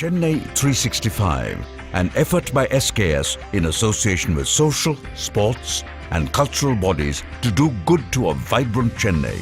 Chennai 365, an effort by SKS in association with social, sports and cultural bodies to do good to a vibrant Chennai.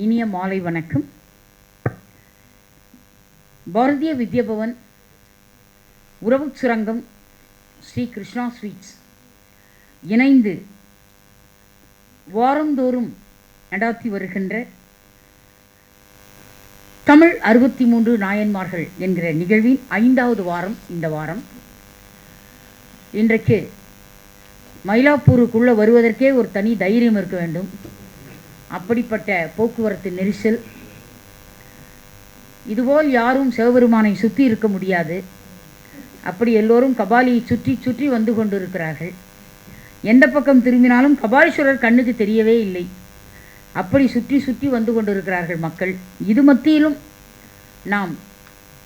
இனிய மாலை வணக்கம். பாரதிய வித்யாபவன், உறவு சுரங்கம், Sri Krishna sweets இணைந்து வாரந்தோறும் நடாத்தி வருகின்ற தமிழ் 63 நாயன்மார்கள் என்கிற நிகழ்வின் 5வது வாரம் இந்த வாரம். இன்றைக்கு மயிலாப்பூருக்குள்ளே வருவதற்கே ஒரு தனி தைரியம் இருக்க வேண்டும். அப்படிப்பட்ட போக்குவரத்து நெரிசல். இதுபோல் யாரும் சிவபெருமானை சுற்றி இருக்க முடியாது. அப்படி எல்லோரும் கபாலியை சுற்றி சுற்றி வந்து கொண்டிருக்கிறார்கள். எந்த பக்கம் திரும்பினாலும் கபாலீஸ்வரர் கண்ணுக்கு தெரியவே இல்லை. அப்படி சுற்றி சுற்றி வந்து கொண்டிருக்கிறார்கள் மக்கள். இது மத்தியிலும் நாம்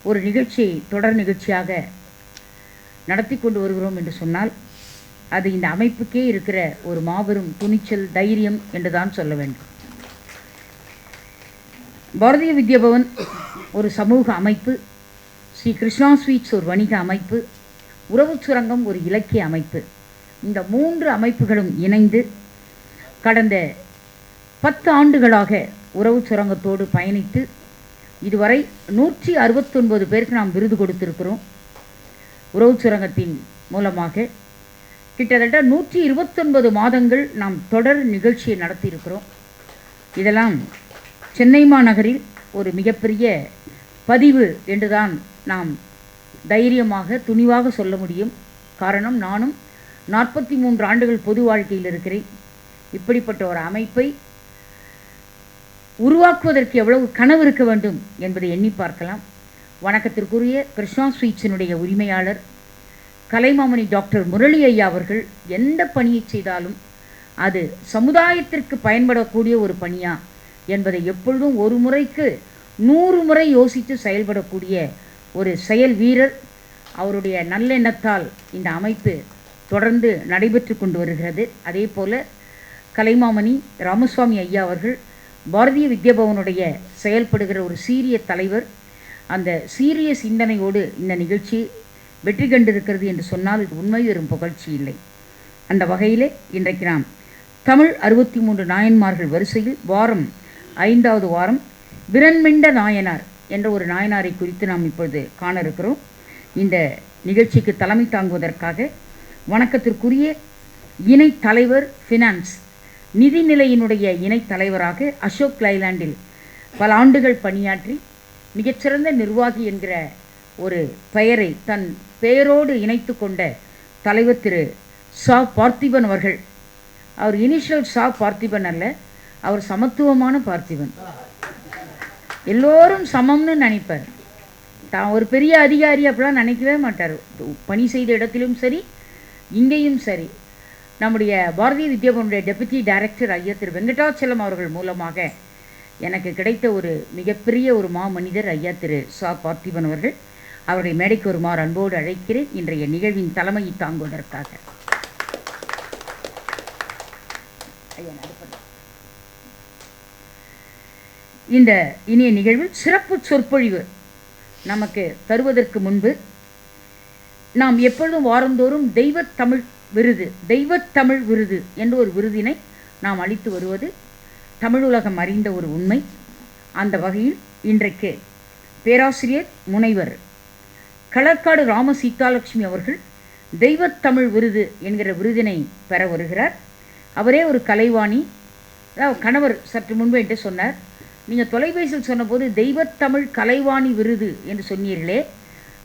ஒரு நிகழ்ச்சியை தொடர் நிகழ்ச்சியாக நடத்தி கொண்டு வருகிறோம் என்று சொன்னால் அது இந்த அமைப்புக்கே இருக்கிற ஒரு மாபெரும் துணிச்சல், தைரியம் என்று தான் சொல்ல வேண்டும். பாரதிய வித்யாபவன் ஒரு சமூக அமைப்பு, ஸ்ரீ கிருஷ்ணா ஸ்வீட்ஸ் ஒரு வணிக அமைப்பு, உறவு சுரங்கம் ஒரு இலக்கிய அமைப்பு. இந்த 3 அமைப்புகளும் இணைந்து கடந்த 10 ஆண்டுகளாக உறவு சுரங்கத்தோடு பயணித்து இதுவரை 169 பேருக்கு நாம் விருது கொடுத்திருக்கிறோம். உறவு சுரங்கத்தின் மூலமாக கிட்டத்தட்ட 129 மாதங்கள் நாம் தொடர் நிகழ்ச்சியை நடத்தியிருக்கிறோம். இதெல்லாம் சென்னை மாநகரில் ஒரு மிகப்பெரிய பதிவு என்றுதான் நாம் தைரியமாக துணிவாக சொல்ல முடியும். காரணம், நானும் 43 ஆண்டுகள் பொது வாழ்க்கையில் இருக்கிறேன். இப்படிப்பட்ட ஒரு அமைப்பை உருவாக்குவதற்கு எவ்வளவு கனவு இருக்க வேண்டும் என்பதை எண்ணி பார்க்கலாம். வணக்கத்திற்குரிய கிருஷ்ணா ஸ்வீட்ஸினுடைய உரிமையாளர் கலைமாமணி டாக்டர் முரளி ஐயா அவர்கள் எந்த பணியை செய்தாலும் அது சமுதாயத்திற்கு பயன்படக்கூடிய ஒரு பணியா என்பதை எப்பொழுதும் ஒரு முறைக்கு 100 முறை யோசித்து செயல்படக்கூடிய ஒரு செயல் வீரர். அவருடைய நல்லெண்ணத்தால் இந்த அமைப்பு தொடர்ந்து நடைபெற்று கொண்டு வருகிறது. அதே போல் கலைமாமணி ராமசுவாமி ஐயா அவர்கள் பாரதிய வித்யாபவனுடைய செயல்படுகிற ஒரு சீரிய தலைவர். அந்த சீரிய சிந்தனையோடு இந்த நிகழ்ச்சி வெற்றி கண்டிருக்கிறது என்று சொன்னால் இது உண்மை வெறும் புகழ்ச்சி இல்லை. அந்த வகையிலே இன்றைக்கு நாம் தமிழ் 63 நாயன்மார்கள் வரிசையில் வாரம் 5வது வாரம் விரண்மிண்ட நாயனார் என்ற ஒரு நாயனாரை குறித்து நாம் இப்பொழுது காண இருக்கிறோம். இந்த நிகழ்ச்சிக்கு தலைமை தாங்குவதற்காக வணக்கத்திற்குரிய இணை தலைவர் ஃபினான்ஸ் நிதிநிலையினுடைய இணை தலைவராக அசோக் லைலாண்டில் பல ஆண்டுகள் பணியாற்றி மிகச்சிறந்த நிர்வாகி என்கிற ஒரு பெயரை தன் பெயரோடு இணைத்து கொண்ட தலைவர் திரு சா பார்த்திபன் அவர்கள். அவர் இனிஷியல் சா பார்த்திபன் அல்ல, அவர் சமத்துவமான பார்த்திபன். எல்லோரும் சமம்னு நினைப்பார். தான் ஒரு பெரிய அதிகாரி அப்படிலாம் நினைக்கவே மாட்டார். பணி செய்த இடத்திலும் சரி, இங்கேயும் சரி. நம்முடைய பாரதிய வித்யாபவனுடைய டெபுட்டி டைரக்டர் ஐயா திரு வெங்கடாச்சலம் அவர்கள் மூலமாக எனக்கு கிடைத்த ஒரு மிகப்பெரிய ஒரு மனிதர் ஐயா திரு சா பார்த்திபன் அவர்கள். அவர்களை மேடைக்கு வருமாறு அன்போடு அழைக்கிறேன் இன்றைய நிகழ்வின் தலைமையை தாங்குவதற்காக. இந்த இனிய நிகழ்வில் சிறப்பு சொற்பொழிவு நமக்கு தருவதற்கு முன்பு நாம் எப்பொழுதும் வாரந்தோறும் தெய்வத்தமிழ் விருது என்ற ஒரு விருதினை நாம் அளித்து வருவது தமிழுலகம் அறிந்த ஒரு உண்மை. அந்த வகையில் இன்றைக்கு பேராசிரியர் முனைவர் களக்காடு ராம சீதாலட்சுமி அவர்கள் தெய்வத்தமிழ் விருது என்கிற விருதினை பெற வருகிறார். அவரே ஒரு கலைவாணி. கணவர் சற்று முன்பு என்று சொன்னார், நீங்கள் தொலைபேசியில் சொன்னபோது தெய்வத்தமிழ் கலைவாணி விருது என்று சொன்னீர்களே,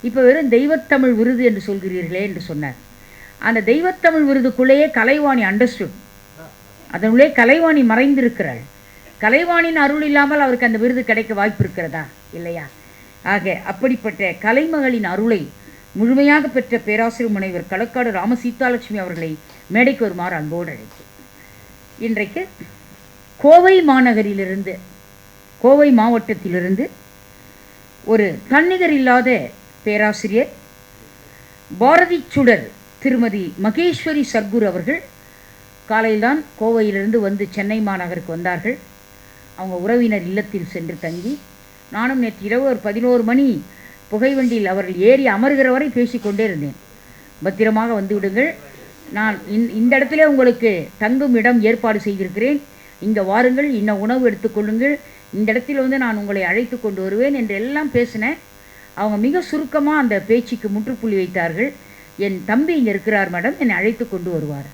இப்போ வெறும் தெய்வத்தமிழ் விருது என்று சொல்கிறீர்களே என்று சொன்னார். அந்த தெய்வத்தமிழ் விருதுக்குள்ளேயே கலைவாணி அண்டர்ஸ்டுட். அதனுள்ளே கலைவாணி மறைந்திருக்கிறாள். கலைவாணியின் அருள் இல்லாமல் அவருக்கு அந்த விருது கிடைக்க வாய்ப்பு இருக்கிறதா? இல்லையா? ஆக அப்படிப்பட்ட கலைமகளின் அருளை முழுமையாக பெற்ற பேராசிரியர் முனைவர் களக்காடு ராம சீதாலட்சுமி அவர்களை மேடைக்கு வருமாறு அன்போடு அழைத்தேன். இன்றைக்கு கோவை மாநகரிலிருந்து, கோவை மாவட்டத்திலிருந்து ஒரு தன்னிகர் இல்லாத பேராசிரியர் பாரதி சுடர் திருமதி மகேஸ்வரி சர்க்குரு அவர்கள் காலையில்தான் கோவையிலிருந்து வந்து சென்னை மாநகருக்கு வந்தார்கள். அவங்க உறவினர் இல்லத்தில் சென்று தங்கி, நானும் நேற்று இரவு ஒரு 11 மணி புகைவண்டியில் அவர்கள் ஏறி அமர்கிற வரை பேசிக்கொண்டே இருந்தேன். பத்திரமாக வந்து விடுங்கள், நான் இந்த இடத்துல உங்களுக்கு தங்கும் இடம் ஏற்பாடு செய்திருக்கிறேன், இங்கே வாருங்கள், இன்ன உணவு எடுத்துக்கொள்ளுங்கள், இந்த இடத்துல வந்து நான் உங்களை அழைத்து கொண்டு வருவேன் என்று எல்லாம் பேசினேன். அவங்க மிக சுருக்கமாக அந்த பேச்சுக்கு முற்றுப்புள்ளி வைத்தார்கள். என் தம்பி இங்கே இருக்கிறார் மேடம், என்னை அழைத்து கொண்டு வருவார்,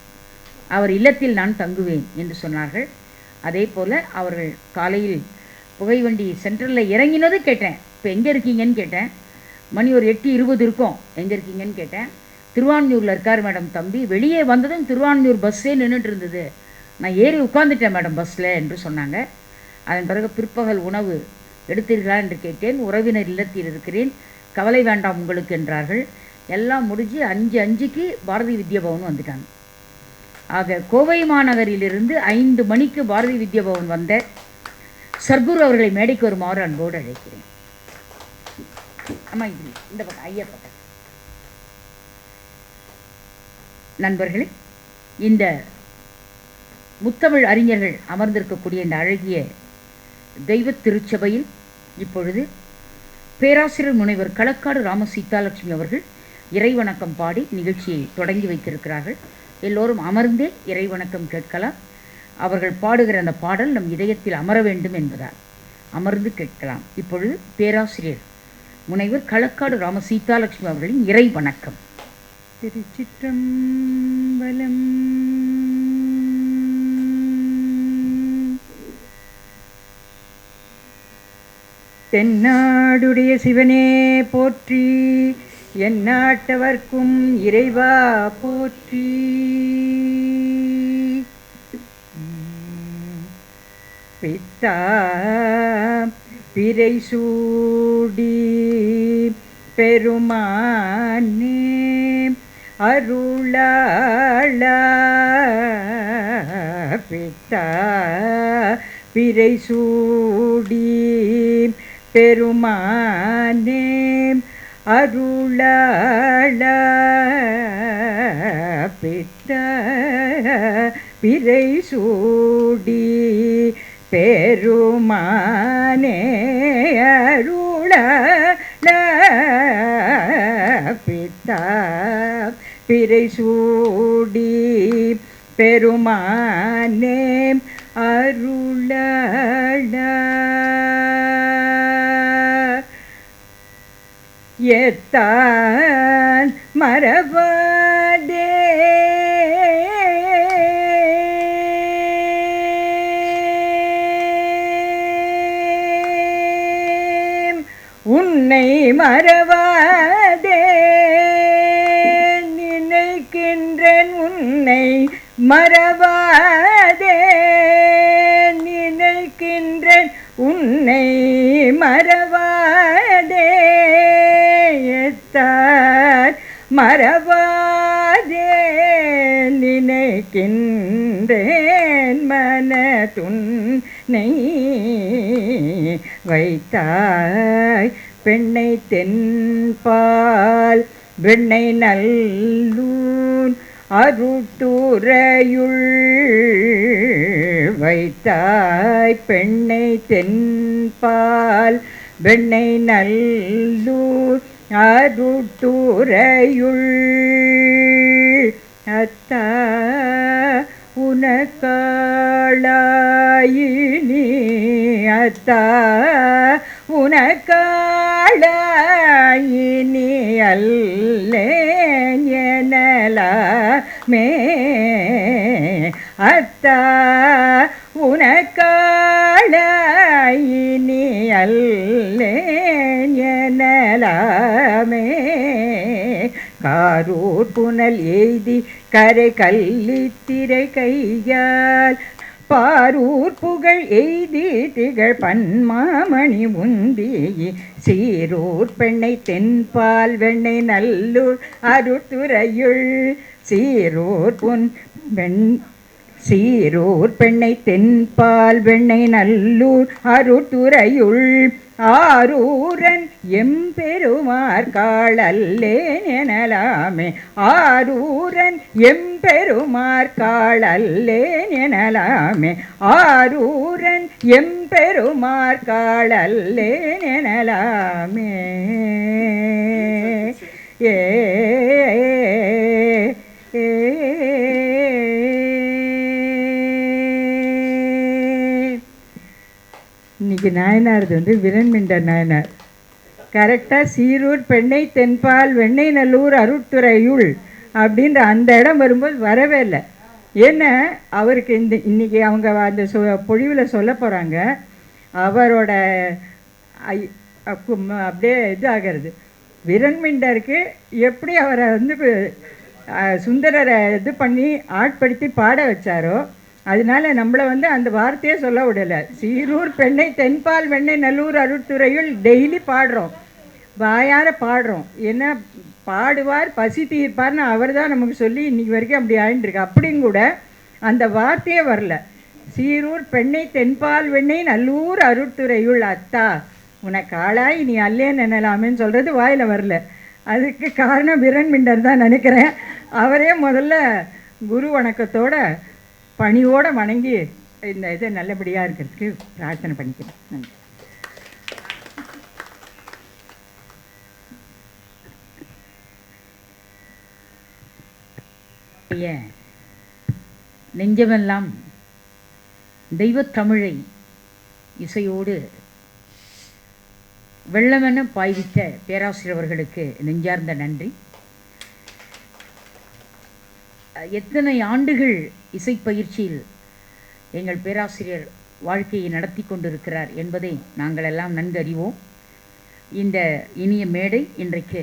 அவர் இல்லத்தில் நான் தங்குவேன் என்று சொன்னார்கள். அதே போல் அவர்கள் காலையில் புகைவண்டி சென்ட்ரலில் இறங்கினது கேட்டேன். இப்போ எங்கே இருக்கீங்கன்னு கேட்டேன். மணி ஒரு 8:20 இருக்கும். எங்கே இருக்கீங்கன்னு கேட்டேன். திருவான்மியூரில் இருக்கார் மேடம் தம்பி. வெளியே வந்ததும் திருவான்மியூர் பஸ்ஸே நின்றுட்டு இருந்தது, நான் ஏறி உட்காந்துட்டேன் மேடம் பஸ்ஸில் என்று சொன்னாங்க. அதன் பிறகு பிற்பகல் உணவு எடுத்தீர்களா என்று கேட்டேன். உறவினர் இல்லத்தில் இருக்கிறேன், கவலை வேண்டாம் உங்களுக்கு என்றார்கள். எல்லாம் முடிஞ்சு 5:05க்கு பாரதி வித்யாபவன் வந்துட்டாங்க. ஆக கோவை மாநகரிலிருந்து 5 மணிக்கு பாரதி வித்யாபவன் வந்த சர்க்குரு அவர்களை மேடைக்கு வருமாறு அன்போடு அழைக்கிறேன். ஆமாம், இது இந்த பக்கம் ஐயா பக்கம். நண்பர்களே, இந்த முத்தமிழ் அறிஞர்கள் அமர்ந்திருக்கக்கூடிய இந்த அழகிய தெய்வ திருச்சபையில் இப்பொழுது பேராசிரியர் முனைவர் களக்காடு ராம சீதாலட்சுமி அவர்கள் இறைவணக்கம் பாடி நிகழ்ச்சியை தொடங்கி வைத்திருக்கிறார்கள். எல்லோரும் அமர்ந்தே இறைவணக்கம் கேட்கலாம். அவர்கள் பாடுகிற அந்த பாடல் நம் இதயத்தில் அமர வேண்டும் என்பதால் அமர்ந்து கேட்கலாம். இப்பொழுது பேராசிரியர் முனைவர் களக்காடு ராம சீதாலட்சுமி அவர்களின் இறைவணக்கம். திருச்சிற்றம்பலம். தென்னாடுடைய சிவனே போற்றி, எந்நாட்டவர்க்கும் இறைவா போற்றி. பித்தா பிறை சூடி பெருமானே அருளாளா. பித்தா பிறை சூடி பெருமானே அருளாளா. பித்தா பிறை சூடி பெருமானே அருளாளா. பித்தா பிறை சூடி பெருமானே அருளாளா. எத்தான் மறவாதே உன்னை மறவாதே நினைக்கின்றேன், உன்னை மறவாதே நினைக்கின்றேன், உன்னை மறவாதே. எத்தார் மறவாதே நினைக்கின்றேன், மனதுன்னை வைத்தாய் பெண்ணை தென்பால் வெண்ணை நல்லூன் அருட்டுரையுள் வைத்தாய் பெண்ணை தென்பால் வெண்ணை நல்லூர் அருட்டுரையுள். அத்தா உனக்காளாயினி, அத்தா உனக்காளாயினி அல்லேன் எனலாமே. அத்தா உனக்காளாயினி அல்லேன் எனலாமே. காரூர் புனல் எய்தி கரை கல்லித்திரை கையால் பாரூர் புகழ் எய்தி திகழ் பன்மாமணி உந்தி சீரூர் பெண்ணை தென்பால் வெண்ணை நல்லூர் அருத்துறையுள் சீரூர் சீரூர் பெண்ணை தென்பால் வெண்ணை நல்லூர் அருத்துறையுள் ஆரூரன் எம்பெருமார் காளல்லேன் எனலாமே ஆரூரன் எம்பெருமார் காளல்லேன் எனலாமே ஆரூரன் எம்பெருமார் காளல்லேன் எனலாமே ஏ இன்றைக்கி நாயனாரது வந்து விரண்மிண்டர் நாயனார். கரெக்டாக சீரூர் பெண்ணை தென்பால் வெண்ணை நல்லூர் அருட்துறையுள் அப்படின்ற அந்த இடம் வரும்போது வரவே இல்லை. ஏன்னா அவருக்கு இன்றைக்கி அவங்க அந்த பொழிவில் சொல்ல போகிறாங்க. அவரோட அப்படியே இது ஆகிறது. விரண்மிண்டருக்கு எப்படி அவரை வந்து சுந்தரரை இது பண்ணி ஆட்படுத்தி பாட வச்சாரோ அதனால நம்மளை வந்து அந்த வார்த்தையே சொல்ல விடலை. சீரூர் பெண்ணை தென்பால் வெண்ணை நல்லூர் அருட்துறையுள் டெய்லி பாடுறோம், வாயார பாடுறோம். ஏன்னா பாடுவார் பசி தீர்ப்பார்னு அவர் தான் நமக்கு சொல்லி இன்றைக்கி வரைக்கும் அப்படி ஆயின்ட்டுருக்கு. அப்படியும் கூட அந்த வார்த்தையே வரல. சீரூர் பெண்ணை தென்பால் வெண்ணை நல்லூர் அருட்துறையுள் அத்தா உனக்கு ஆளாய் நீ அல்லேன்னு நினைலாமேன்னு சொல்கிறது வாயில் வரல. அதுக்கு காரணம் விரண்மிண்டர் தான் நினைக்கிறேன். அவரே முதல்ல குரு வணக்கத்தோட பணியோடு வணங்கி இந்த இதை நல்லபடியாக இருக்கிறதுக்கு பிரார்த்தனை பண்ணிக்கிறேன். நன்றி. நெஞ்சமெல்லாம் தெய்வத்தமிழை இசையோடு வெள்ளமென பாய்வித்த பேராசிரியர் அவர்களுக்கு நெஞ்சார்ந்த நன்றி. எத்தனை ஆண்டுகள் இசைப்பயிற்சியில் எங்கள் பேராசிரியர் வாழ்க்கையை நடத்தி கொண்டிருக்கிறார் என்பதை நாங்கள் எல்லாம் நன்கு அறிவோம். இந்த இனிய மேடை இன்றைக்கு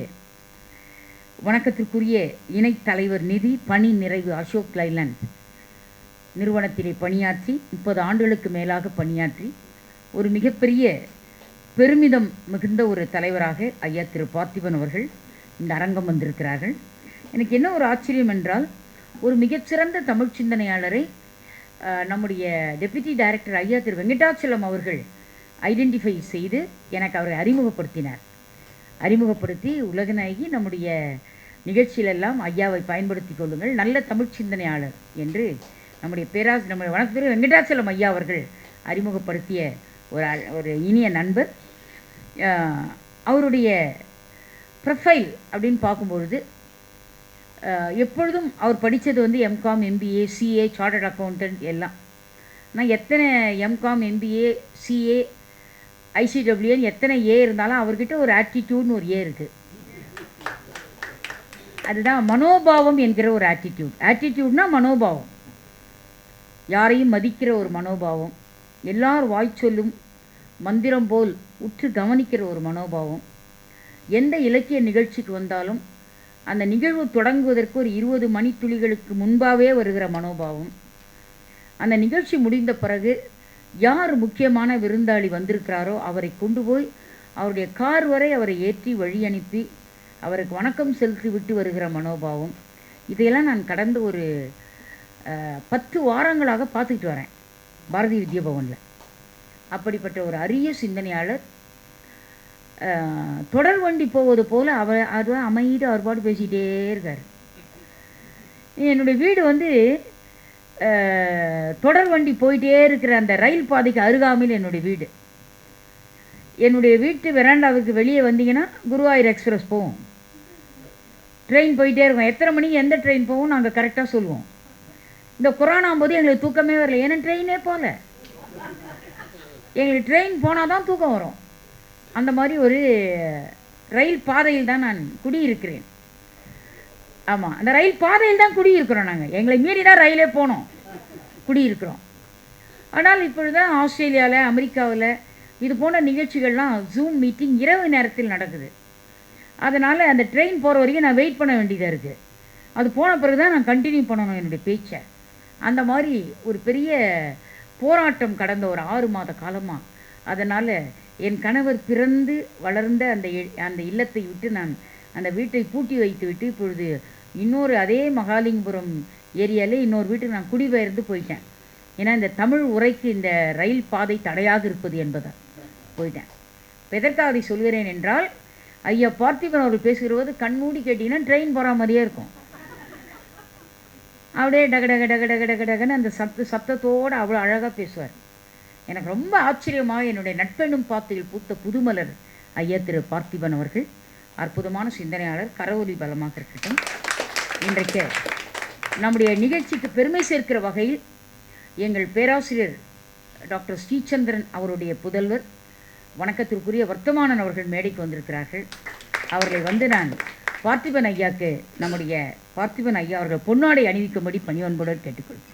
வணக்கத்திற்குரிய இணைத் தலைவர் நிதி பணி நிறைவு அசோக் லைலண்ட் நிறுவனத்திலே பணியாற்றி 30 ஆண்டுகளுக்கு மேலாக பணியாற்றி ஒரு மிகப்பெரிய பெருமிதம் மிகுந்த ஒரு தலைவராக ஐயா திரு பார்த்திபன் அவர்கள் இந்த அரங்கம் வந்திருக்கிறார்கள். எனக்கு என்ன ஒரு ஆச்சரியம் என்றால், ஒரு மிகச்சிறந்த தமிழ் சிந்தனையாளரை நம்முடைய டெப்யூட்டி டைரக்டர் ஐயா திரு வெங்கடாச்சலம் அவர்கள் ஐடென்டிஃபை செய்து எனக்கு அவரை அறிமுகப்படுத்தி உலகநாயகி நம்முடைய நிகழ்ச்சியிலெல்லாம் ஐயாவை பயன்படுத்தி கொள்ளுங்கள், நல்ல தமிழ் சிந்தனையாளர் என்று நம்முடைய நம்முடைய வணக்கத்திற்கு வெங்கடாச்சலம் ஐயா அவர்கள் அறிமுகப்படுத்திய ஒரு இனிய நண்பர். அவருடைய ப்ரொஃபைல் அப்படின்னு பார்க்கும்பொழுது எப்பொழுதும் அவர் படித்தது வந்து MCom MBA CA chartered accountant எல்லாம். நான் எத்தனை எம்காம் எம்பிஏ சிஏ ஐசிடபிள்யூன்னு எத்தனை ஏ இருந்தாலும் அவர்கிட்ட ஒரு ஆட்டிடியூட்னு ஒரு ஏ இருக்குது. அதுதான் மனோபாவம் என்கிற ஒரு ஆட்டிடியூட்னா மனோபாவம், யாரையும் மதிக்கிற ஒரு மனோபாவம், எல்லார் வாய்ச்சொல்லும் மந்திரம் போல் உற்று கவனிக்கிற ஒரு மனோபாவம், எந்த இலக்கிய நிகழ்ச்சிக்கு வந்தாலும் அந்த நிகழ்வு தொடங்குவதற்கு ஒரு 20 மணித்துளிகளுக்கு முன்பாகவே வருகிற மனோபாவம், அந்த நிகழ்ச்சி முடிந்த பிறகு யார் முக்கியமான விருந்தாளி வந்திருக்கிறாரோ அவரை கொண்டு போய் அவருடைய கார் வரை அவரை ஏற்றி வழி அனுப்பி அவருக்கு வணக்கம் செலுத்தி விட்டு வருகிற மனோபாவம், இதையெல்லாம் நான் கடந்த ஒரு 10 வாரங்களாக பார்த்துக்கிட்டு வரேன் பாரதிய வித்யாபவனில். அப்படிப்பட்ட ஒரு அரிய சிந்தனையாளர். தொடர் வண்டி போவது போல் அது அமைதியாக அவர் பாட்டு பேசிக்கிட்டே இருக்கார். என்னுடைய வீடு வந்து தொடர் வண்டி போயிட்டே இருக்கிற அந்த ரயில் பாதைக்கு அருகாமையில் என்னுடைய வீடு. என்னுடைய வீட்டு வெராண்டாவுக்கு வெளியே வந்தீங்கன்னா குருவாயூர் எக்ஸ்பிரஸ் போவோம், ட்ரெயின் போயிட்டே இருக்கும். எத்தனை மணிக்கு எந்த ட்ரெயின் போவோம் நாங்கள் கரெக்டாக சொல்லுவோம். இந்த கொரோனா போது எங்களுக்கு தூக்கமே வரல, ஏன்னா ட்ரெயினே போகல. எங்களுக்கு ட்ரெயின் போனால் தான் தூக்கம் வரும். அந்த மாதிரி ஒரு ரயில் பாதையில் தான் நான் குடியிருக்கிறேன். ஆமாம், அந்த ரயில் பாதையில் தான் குடியிருக்கிறோம். நாங்கள் எங்களை மீறி தான் ரயிலே போனோம், குடியிருக்கிறோம். ஆனால் இப்பொழுது தான் ஆஸ்திரேலியாவில் அமெரிக்காவில் இது போன்ற நிகழ்ச்சிகள்லாம் ஜூம் மீட்டிங் இரவு நேரத்தில் நடக்குது. அதனால் அந்த ட்ரெயின் போகிற வரைக்கும் நான் வெயிட் பண்ண வேண்டியதாக இருக்குது. அது போன பிறகு தான் நான் கண்டினியூ பண்ணணும் என்னுடைய பேச்சை. அந்த மாதிரி ஒரு பெரிய போராட்டம் கடந்த ஒரு 6 மாத காலமாக. அதனால் என் கணவர் பிறந்து வளர்ந்த அந்த இல்லத்தை விட்டு நான் அந்த வீட்டை பூட்டி வைத்து விட்டு இப்பொழுது இன்னொரு அதே மகாலிங்கபுரம் ஏரியாவிலே இன்னொரு வீட்டுக்கு நான் குடிபெயர்ந்து போயிட்டேன். ஏன்னா இந்த தமிழ் உரைக்கு இந்த ரயில் பாதை தடையாக இருப்பது என்பதால் போயிட்டேன். எதற்காக அதை சொல்கிறேன் என்றால், ஐயா பார்த்திபன் அவர்கள் பேசுகிறபோது கண்மூடி கேட்டிங்கன்னா ட்ரெயின் போகிற மாதிரியே இருக்கும். அப்படியே டக டக டக டக டக டகன்னு அந்த சத்தத்தோடு அவ்வளோ அழகாக பேசுவார். எனக்கு ரொம்ப ஆச்சரியமாக என்னுடைய நட்பெண்ணும் பாத்தையில் பூத்த புதுமலர் ஐயா திரு பார்த்திபன் அவர்கள் அற்புதமான சிந்தனையாளர், கரவொலி பலமாக இருக்கட்டும். இன்றைக்கு நம்முடைய நிகழ்ச்சிக்கு பெருமை சேர்க்கிற வகையில் எங்கள் பேராசிரியர் டாக்டர் ஸ்ரீச்சந்திரன் அவருடைய புதல்வர் வணக்கத்திற்குரிய வர்த்தமானன் அவர்கள் மேடைக்கு வந்திருக்கிறார்கள். அவர்களை நான் பார்த்திபன் ஐயாவுக்கு நம்முடைய பார்த்திபன் ஐயா அவர்கள் பொன்னாடை அணிவிக்கும்படி பணிவன்புடன் கேட்டுக்கொள்கிறேன்.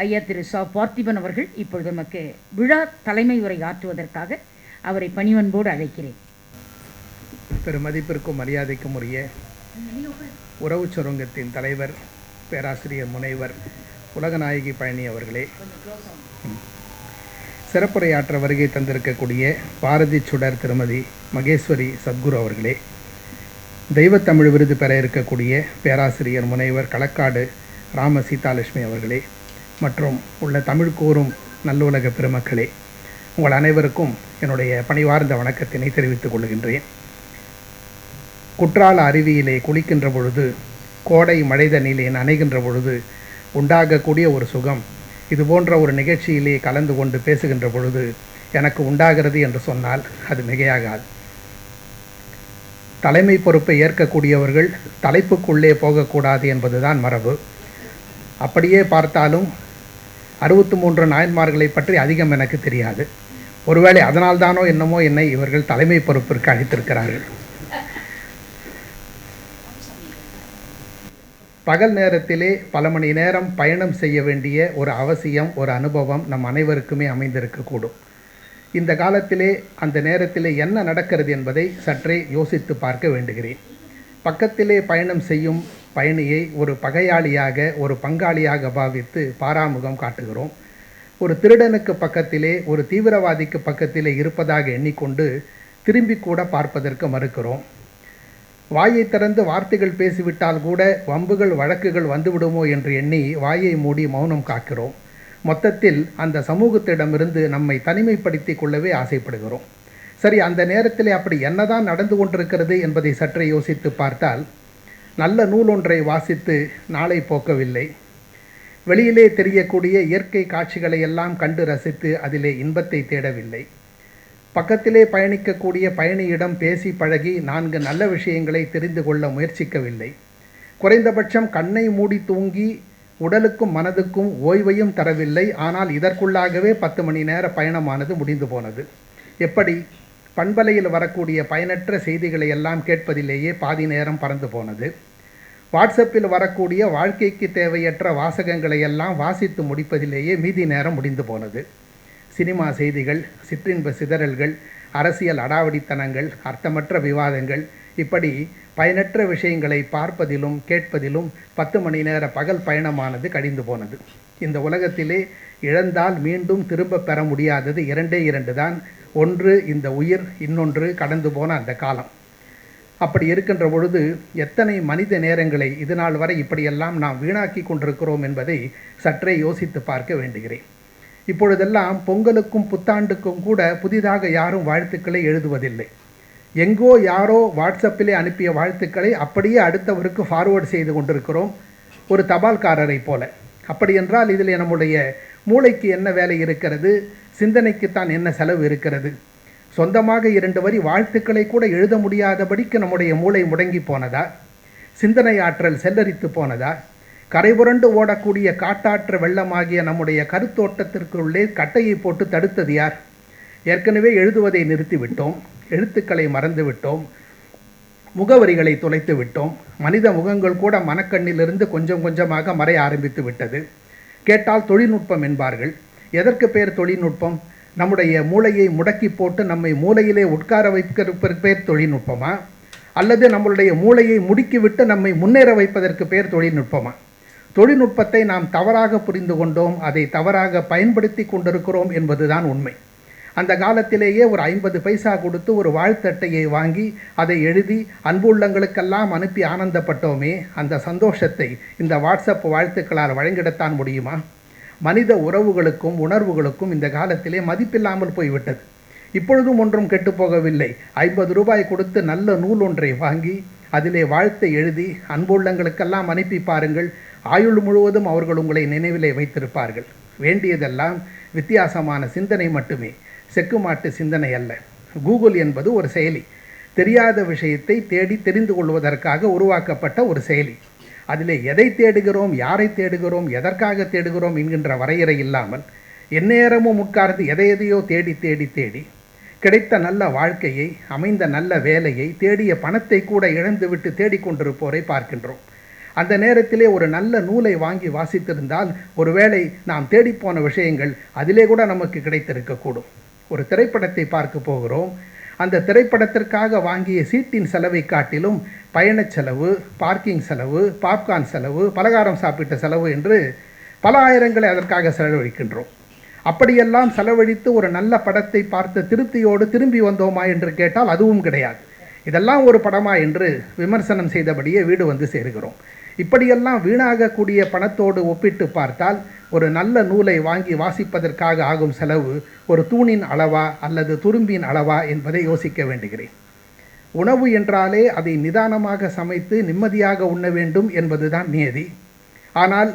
ஐயா திரு பார்த்திபன் அவர்கள் இப்பொழுது நமக்கு விழா தலைமை உரை ஆற்றுவதற்காக அவரை பணிவன்போடு அழைக்கிறேன். பெருமதிப்பிற்கும் மரியாதைக்கும் உரிய உறவு சுரங்கத்தின் தலைவர் பேராசிரியர் முனைவர் உலகநாயகி பழனி அவர்களே, சிறப்புரையாற்ற வருகை தந்திருக்கக்கூடிய பாரதி சுடர் திருமதி மகேஸ்வரி சத்குரு அவர்களே, தெய்வத்தமிழ் விருது பெற இருக்கக்கூடிய பேராசிரியர் முனைவர் களக்காடு ராம சீதாலட்சுமி அவர்களே, மற்றும் உள்ள தமிழ் கூறும் நல்லுலக பெருமக்களே, உங்கள் அனைவருக்கும் என்னுடைய பணிவார்ந்த வணக்கத்தினை தெரிவித்துக் கொள்கின்றேன். குற்றால அருவியிலே குளிக்கின்ற பொழுது, கோடை மழைதண்ணிலே நனைகின்ற பொழுது உண்டாகக்கூடிய ஒரு சுகம் இது போன்ற ஒரு நிகழ்ச்சியிலே கலந்து கொண்டு பேசுகின்ற பொழுது எனக்கு உண்டாகிறது என்று சொன்னால் அது மிகையாகாது. தலைமை பொறுப்பை ஏற்கக்கூடியவர்கள் தலைப்புக்குள்ளே போகக்கூடாது என்பதுதான் மரபு. அப்படியே பார்த்தாலும் 63 நாயன்மார்களை பற்றி அதிகம் எனக்கு தெரியாது. ஒருவேளை அதனால்தானோ என்னமோ என்னை இவர்கள் தலைமை பொறுப்பிற்கு அழைத்திருக்கிறார்கள். பகல் நேரத்திலே பல மணி நேரம் பயணம் செய்ய வேண்டிய ஒரு அவசியம், ஒரு அனுபவம் நம் அனைவருக்குமே அமைந்திருக்கக்கூடும். இந்த காலத்திலே அந்த நேரத்திலே என்ன நடக்கிறது என்பதை சற்றே யோசித்து பார்க்க வேண்டுகிறேன். பக்கத்திலே பயணம் செய்யும் பயணியை ஒரு பகையாளியாக, ஒரு பங்காளியாக பாவித்து பாராமுகம் காட்டுகிறோம். ஒரு திருடனுக்கு பக்கத்திலே, ஒரு தீவிரவாதிக்கு பக்கத்திலே இருப்பதாக எண்ணிக்கொண்டு திரும்பி கூட பார்ப்பதற்கு மறுக்கிறோம். வாயை திறந்து வார்த்தைகள் பேசிவிட்டால் கூட வம்புகள் வழக்குகள் வந்துவிடுமோ என்று எண்ணி வாயை மூடி மௌனம் காக்கிறோம். மொத்தத்தில் அந்த சமூகத்திடமிருந்து நம்மை தனிமைப்படுத்தி கொள்ளவே ஆசைப்படுகிறோம். சரி, அந்த நேரத்திலே அப்படி என்னதான் நடந்து கொண்டிருக்கிறது என்பதை சற்றே யோசித்து பார்த்தால், நல்ல நூல் ஒன்றை வாசித்து நாளை போக்கவில்லை, வெளியிலே தெரியக்கூடிய இயற்கை காட்சிகளை எல்லாம் கண்டு ரசித்து அதிலே இன்பத்தை தேடவில்லை, பக்கத்திலே பயணிக்கக்கூடிய பயணியிடம் பேசி பழகி 4 நல்ல விஷயங்களை தெரிந்து கொள்ள முயற்சிக்கவில்லை, குறைந்தபட்சம் கண்ணை மூடி தூங்கி உடலுக்கும் மனதுக்கும் ஓய்வையும் தரவில்லை. ஆனால் இதற்குள்ளாகவே 10 மணி நேர பயணமானது முடிந்து போனது. எப்படி? பண்பலையில் வரக்கூடிய பயனற்ற செய்திகளை எல்லாம் கேட்பதிலேயே பாதி நேரம் பறந்து போனது. வாட்ஸ்அப்பில் வரக்கூடிய வாழ்க்கைக்கு தேவையற்ற வாசகங்களை எல்லாம் வாசித்து முடிப்பதிலேயே மீதி நேரம் முடிந்து போனது. சினிமா செய்திகள், சிற்றின்ப சிதறல்கள், அரசியல் அடாவடித்தனங்கள், அர்த்தமற்ற விவாதங்கள், இப்படி பயனற்ற விஷயங்களை பார்ப்பதிலும் கேட்பதிலும் 10 மணி நேர பகல் பயணமானது கழிந்து போனது. இந்த உலகத்திலே இழந்தால் மீண்டும் திரும்ப பெற முடியாதது 2 தான். ஒன்று இந்த உயிர், இன்னொன்று கடந்து போன அந்த காலம். அப்படி இருக்கின்ற பொழுது எத்தனை மனித நேரங்களை இதுநாள் வரை இப்படியெல்லாம் நாம் வீணாக்கி கொண்டிருக்கிறோம் என்பதை சற்றே யோசித்து பார்க்க வேண்டுகிறேன். இப்பொழுதெல்லாம் பொங்கலுக்கும் புத்தாண்டுக்கும் கூட புதிதாக யாரும் வாழ்த்துக்களை எழுதுவதில்லை. எங்கோ யாரோ வாட்ஸ்அப்பிலே அனுப்பிய வாழ்த்துக்களை அப்படியே அடுத்தவருக்கு ஃபார்வேர்டு செய்து கொண்டிருக்கிறோம், ஒரு தபால்காரரை போல. அப்படி என்றால் இதில் நம்முடைய மூளைக்கு என்ன வேலை இருக்கிறது? சிந்தனைக்குத்தான் என்ன செலவு இருக்கிறது? சொந்தமாக 2 வரி வாழ்த்துக்களை கூட எழுத முடியாதபடிக்கு நம்முடைய மூளை முடங்கி போனதா? சிந்தனை ஆற்றல் செல்லரித்து போனதா? கரைபுரண்டு ஓடக்கூடிய காட்டாற்ற வெள்ளமாகிய நம்முடைய கருத்தோட்டத்திற்குள்ளே கட்டையை போட்டு தடுத்தது யார்? ஏற்கனவே எழுதுவதை நிறுத்திவிட்டோம், எழுத்துக்களை மறந்துவிட்டோம். முகவரிகளை தொலைத்து விட்டோம். மனித முகங்கள் கூட மனக்கண்ணிலிருந்து கொஞ்சம் கொஞ்சமாக மறைய ஆரம்பித்து விட்டது. கேட்டால் தொழில்நுட்பம் என்பார்கள். எதற்கு பேர் தொழில்நுட்பம்? நம்முடைய மூளையை முடக்கி போட்டு நம்மை மூளையிலே உட்கார வைப்பதற்கு பேர் தொழில்நுட்பமா, அல்லது நம்மளுடைய மூளையை முடுக்கிவிட்டு நம்மை முன்னேற வைப்பதற்கு பேர் தொழில்நுட்பமா? தொழில்நுட்பத்தை நாம் தவறாக புரிந்து கொண்டோம், அதை தவறாக பயன்படுத்தி கொண்டிருக்கிறோம் என்பதுதான் உண்மை. அந்த காலத்திலேயே ஒரு 50 பைசா கொடுத்து ஒரு வாழ்த்தட்டையை வாங்கி அதை எழுதி அன்புள்ளங்களுக்கெல்லாம் அனுப்பி ஆனந்தப்பட்டோமே, அந்த சந்தோஷத்தை இந்த வாட்ஸ்அப் வாழ்த்துக்களால் வழங்கிடத்தான் முடியுமா? மனித உறவுகளுக்கும் உணர்வுகளுக்கும் இந்த காலத்திலே மதிப்பில்லாமல் போய்விட்டது. இப்பொழுதும் ஒன்றும் கெட்டுப்போகவில்லை. 50 ரூபாய் கொடுத்து நல்ல நூல் ஒன்றை வாங்கி அதிலே வாழ்த்தை எழுதி அன்புள்ளங்களுக்கெல்லாம் அனுப்பி பாருங்கள், ஆயுள் முழுவதும் அவர்கள் உங்களை நினைவிலே வைத்திருப்பார்கள். வேண்டியதெல்லாம் வித்தியாசமான சிந்தனை மட்டுமே, செக்குமாட்டு சிந்தனை அல்ல. கூகுள் என்பது ஒரு செயலி. தெரியாத விஷயத்தை தேடி தெரிந்து கொள்வதற்காக உருவாக்கப்பட்ட ஒரு செயலி. அதிலே எதை தேடுகிறோம், யாரை தேடுகிறோம், எதற்காக தேடுகிறோம் என்கின்ற வரையறை இல்லாமல் எந்நேரமும் உட்கார்ந்து எதையோ தேடி தேடி தேடி கிடைத்த நல்ல வாழ்க்கையை, அமைந்த நல்ல வேலையை, தேடிய பணத்தை கூட இழந்துவிட்டு தேடிக்கொண்டிருப்போரை பார்க்கின்றோம். அந்த நேரத்திலே ஒரு நல்ல நூலை வாங்கி வாசித்திருந்தால் ஒருவேளை நாம் தேடிப்போன விஷயங்கள் அதிலே கூட நமக்கு கிடைத்திருக்கக்கூடும். ஒரு திரைப்படத்தை பார்க்க போகிறோம். அந்த திரைப்படத்திற்காக வாங்கிய சீட்டின் செலவை காட்டிலும் பயணச் செலவு, பார்க்கிங் செலவு, பாப்கார்ன் செலவு, பலகாரம் சாப்பிட்ட செலவு என்று பல ஆயிரங்களை அதற்காக செலவழிக்கின்றோம். அப்படியெல்லாம் செலவழித்து ஒரு நல்ல படத்தை பார்த்த திருப்தியோடு திரும்பி வந்தோமா என்று கேட்டால் அதுவும் கிடையாது. இதெல்லாம் ஒரு படமா என்று விமர்சனம் செய்தபடியே வீடு வந்து சேருகிறோம். இப்படியெல்லாம் வீணாகக்கூடிய பணத்தோடு ஒப்பிட்டு பார்த்தால் ஒரு நல்ல நூலை வாங்கி வாசிப்பதற்காக ஆகும் செலவு ஒரு தூணின் அளவா அல்லது துரும்பின் அளவா என்பதை யோசிக்க வேண்டுகிறேன். உணவு என்றாலே அதை நிதானமாக சமைத்து நிம்மதியாக உண்ண வேண்டும் என்பதுதான் நியதி. ஆனால்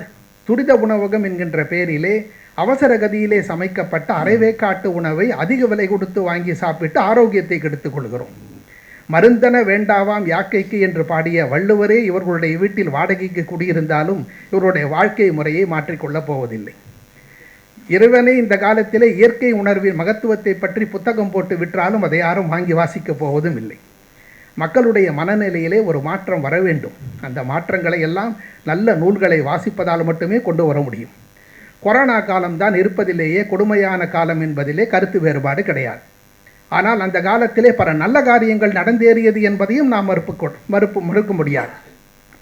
துரித உணவகம் என்கின்ற பெயரிலே அவசர கதியிலே சமைக்கப்பட்ட அரைவேக்காட்டு உணவை அதிக விலை கொடுத்து வாங்கி சாப்பிட்டு ஆரோக்கியத்தை கெடுத்துக் கொள்கிறோம். மருந்தன வேண்டாவாம் யாக்கைக்கு என்று பாடிய வள்ளுவரே இவர்களுடைய வீட்டில் வாடகைக்கு குடியிருந்தாலும் இவருடைய வாழ்க்கை முறையை மாற்றிக்கொள்ளப் போவதில்லை. இறைவனை இந்த காலத்திலே இயற்கை உணர்வின் மகத்துவத்தை பற்றி புத்தகம் போட்டு விற்றாலும் அதை யாரும் வாங்கி வாசிக்கப் போவதும் இல்லை. மக்களுடைய மனநிலையிலே ஒரு மாற்றம் வர வேண்டும். அந்த மாற்றங்களை எல்லாம் நல்ல நூல்களை வாசிப்பதால் மட்டுமே கொண்டு வர முடியும். கொரோனா காலம்தான் இருப்பதிலேயே கொடுமையான காலம் என்பதிலே கருத்து வேறுபாடு கிடையாது. ஆனால் அந்த காலத்திலே பல நல்ல காரியங்கள் நடந்தேறியது என்பதையும் நாம் மறுக்க முடியாது.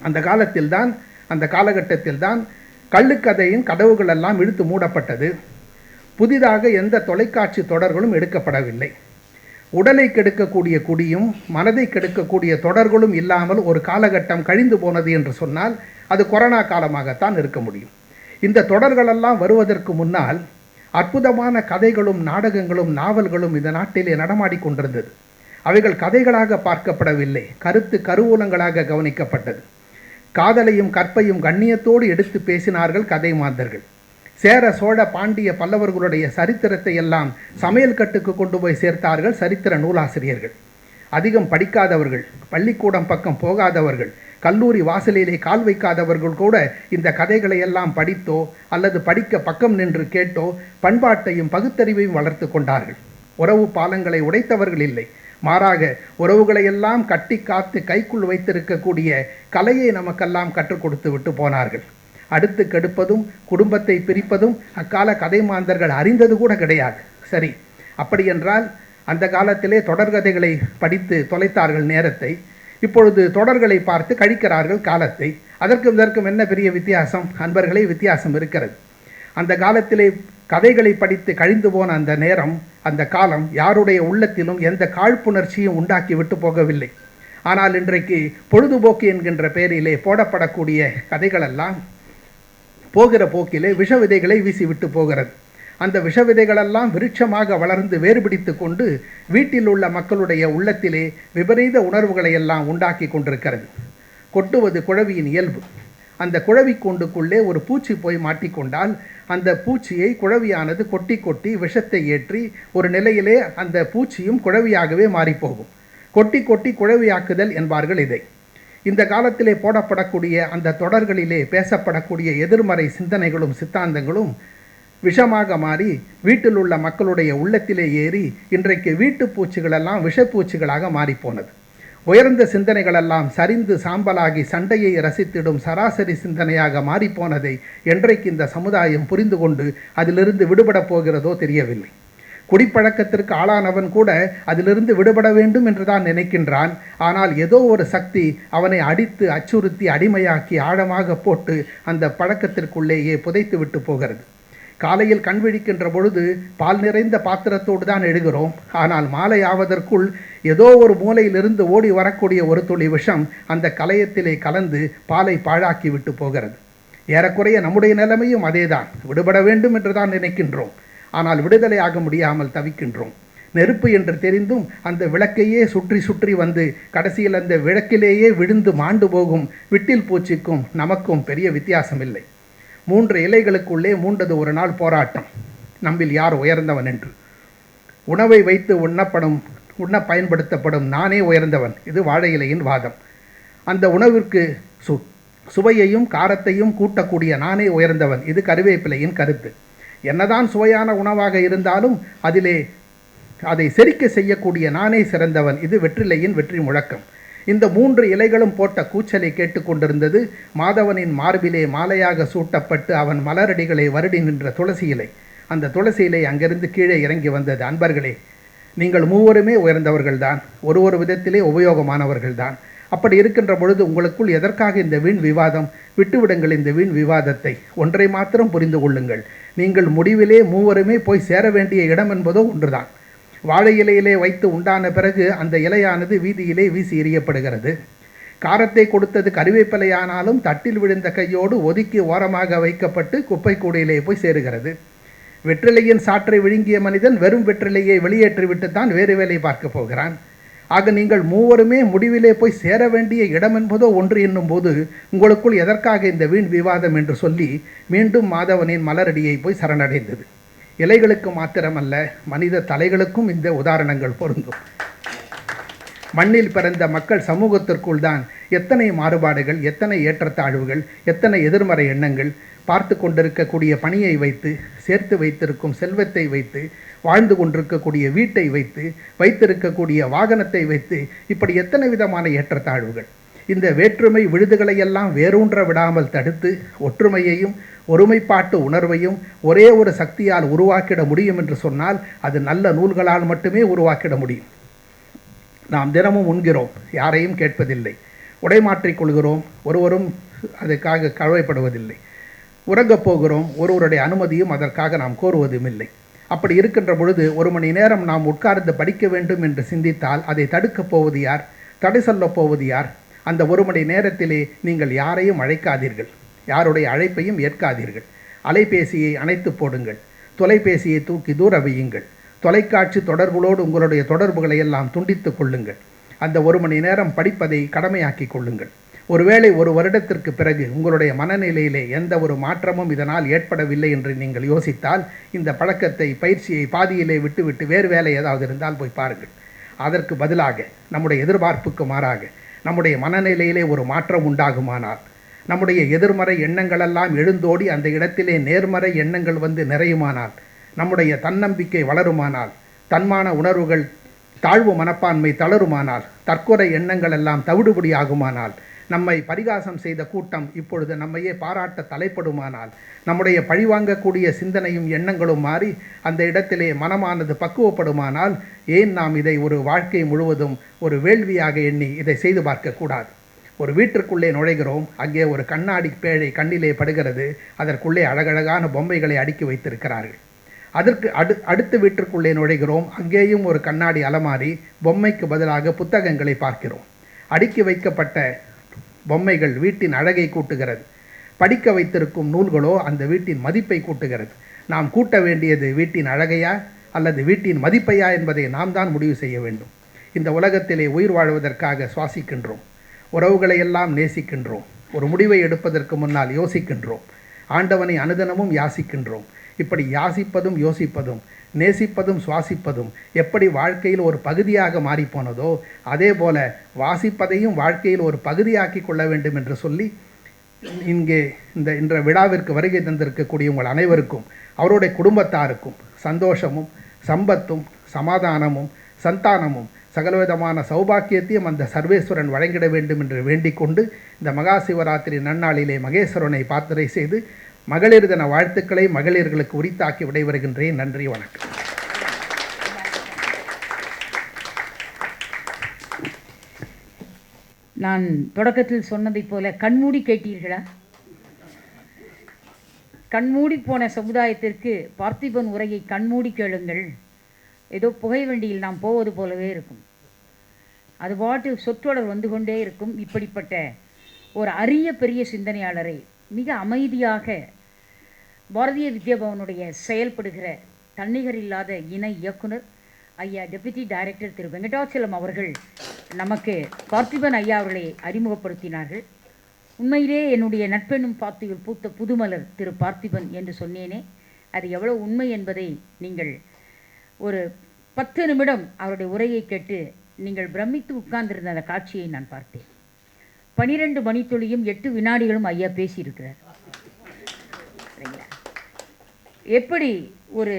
அந்த காலத்தில்தான், அந்த காலகட்டத்தில்தான் கள்ளுக்கதையின் கதவுகள் எல்லாம் இழுத்து மூடப்பட்டது. புதிதாக எந்த தொலைக்காட்சி தொடர்களும் எடுக்கப்படவில்லை. உடலை கெடுக்கக்கூடிய குடியும் மனதை கெடுக்கக்கூடிய தொடர்களும் இல்லாமல் ஒரு காலகட்டம் கழிந்து போனது என்று சொன்னால் அது கொரோனா காலமாகத்தான் இருக்க முடியும். இந்த தொடர்களெல்லாம் வருவதற்கு முன்னால் அற்புதமான கதைகளும் நாடகங்களும் நாவல்களும் இந்த நாட்டிலே நடமாடிக்கொண்டிருந்தது. அவைகள் கதைகளாக பார்க்கப்படவில்லை, கருவூலங்களாக கவனிக்கப்பட்டது. காதலையும் கற்பையும் கண்ணியத்தோடு எடுத்து பேசினார்கள் கதை மாந்தர்கள். சேர சோழ பாண்டிய பல்லவர்களுடைய சரித்திரத்தை எல்லாம் சமையல் கட்டுக்கு கொண்டு போய் சேர்த்தார்கள் சரித்திர நூலாசிரியர்கள். அதிகம் படிக்காதவர்கள், பள்ளிக்கூடம் பக்கம் போகாதவர்கள், கல்லூரி வாசலிலே கால் வைக்காதவர்கள் கூட இந்த கதைகளை எல்லாம் படித்தோ அல்லது படிக்க பக்கம் நின்று கேட்டோ பண்பாட்டையும் பகுத்தறிவையும் வளர்த்து கொண்டார்கள். உறவு பாலங்களை உடைத்தவர்கள் இல்லை, மாறாக உறவுகளை எல்லாம் கட்டி காத்து கைக்குள் வைத்திருக்கக்கூடிய கலையை நமக்கெல்லாம் கற்றுக் கொடுத்து விட்டு போனார்கள். அடுத்து கெடுப்பதும் குடும்பத்தை பிரிப்பதும் அக்கால கதை மாந்தர்கள் அறிந்தது கூட கிடையாது. சரி, அப்படியென்றால் அந்த காலத்திலே தொடர்கதைகளை படித்து தொலைத்தார்கள் நேரத்தை. இப்பொழுது தொடர்களை பார்த்து கழிக்கிறார்கள் காலத்தை. அதற்கும் இதற்கும் என்ன பெரிய வித்தியாசம்? அன்பர்களே, வித்தியாசம் இருக்கிறது. அந்த காலத்திலே கதைகளை படித்து கழிந்து போன அந்த நேரம், அந்த காலம் யாருடைய உள்ளத்திலும் எந்த காழ்ப்புணர்ச்சியும் உண்டாக்கி விட்டு போகவில்லை. ஆனால் இன்றைக்கு பொழுதுபோக்கு என்கின்ற பெயரிலே போடப்படக்கூடிய கதைகளெல்லாம் போகிற போக்கிலே விஷ விதைகளை வீசிவிட்டு போகிறது. அந்த விஷ விதைகளெல்லாம் விருட்சமாக வளர்ந்து வேறுபிடித்து கொண்டு வீட்டில் உள்ள மக்களுடைய உள்ளத்திலே விபரீத உணர்வுகளை எல்லாம் உண்டாக்கி கொண்டிருக்கிறது. கொட்டுவது குழவியின் இயல்பு. அந்த குழவி கூண்டுக்குள்ளே ஒரு பூச்சி போய் மாட்டிக்கொண்டால் அந்த பூச்சியை குழவியானது கொட்டி கொட்டி விஷத்தை ஏற்றி ஒரு நிலையிலே அந்த பூச்சியும் குழவியாகவே மாறிப்போகும். கொட்டி கொட்டி குழவியாக்குதல் என்பார்கள் இதை. இந்த காலத்திலே போடப்படக்கூடிய அந்த தொடர்களிலே பேசப்படக்கூடிய எதிர்மறை சிந்தனைகளும் சித்தாந்தங்களும் விஷமாக மாறி வீட்டில் உள்ள மக்களுடைய உள்ளத்திலே ஏறி இன்றைக்கு வீட்டு பூச்சிகளெல்லாம் விஷப்பூச்சிகளாக மாறிப்போனது. உயர்ந்த சிந்தனைகளெல்லாம் சரிந்து சாம்பலாகி சண்டையை ரசித்திடும் சராசரி சிந்தனையாக மாறிப்போனதை என்றைக்கு இந்த சமுதாயம் புரிந்து கொண்டு அதிலிருந்து விடுபடப் போகிறதோ தெரியவில்லை. குடிப்பழக்கத்திற்கு ஆளானவன் கூட அதிலிருந்து விடுபட வேண்டும் என்று தான் நினைக்கின்றான். ஆனால் ஏதோ ஒரு சக்தி அவனை அடித்து அச்சுறுத்தி அடிமையாக்கி ஆழமாக போட்டு அந்த பழக்கத்திற்குள்ளேயே புதைத்து விட்டு போகிறது. காலையில் கண் விழிக்கின்ற பொழுது பால் நிறைந்த பாத்திரத்தோடு தான் எழுகிறோம். ஆனால் மாலை ஆவதற்குள் ஏதோ ஒரு மூலையிலிருந்து ஓடி வரக்கூடிய ஒரு துளி விஷம் அந்த கலயத்திலே கலந்து பாலை பாழாக்கி விட்டு போகிறது. ஏறக்குறைய நம்முடைய நிலைமையும் அதேதான். விடுபட வேண்டும் என்று தான் நினைக்கின்றோம். ஆனால் விடுதலையாக முடியாமல் தவிக்கின்றோம். நெருப்பு என்று தெரிந்தும் அந்த விளக்கையே சுற்றி சுற்றி வந்து கடைசியில் அந்த விளக்கிலேயே விழுந்து மாண்டு போகும் விட்டில் பூச்சிக்கும் நமக்கும் பெரிய வித்தியாசம் இல்லை. 3 இலைகளுக்குள்ளே மூண்டது ஒரு நாள் போராட்டம். நம்மில் யார் உயர்ந்தவன் என்று. உணவை வைத்து உண்ண பயன்படுத்தப்படும் நானே உயர்ந்தவன், இது வாழை இலையின் வாதம். அந்த உணவிற்கு சுவையையும் காரத்தையும் கூட்டக்கூடிய நானே உயர்ந்தவன், இது கருவேப்பிலையின் கருத்து. என்னதான் சுவையான உணவாக இருந்தாலும் அதை செரிக்க செய்யக்கூடிய நானே சிறந்தவன், இது வெற்றிலையின் வெற்றி முழக்கம். இந்த 3 இலைகளும் போட்ட கூச்சலை கேட்டுக்கொண்டிருந்தது மாதவனின் மார்பிலே மாலையாக சூட்டப்பட்டு அவன் மலரடிகளை வருடி நின்ற துளசி இலை. அந்த துளசி இலை அங்கிருந்து கீழே இறங்கி வந்தது. அன்பர்களே, நீங்கள் மூவருமே உயர்ந்தவர்கள்தான், ஒரு விதத்திலே உபயோகமானவர்கள்தான். அப்படி இருக்கின்ற பொழுது உங்களுக்குள் எதற்காக இந்த வீண் விவாதம்? விட்டுவிடுங்கள் இந்த வீண் விவாதத்தை. ஒன்றை மாத்திரம் புரிந்து கொள்ளுங்கள், நீங்கள் முடிவிலே மூவருமே போய் சேர வேண்டிய இடம் என்பதோ ஒன்றுதான். வாழை இலையிலே வைத்து உண்டான பிறகு அந்த இலையானது வீதியிலே வீசி எறியப்படுகிறது. காரத்தை கொடுத்தது கருவேப்பிலையானாலும் தட்டில் விழுந்த கையோடு ஒதுக்கி ஓரமாக வைக்கப்பட்டு குப்பை கூடையிலே போய் சேருகிறது. வெற்றிலையின் சாற்றை விழுங்கிய மனிதன் வெறும் வெற்றிலையை வெளியேற்றிவிட்டுத்தான் வேறு வேலை பார்க்க போகிறான். ஆக நீங்கள் மூவருமே முடிவிலே போய் சேர வேண்டிய இடம் என்பதோ ஒன்று என்னும் போது உங்களுக்குள் எதற்காக இந்த வீண் விவாதம் என்று சொல்லி மீண்டும் மாதவனின் மலரடியை போய் சரணடைந்தது. இலைகளுக்கு மாத்திரமல்ல, மனித தலைகளுக்கும் இந்த உதாரணங்கள் பொருந்தும். மண்ணில் பிறந்த மக்கள் சமூகத்திற்குள் தான் எத்தனை மாறுபாடுகள், எத்தனை ஏற்றத்தாழ்வுகள், எத்தனை எதிர்மறை எண்ணங்கள். பார்த்து கொண்டிருக்கக்கூடிய பணியை வைத்து, சேர்த்து வைத்திருக்கும் செல்வத்தை வைத்து, வாழ்ந்து கொண்டிருக்கக்கூடிய வீட்டை வைத்து, வைத்திருக்கக்கூடிய வாகனத்தை வைத்து, இப்படி எத்தனை விதமான ஏற்றத்தாழ்வுகள். இந்த வேற்றுமை விழுதுகளையெல்லாம் வேரூன்ற விடாமல் தடுத்து ஒற்றுமையையும் ஒருமைப்பாட்டு உணர்வையும் ஒரே ஒரு சக்தியால் உருவாக்கிட முடியும் என்று சொன்னால் அது நல்ல நூல்களால் மட்டுமே உருவாக்கிட முடியும். நாம் தினமும் உண்கிறோம், யாரையும் கேட்பதில்லை. உடை மாற்றிக்கொள்கிறோம், ஒருவரும் அதுக்காக கவலைப்படுவதில்லை. உறங்கப் போகிறோம், ஒருவருடைய அனுமதியும் அதற்காக நாம் கோருவதும் இல்லை. அப்படி இருக்கின்ற பொழுது 1 மணி நேரம் நாம் உட்கார்ந்து படிக்க வேண்டும் என்று சிந்தித்தால் அதை தடுக்கப் போவது யார்? தடை சொல்லப் போவது யார்? அந்த 1 மணி நேரத்திலே நீங்கள் யாரையும் அழைக்காதீர்கள், யாருடைய அழைப்பையும் ஏற்காதீர்கள். அலைபேசியை அணைத்து போடுங்கள், தொலைபேசியை தூக்கி தூர வையுங்கள். தொலைக்காட்சி தொடர்புகளோடு உங்களுடைய தொடர்புகளை எல்லாம் துண்டித்து கொள்ளுங்கள். அந்த 1 மணி நேரம் படிப்பதை கடமையாக்கி கொள்ளுங்கள். ஒருவேளை 1 வருடத்திற்கு பிறகு உங்களுடைய மனநிலையிலே எந்த ஒரு மாற்றமும் இதனால் ஏற்படவில்லை என்று நீங்கள் யோசித்தால் இந்த பழக்கத்தை, பயிற்சியை பாதியிலே விட்டுவிட்டு வேறு வேலை ஏதாவது இருந்தால் போய் பாருங்கள். அதற்கு பதிலாக நம்முடைய எதிர்பார்ப்புக்கு மாறாக நம்முடைய மனநிலையிலே ஒரு மாற்றம் உண்டாகுமானால், நம்முடைய எதிர்மறை எண்ணங்களெல்லாம் எழுந்தோடி அந்த இடத்திலே நேர்மறை எண்ணங்கள் வந்து நிறையுமானால், நம்முடைய தன்னம்பிக்கை வளருமானால், தன்மான உணர்வுகள், தாழ்வு மனப்பான்மை தளருமானால், தற்கொலை எண்ணங்கள் எல்லாம் தவிடுபடியாகுமானால், நம்மை பரிகாசம் செய்த கூட்டம் இப்பொழுது நம்மையே பாராட்ட தலைப்படுமானால், நம்முடைய பழிவாங்கக்கூடிய சிந்தனையும் எண்ணங்களும் மாறி அந்த இடத்திலே மனமானது பக்குவப்படுமானால், ஏன் நாம் இதை ஒரு வாழ்க்கை முழுவதும் ஒரு வேள்வியாக எண்ணி இதை செய்து பார்க்கக்கூடாது? ஒரு வீட்டிற்குள்ளே நுழைகிறோம், அங்கே ஒரு கண்ணாடி பேழை கண்ணிலே படுகிறது, அதற்குள்ளே அழகழகான பொம்மைகளை அடுக்கி வைத்திருக்கிறார்கள். அதற்கு அடுத்த வீட்டிற்குள்ளே நுழைகிறோம், அங்கேயும் ஒரு கண்ணாடி அலமாரி, பொம்மைக்கு பதிலாக புத்தகங்களை பார்க்கிறோம். அடுக்கி வைக்கப்பட்ட பொம்மைகள் வீட்டின் அழகை கூட்டுகிறது, படிக்க வைத்திருக்கும் நூல்களோ அந்த வீட்டின் மதிப்பை கூட்டுகிறது. நாம் கூட்ட வேண்டியது வீட்டின் அழகையா அல்லது வீட்டின் மதிப்பையா என்பதை நாம் தான் முடிவு செய்ய வேண்டும். இந்த உலகத்திலே உயிர் வாழ்வதற்காக சுவாசிக்கின்றோம், உறவுகளை எல்லாம் நேசிக்கின்றோம், ஒரு முடிவை எடுப்பதற்கு முன்னால் யோசிக்கின்றோம், ஆண்டவனை அனுதினமும் யாசிக்கின்றோம். இப்படி யாசிப்பதும் யோசிப்பதும் நேசிப்பதும் சுவாசிப்பதும் எப்படி வாழ்க்கையில் ஒரு பகுதியாக மாறிப்போனதோ அதே போல வாசிப்பதையும் வாழ்க்கையில் ஒரு பகுதியாக்கி கொள்ள வேண்டும் என்று சொல்லி இங்கே இன்ற விழாவிற்கு வருகை தந்திருக்கக்கூடிய உங்கள் அனைவருக்கும் அவருடைய குடும்பத்தாருக்கும் சந்தோஷமும் சம்பத்தும் சமாதானமும் சந்தானமும் சகலவிதமான சௌபாக்கியத்தையும் அந்த சர்வேஸ்வரன் வழங்கிட வேண்டும் என்று வேண்டிக் கொண்டு இந்த மகா சிவராத்திரி நன்னாளிலே மகேஸ்வரனை பிரார்த்தனை செய்து மகளிர் தின வாழ்த்துக்களை மகளிர்களுக்கு உரித்தாக்கி விடைபெறுகின்றேன். நன்றி, வணக்கம். நான் தொடக்கத்தில் சொன்னதைப் போல கண்மூடி கேட்டீர்களா? கண்மூடி போன சமுதாயத்திற்கு பார்த்திபன் உரையை கண்மூடி கேளுங்கள். ஏதோ புகை வண்டியில் நாம் போவது போலவே இருக்கும். அது பாட்டு சொற்றொடர் வந்து கொண்டே இருக்கும். இப்படிப்பட்ட ஒரு அரிய பெரிய சிந்தனையாளரை மிக அமைதியாக பாரதிய வித்யாபவனுடைய செயல்படுகிற தன்னிகர் இல்லாத இணை இயக்குனர் ஐயா டெபுட்டி டைரக்டர் திரு வெங்கடாச்சலம் அவர்கள் நமக்கு பார்த்திபன் ஐயா அவர்களை அறிமுகப்படுத்தினார்கள். உண்மையிலே என்னுடைய நட்பெனும் பாத்தியில் பூத்த புதுமலர் திரு பார்த்திபன் என்று சொன்னேனே, அது எவ்வளோ உண்மை என்பதை நீங்கள் ஒரு 10 நிமிடம் அவருடைய உரையை கேட்டு நீங்கள் பிரமித்து உட்கார்ந்திருந்த அந்த காட்சியை நான் பார்த்தேன். 12 மணித்துளியும் 8 வினாடிகளும் ஐயா பேசியிருக்கிறார். சரிங்களா? எப்படி ஒரு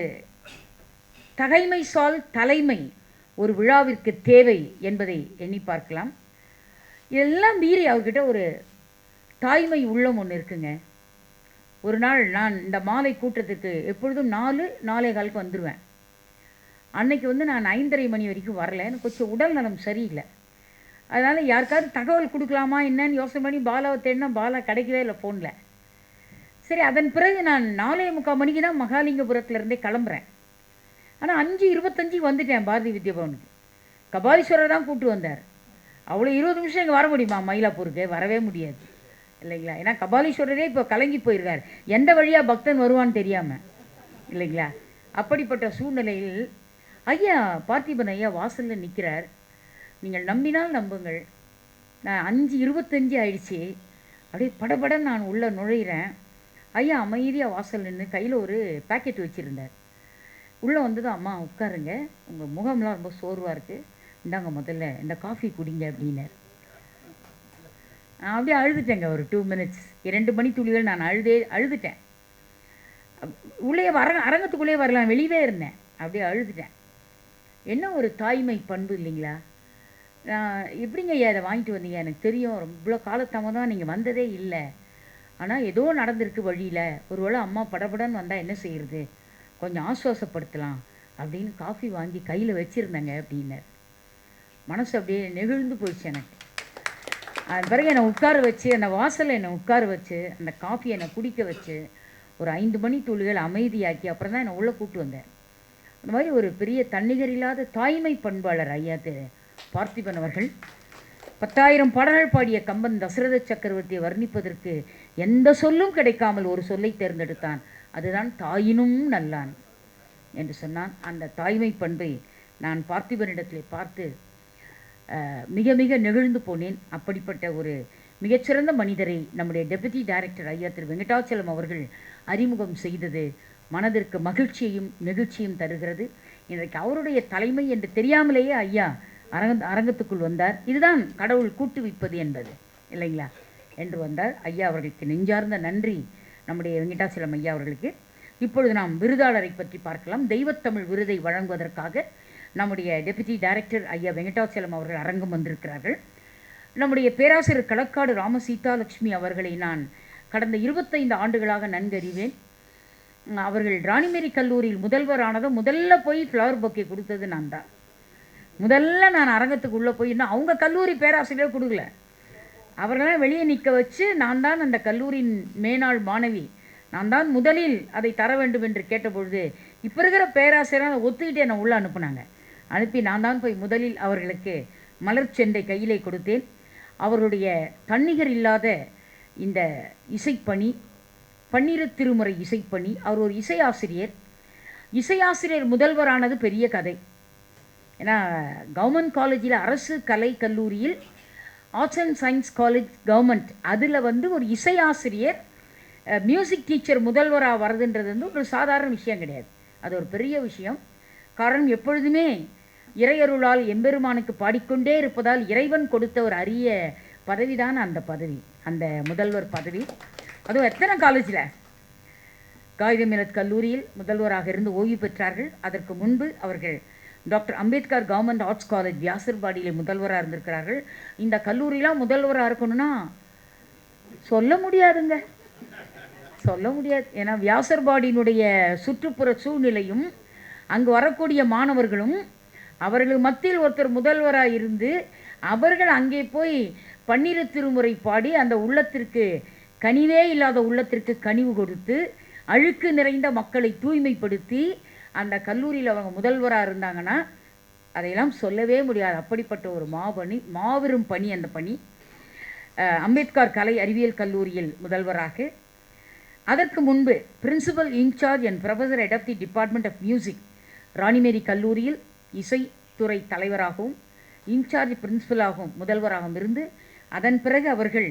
தகைமை சால் தலைமை ஒரு விழாவிற்கு தேவை என்பதை எண்ணி பார்க்கலாம். இதெல்லாம் மீறி அவர்கிட்ட ஒரு தாய்மை உள்ளம் ஒன்று இருக்குங்க. ஒரு நாள் நான் இந்த மாலை கூட்டத்துக்கு எப்பொழுதும் 4:15 வந்துடுவேன். அன்னைக்கு நான் 5:30 மணி வரைக்கும் வரல. எனக்கு கொஞ்சம் உடல் நலம் சரியில்லை. அதனால் யாருக்காவது தகவல் கொடுக்கலாமா என்னன்னு யோசனை பண்ணி பாலாவை தேடினா பாலா கிடைக்கவே இல்லை ஃபோனில். சரி, அதன் பிறகு நான் 4:45 மணிக்கு தான் மகாலிங்கபுரத்துலேருந்தே கிளம்புறேன். ஆனால் 5:25 வந்துட்டேன் பாரதி வித்யாபவனுக்கு. கபாலீஸ்வரர் தான் கூப்பிட்டு வந்தார். அவ்வளோ 20 நிமிஷம் இங்கே வர முடியுமா மயிலாப்பூருக்கு? வரவே முடியாது இல்லைங்களா? ஏன்னா கபாலீஸ்வரரே இப்போ கலங்கி போயிருக்கார், எந்த வழியாக பக்தன் வருவான்னு தெரியாமல் இல்லைங்களா? அப்படிப்பட்ட சூழ்நிலையில் ஐயா பார்த்திபன் ஐயா வாசலில் நிற்கிறார். நீங்கள் நம்பினால் நம்புங்கள், நான் 5:25 ஆயிடுச்சு. அப்படியே படபடன்னு நான் உள்ளே நுழையிறேன். ஐயா அமைதியாக வாசல் நின்று கையில் ஒரு பேக்கெட் வச்சுருந்தார். உள்ளே வந்ததும், அம்மா உட்காருங்க, உங்கள் முகம்லாம் ரொம்ப சோர்வாக இருக்குது, இந்தாங்க முதல்ல இந்த காஃபி குடிங்க அப்படின்னார். நான் அப்படியே அழுதுட்டேங்க. ஒரு 2 மினிட்ஸ் 2 மணித்துளிகள் நான் அழுதுட்டேன். உள்ளே அரங்கத்துக்குள்ளே வரலாம், வெளியே இருந்தேன். அப்படியே அழுதுட்டேன். என்ன ஒரு தாய்மை பண்பு இல்லைங்களா? நான் எப்படிங்க ஐயா இதை வாங்கிட்டு வந்தீங்க? எனக்கு தெரியும் இவ்வளோ காலத்தாமதான் நீங்கள் வந்ததே இல்லை, ஆனால் ஏதோ நடந்திருக்கு வழியில், ஒருவேளை அம்மா படபடன்னு வந்தால் என்ன செய்கிறது, கொஞ்சம் ஆசுவாசப்படுத்தலாம் அப்படின்னு காஃபி வாங்கி கையில் வச்சுருந்தேங்க அப்படின்னார். மனசு அப்படியே நெகிழ்ந்து போயிடுச்சு எனக்கு. அது பிறகு என்னை உட்கார வச்சு, அந்த வாசலில் என்னை உட்கார வச்சு, அந்த காஃபி என்னை குடிக்க வச்சு, ஒரு 5 மணித்துளிகள் அமைதியாக்கி அப்புறம் தான் என்னை உள்ளே கூப்பிட்டு வந்தேன். அந்த மாதிரி ஒரு பெரிய தன்னிகர் இல்லாத தாய்மை பண்பாளர் ஐயா திரு பார்த்திபன் அவர்கள். 10,000 பாடல்கள் பாடிய கம்பன் தசரத சக்கரவர்த்தியை வர்ணிப்பதற்கு எந்த சொல்லும் கிடைக்காமல் ஒரு சொல்லை தேர்ந்தெடுத்தான். அதுதான் தாயினும் நல்லான் என்று சொன்னான். அந்த தாய்மை பண்பை நான் பார்த்திபனிடத்தில் பார்த்து மிக மிக நெகிழ்ந்து போனேன். அப்படிப்பட்ட ஒரு மிகச்சிறந்த மனிதரை நம்முடைய டெபுட்டி டைரக்டர் ஐயா திரு வெங்கடாச்சலம் அவர்கள் அறிமுகம் செய்தது மனதிற்கு மகிழ்ச்சியையும் நெகிழ்ச்சியும் தருகிறது. இன்றைக்கு அவருடைய தலைமை என்று தெரியாமலேயே ஐயா அரங்கத்துக்குள் வந்தார். இதுதான் கடவுள் கூட்டுவிப்பது என்பது இல்லைங்களா என்று வந்தார். ஐயா அவர்களுக்கு நெஞ்சார்ந்த நன்றி நம்முடைய வெங்கடாச்சலம் ஐயா அவர்களுக்கு. இப்பொழுது நாம் விருதாளரை பற்றி பார்க்கலாம். தெய்வத்தமிழ் விருதை வழங்குவதற்காக நம்முடைய டெபுட்டி டைரக்டர் ஐயா வெங்கடாச்சலம் அவர்கள் அரங்கம் வந்திருக்கிறார்கள். நம்முடைய பேராசிரியர் களக்காடு ராமசீதாலட்சுமி அவர்களை நான் கடந்த 25 ஆண்டுகளாக நன்கறிவேன். அவர்கள் ராணிமேரி கல்லூரியில் முதல்வரானதும் முதல்ல போய் ஃப்ளவர் பொக்கே கொடுத்தது நான் தான். முதல்ல நான் அரங்கத்துக்கு உள்ளே போய், இன்னும் அவங்க கல்லூரி பேராசிரியர் கொடுக்கல, அவர்களெல்லாம் வெளியே நிற்க வச்சு நான் தான் அந்த கல்லூரியின் மேனாள் மாணவி, நான் தான் முதலில் அதை தர வேண்டும் என்று கேட்டபொழுது இப்போ இருக்கிற பேராசிரியரை ஒத்துக்கிட்டு என்னை உள்ளே அனுப்புனாங்க. அனுப்பி நான் தான் போய் முதலில் அவர்களுக்கு மலர் செண்டை கையிலே கொடுத்தேன். அவர்களுடைய தன்னிகர் இல்லாத இந்த இசைப்பணி, பன்னிரு திருமுறை இசைப்பணி. அவர் ஒரு இசையாசிரியர் முதல்வரானது பெரிய கதை. ஏன்னா கவர்மெண்ட் காலேஜில், அரசு கலை கல்லூரியில், arts and science college government, அதில் ஒரு இசையாசிரியர் மியூசிக் டீச்சர் முதல்வராக வருதுன்றது ஒரு சாதாரண விஷயம் கிடையாது. அது ஒரு பெரிய விஷயம். காரணம், எப்பொழுதுமே இறையருளால் எம்பெருமானுக்கு பாடிக்கொண்டே இருப்பதால் இறைவன் கொடுத்த ஒரு அரிய பதவி தான் அந்த பதவி, அந்த முதல்வர் பதவி. அதுவும் எத்தனை காலேஜில், காயிதே மில்லத் கல்லூரியில் முதல்வராக இருந்து ஓய்வு பெற்றார்கள். அதற்கு முன்பு அவர்கள் doctor Ambedkar government arts college வியாசர்பாடியில் முதல்வராக இருந்திருக்கிறார்கள். இந்த கல்லூரிலாம் முதல்வராக இருக்கணும்னா சொல்ல முடியாதுங்க, சொல்ல முடியாது. ஏன்னா வியாசர்பாடியினுடைய சுற்றுப்புற சூழ்நிலையும் அங்கு வரக்கூடிய மாணவர்களும் அவர்கள் மத்தியில் ஒருத்தர் முதல்வராக இருந்து அவர்கள் அங்கே போய் பன்னிரு திருமுறை பாடி அந்த உள்ளத்திற்கு கனிவே இல்லாத உள்ளத்திற்கு கனிவு கொடுத்து அழுக்கு நிறைந்த மக்களை தூய்மைப்படுத்தி அந்த கல்லூரியில் அவங்க முதல்வராக இருந்தாங்கன்னா அதையெல்லாம் சொல்லவே முடியாது. அப்படிப்பட்ட ஒரு மாபெரும் பணி அந்த பணி. அம்பேத்கர் கலை அறிவியல் கல்லூரியில் முதல்வராக, அதற்கு முன்பு principal incharge and professor head of the department of music Rani Mary கல்லூரியில் இசைத்துறை தலைவராகவும் இன்சார்ஜ் பிரின்சிபலாகவும் முதல்வராகவும் இருந்து அதன் பிறகு அவர்கள்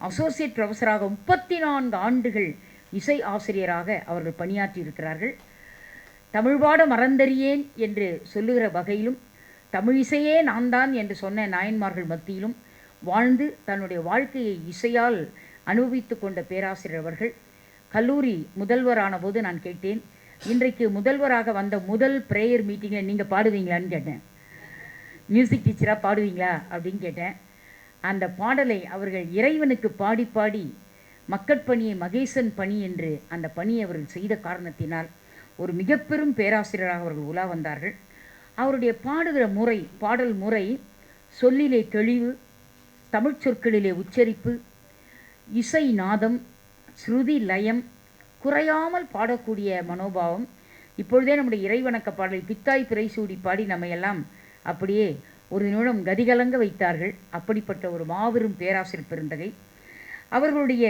அசோசியேட் ப்ரொஃபஸராக 34 ஆண்டுகள் இசை ஆசிரியராக அவர்கள் பணியாற்றி இருக்கிறார்கள். தமிழ்பாட மறந்தறியேன் என்று சொல்லுகிற வகையிலும் தமிழ் இசையே நான் தான் என்று சொன்ன நாயன்மார்கள் மத்தியிலும் வாழ்ந்து தன்னுடைய வாழ்க்கையை இசையால் அனுபவித்து கொண்ட பேராசிரியர் அவர்கள் கல்லூரி முதல்வரான போது நான் கேட்டேன், இன்றைக்கு முதல்வராக வந்த முதல் ப்ரேயர் மீட்டிங்கில் நீங்கள் பாடுவீங்களான்னு கேட்டேன். மியூசிக் டீச்சராக பாடுவீங்களா அப்படின்னு கேட்டேன். அந்த பாடலை அவர்கள் இறைவனுக்கு பாடி பாடி மக்கட்பணியை மகேசன் பணி என்று அந்த பணியை அவர்கள் செய்த காரணத்தினால் ஒரு மிக பெரும் பேராசிரியராக அவர்கள் உலா வந்தார்கள். அவருடைய பாடுகிற முறை, பாடல் முறை, சொல்லிலே தெளிவு, தமிழ் சொற்களிலே உச்சரிப்பு, இசை நாதம், ஸ்ருதி லயம், குறையாமல் பாடக்கூடிய மனோபாவம். இப்பொழுதே நம்முடைய இறைவணக்க பாடலை பித்தாய் பிறைசூடி பாடி நம்மையெல்லாம் அப்படியே ஒரு நிமிடம் கதிகலங்க வைத்தார்கள். அப்படிப்பட்ட ஒரு மாபெரும் பேராசிரியர் பெருந்தகை. அவர்களுடைய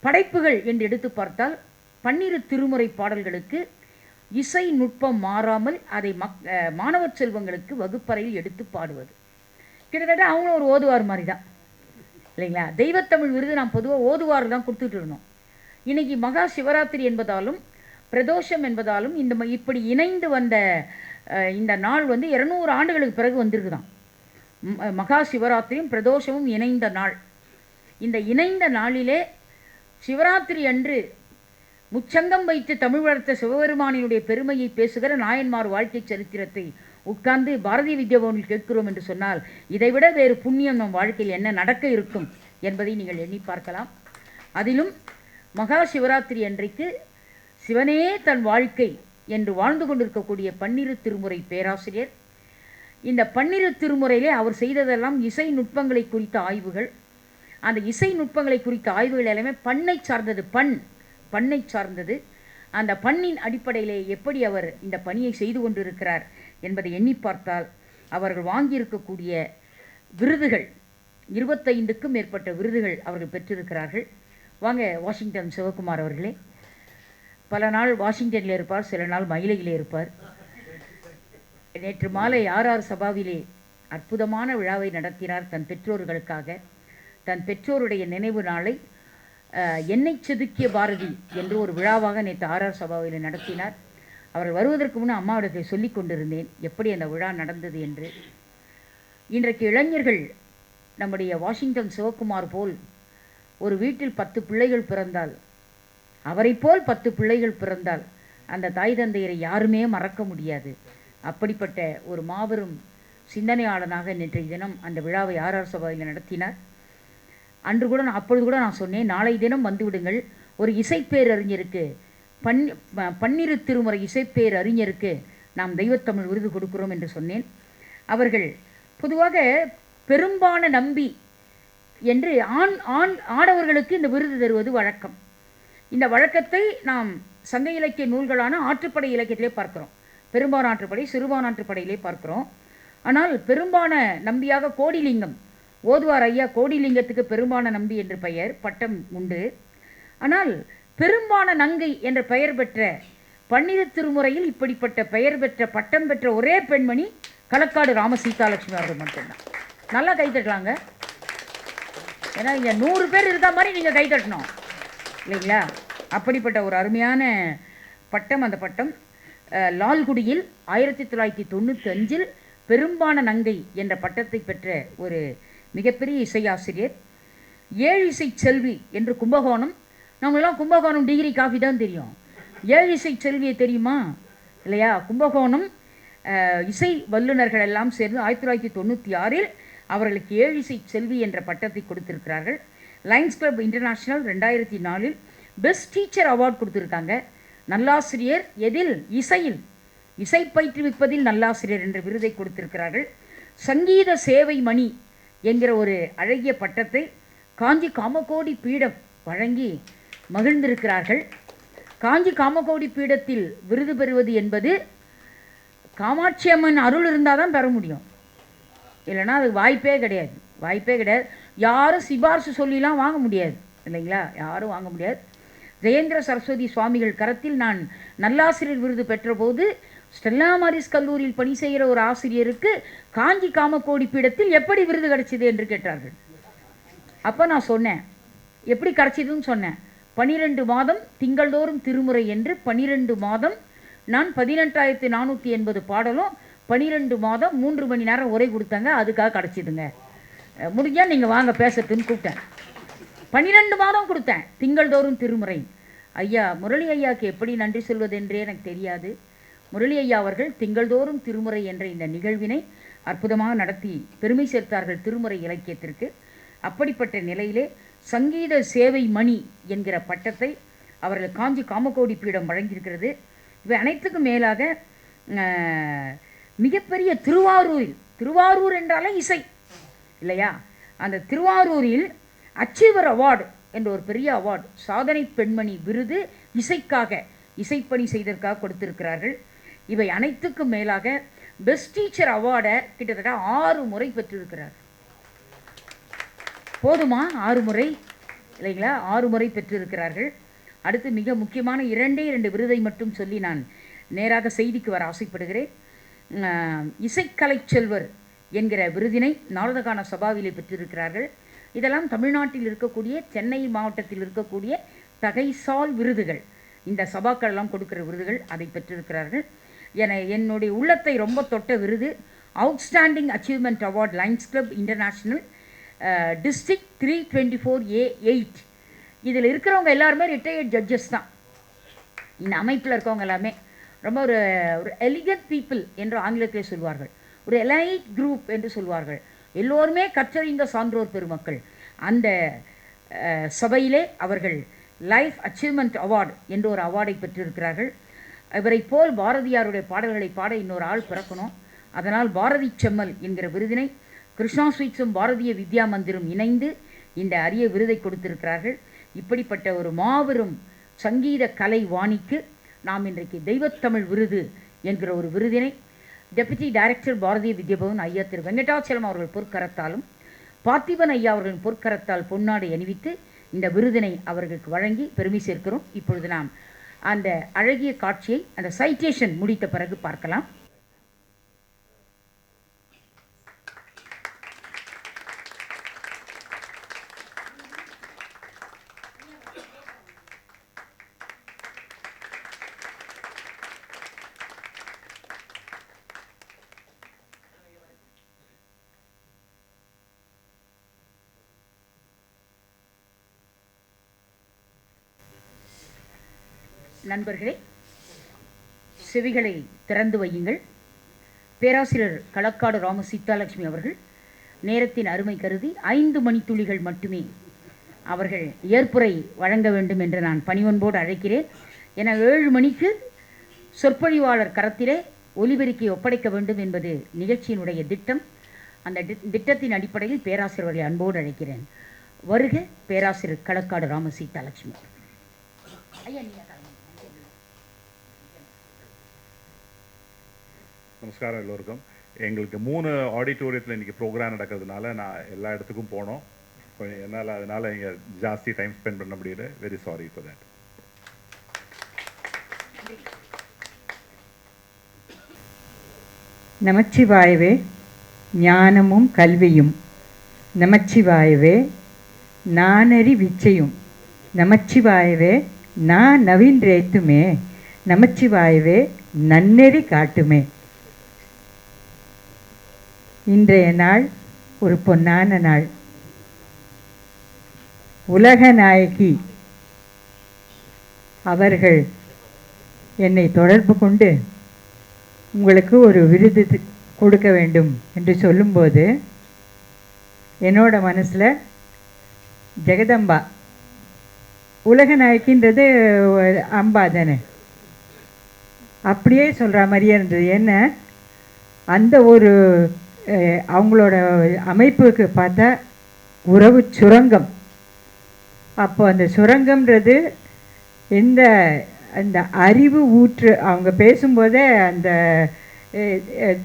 படைப்புகள் என்று எடுத்து பார்த்தால் பன்னிரு திருமுறை பாடல்களுக்கு இசை நுட்பம் மாறாமல் அதை மாணவர் செல்வங்களுக்கு வகுப்பறையில் எடுத்து பாடுவது. கிட்டத்தட்ட அவங்களும் ஒரு ஓதுவார் மாதிரி தான் இல்லைங்களா? தெய்வத்தமிழ் விருது நாம் பொதுவாக ஓதுவார் தான் கொடுத்துட்டு இருந்தோம். இன்றைக்கி மகா சிவராத்திரி என்பதாலும் பிரதோஷம் என்பதாலும் இப்படி இணைந்து வந்த இந்த நாள் 200 ஆண்டுகளுக்கு பிறகு வந்திருக்குதான். மகா சிவராத்திரியும் பிரதோஷமும் இணைந்த நாள். இந்த இணைந்த நாளிலே சிவராத்திரி அன்று முச்சங்கம் வைத்து தமிழ் வளர்த்த சிவபெருமானினுடைய பெருமையை பேசுகிற நாயன்மார் வாழ்க்கை சரித்திரத்தை உட்கார்ந்து பாரதிய வித்யாபவனில் கேட்கிறோம் என்று சொன்னால் இதைவிட வேறு புண்ணியம் நம் வாழ்க்கையில் என்ன நடக்க இருக்கும் என்பதை நீங்கள் எண்ணி பார்க்கலாம். அதிலும் மகா சிவராத்திரி அன்றைக்கு சிவனே தன் வாழ்க்கை என்று வாழ்ந்து கொண்டிருக்கக்கூடிய பன்னிரு திருமுறை பேராசிரியர். இந்த பன்னிரு திருமுறையிலே அவர் செய்ததெல்லாம் இசை நுட்பங்களை குறித்த ஆய்வுகள். அந்த இசை நுட்பங்களை குறித்த ஆய்வுகள் எல்லாமே பண்ணை சார்ந்தது. பண்ணை சார்ந்தது. அந்த பண்ணின் அடிப்படையிலே எப்படி அவர் இந்த பணியை செய்து கொண்டிருக்கிறார் என்பதை எண்ணி பார்த்தால் அவர்கள் வாங்கியிருக்கக்கூடிய விருதுகள் 25க்கும் மேற்பட்ட விருதுகள் அவர்கள் பெற்றிருக்கிறார்கள். வாங்க வாஷிங்டன் சிவகுமார் அவர்களே. பல நாள் வாஷிங்டனில் இருப்பார், சில நாள் மயிலையிலே இருப்பார். நேற்று மாலை RR சபாவிலே அற்புதமான விழாவை நடத்தினார் தன் பெற்றோர்களுக்காக. தன் பெற்றோருடைய நினைவு நாளை என்னை செதுக்கிய பாரதி என்று ஒரு விழாவாக நேற்று RR சபாவில் நடத்தினார். அவர் வருவதற்கு முன்னே அம்மாவிடத்தை சொல்லி கொண்டிருந்தேன் எப்படி அந்த விழா நடந்தது என்று. இன்றைக்கு இளைஞர்கள் நம்முடைய வாஷிங்டன் சிவகுமார் போல் ஒரு வீட்டில் 10 பிள்ளைகள் பிறந்தால், அவரை போல் 10 பிள்ளைகள் பிறந்தால் அந்த தாய் தந்தையரை யாருமே மறக்க முடியாது. அப்படிப்பட்ட ஒரு மாபெரும் சிந்தனையாளனாக நேற்றைய தினம் அந்த விழாவை RR சபாவில் நடத்தினார். அன்று கூட அப்பொழுது கூட நான் சொன்னேன், நாளை தினம் வந்துவிடுங்கள், ஒரு இசைப்பேரறிஞருக்கு பன்னிரு திருமுறை இசைப்பேரறிஞருக்கு நாம் தெய்வத்தமிழ் விருது கொடுக்கிறோம் என்று சொன்னேன். அவர்கள் பொதுவாக பெரும்பான நம்பி என்று ஆடவர்களுக்கு இந்த விருது தருவது வழக்கம். இந்த வழக்கத்தை நாம் சங்க இலக்கிய நூல்களான ஆற்றுப்படை இலக்கியத்திலே பார்க்கிறோம். பெரும்பான ஆற்றுப்படை, சிறுபான் ஆற்றுப்படையிலே பார்க்கிறோம். ஆனால் பெரும்பான நம்பியாக கோடிலிங்கம், ஓதுவார் ஐயா கோடிலிங்கத்துக்கு பெரும்பான நம்பி என்று பெயர், பட்டம் உண்டு. ஆனால் பெரும்பான நங்கை என்ற பெயர் பெற்ற பன்னிரு திருமுறையில் இப்படிப்பட்ட பெயர் பெற்ற பட்டம் பெற்ற ஒரே பெண்மணி களக்காடு ராம சீதாலட்சுமி அவர்கள் மட்டும்தான். நல்லா கைத்தட்டலாங்க. ஏன்னா இங்கே 100 பேர் இருக்க மாதிரி நீங்கள் கைத்தட்டணும் இல்லைங்களா? அப்படிப்பட்ட ஒரு அருமையான பட்டம். அந்த பட்டம் லால்குடியில் 1995 பெரும்பான நங்கை என்ற பட்டத்தை பெற்ற ஒரு மிகப்பெரிய இசையாசிரியர். 7 இசை செல்வி என்று கும்பகோணம். நம்மளெல்லாம் கும்பகோணம் டிகிரி காஃபி தான் தெரியும். 7 இசை செல்வியை தெரியுமா இல்லையா? கும்பகோணம் இசை வல்லுநர்கள் எல்லாம் சேர்ந்து 1996 அவர்களுக்கு ஏழிசை செல்வி என்ற பட்டத்தை கொடுத்திருக்கிறார்கள். Lions club international 2004 best teacher award கொடுத்துருக்காங்க. நல்லாசிரியர் எதில்? இசையில், இசை பயிற்றுவிப்பதில் நல்லாசிரியர் என்ற விருதை கொடுத்திருக்கிறார்கள். சங்கீத சேவை மணி என்கிற ஒரு அழகிய பட்டத்தை காஞ்சி காமகோடி பீடம் வழங்கி மகிழ்ந்திருக்கிறார்கள். காஞ்சி காமகோடி பீடத்தில் விருது பெறுவது என்பது காமாட்சி அம்மன் அருள் இருந்தால் தான் பெற முடியும், இல்லைன்னா அது வாய்ப்பே கிடையாது, வாய்ப்பே கிடையாது. யாரும் சிபாரிசு சொல்லிலாம் வாங்க முடியாது இல்லைங்களா, யாரும் வாங்க முடியாது. ஜெயேந்திர சரஸ்வதி சுவாமிகள் கரத்தில் நான் நல்லாசிரியர் விருது பெற்றபோது ஸ்டெல்லா மாரிஸ் கல்லூரியில் பணி செய்கிற ஒரு ஆசிரியருக்கு காஞ்சி காமகோடி பீடத்தில் எப்படி விருது கிடைச்சிது என்று கேட்டார்கள். அப்போ நான் சொன்னேன் எப்படி கிடைச்சிதுன்னு சொன்னேன். 12 மாதம் திங்கள்தோறும் திருமுறை என்று 12 மாதம் நான் 18,480 பாடலும் 12 மாதம் 3 மணி நேரம் உரை கொடுத்தாங்க, அதுக்காக கிடச்சிதுங்க. முடிஞ்சால் நீங்கள் வாங்க பேசட்டுன்னு கூப்பிட்டேன். 12 மாதம் கொடுத்தேன் திங்கள்தோறும் திருமுறை. ஐயா முரளி ஐயாவுக்கு எப்படி நன்றி சொல்வதென்றே எனக்கு தெரியாது. முரளி ஐயா அவர்கள் திங்கள்தோறும் திருமுறை என்ற இந்த நிகழ்வினை அற்புதமாக நடத்தி பெருமை சேர்த்தார்கள் திருமுறை இலக்கியத்திற்கு. அப்படிப்பட்ட நிலையிலே சங்கீத சேவை மணி என்கிற பட்டத்தை அவர்கள் காஞ்சி காமகோடி பீடம் வழங்கியிருக்கிறது. இவை அனைத்துக்கும் மேலாக மிகப்பெரிய திருவாரூர் என்றாலே இசை இல்லையா, அந்த திருவாரூரில் அச்சீவர் அவார்டு என்ற ஒரு பெரிய அவார்டு, சாதனை பெண்மணி விருது இசைக்காக, இசைப்பணி செய்ததற்காக கொடுத்திருக்கிறார்கள். இவை அனைத்துக்கும் மேலாக பெஸ்ட் டீச்சர் அவார்டை கிட்டத்தட்ட 6 முறை பெற்றிருக்கிறார். போதுமா? 6 முறை இல்லைங்களா, 6 முறை பெற்றிருக்கிறார்கள். அடுத்து மிக முக்கியமான 2 விருதை மட்டும் சொல்லி நான் நேராக செய்திக்கு வர ஆசைப்படுகிறேன். இசைக்கலை செல்வர் என்கிற விருதினை நாரதகான சபாவிலே பெற்றிருக்கிறார்கள். இதெல்லாம் தமிழ்நாட்டில் இருக்கக்கூடிய, சென்னை மாவட்டத்தில் இருக்கக்கூடிய தகைசால் விருதுகள், இந்த சபாக்கள் எல்லாம் கொடுக்கிற விருதுகள், அதை பெற்றிருக்கிறார்கள். என்னுடைய உள்ளத்தை ரொம்ப தொட்ட விருது outstanding achievement award Lions club international district 324A8. இதில் இருக்கிறவங்க எல்லாருமே ரிட்டையர்ட் ஜட்ஜஸ் தான். இந்த அமைப்பில் இருக்கவங்க எல்லாமே ரொம்ப ஒரு எலிகன்ட் பீப்புள் என்று ஆங்கிலத்தில் சொல்வார்கள், ஒரு எலைட் குரூப் என்று சொல்வார்கள். எல்லோருமே கற்றறிந்த சான்றோர் பெருமக்கள். அந்த சபையிலே அவர்கள் லைஃப் அச்சீவ்மெண்ட் அவார்டு என்ற ஒரு அவார்டை பெற்றிருக்கிறார்கள். இவரை போல் பாரதியாருடைய பாடல்களை பாட இன்னொரு ஆள் பிறக்கணும். அதனால் பாரதி செம்மல் என்கிற விருதினை கிருஷ்ணா ஸ்வீட்ஸும் பாரதிய வித்யா மந்திரும் இணைந்து இந்த அரிய விருதை கொடுத்திருக்கிறார்கள். இப்படிப்பட்ட ஒரு மாபெரும் சங்கீத கலை வாணிக்கு நாம் இன்றைக்கு தெய்வத்தமிழ் விருது என்கிற ஒரு விருதினை டெபுட்டி டைரக்டர் பாரதிய வித்யாபவன் ஐயா திரு வெங்கடாச்சலம் அவர்கள் பொற்கரத்தாலும் பார்த்திபன் ஐயா அவர்களின் பொற்கரத்தால் பொன்னாடை அணிவித்து இந்த விருதினை அவர்களுக்கு வழங்கி பெருமை சேர்க்கிறோம். இப்பொழுது நாம் அந்த அழகிய காட்சியை அந்த சைட்டேஷன் முடித்த பிறகு பார்க்கலாம். நண்பர்களே, செவிகளை திறந்து வையுங்கள். பேராசிரியர் களக்காடு ராம சீதாலட்சுமி அவர்கள் நேரத்தின் அருமை கருதி 5 மணித்துளிகள் மட்டுமே அவர்கள் ஏற்புரை வழங்க வேண்டும் என்று நான் பணிவன்போடு அழைக்கிறேன். என 7 மணிக்கு சொற்பொழிவாளர் கரத்திலே ஒலிபெருக்கி ஒப்படைக்க வேண்டும் என்பது நிகழ்ச்சியினுடைய திட்டம். அந்த திட்டத்தின் அடிப்படையில் பேராசிரியர்களை அன்போடு அழைக்கிறேன். வருக பேராசிரியர் களக்காடு ராம சீதாலட்சுமி. ஐயா நமஸ்காரம் எல்லோருக்கும். எங்களுக்கு 3 ஆடிட்டோரியத்தில் இன்றைக்கி ப்ரோக்ராம் நடக்கிறதுனால நான் எல்லா இடத்துக்கும் போனோம். கொஞ்சம் என்னால் அதனால் இங்கே ஜாஸ்தி டைம் ஸ்பெண்ட் பண்ண முடியல. Very sorry for that. நமச்சிவாயவே ஞானமும் கல்வியும், நமச்சிவாயவே நானறி விச்சையும், நமச்சிவாயவே நான் நவீன்றேத்துமே, நமச்சிவாயவே நன்னெறி காட்டுமே. இன்றைய நாள் ஒரு பொன்னான நாள். உலக நாயகி அவர்கள் என்னை தொடர்பு கொண்டு உங்களுக்கு ஒரு விருது கொடுக்க வேண்டும் என்று சொல்லும்போது என்னோட மனசில் ஜெகதம்பா, உலக நாயக்கின்றது அம்பா தானே, அப்படியே சொல்கிற மாதிரியே இருந்தது. என்ன அந்த ஒரு அவங்களோட அமைப்புக்கு பார்த்தா உறவு சுரங்கம். அப்போ அந்த சுரங்கம்ன்றது எந்த அந்த அறிவு ஊற்று அவங்க பேசும்போதே அந்த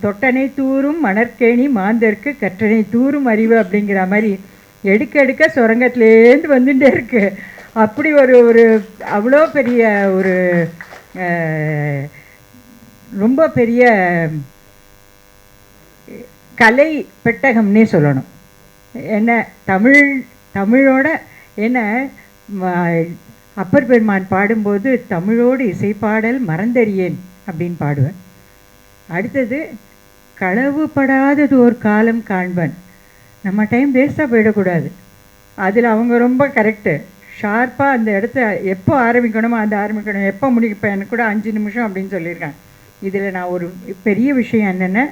தொட்டனை தூரும் மணற்கேணி மாந்தருக்கு கற்றனை தூரும் அறிவு அப்படிங்கிற மாதிரி எடுக்க எடுக்க சுரங்கத்துலேருந்து வந்துட்டே இருக்கு. அப்படி ஒரு ஒரு அவ்வளோ பெரிய ஒரு ரொம்ப பெரிய கலை பெட்டகம்னே சொல்லணும். என்ன தமிழோட என்ன அப்பர் பெருமான் பாடும்போது தமிழோடு இசைப்பாடல் மறந்தறியேன் அப்படின்னு பாடுவேன். அடுத்தது களவுபடாதது ஒரு காலம் காண்பன். நம்ம டைம் வேஸ்ட்டாக போயிடக்கூடாது. அதில் அவங்க ரொம்ப கரெக்டு, ஷார்ப்பாக அந்த இடத்த எப்போ ஆரம்பிக்கணுமோ அந்த ஆரம்பிக்கணும், எப்போ முடிப்பேன் எனக்கு கூட 5 நிமிஷம் அப்படின்னு சொல்லியிருக்காங்க. இதில் நான் ஒரு பெரிய விஷயம் என்னென்னா,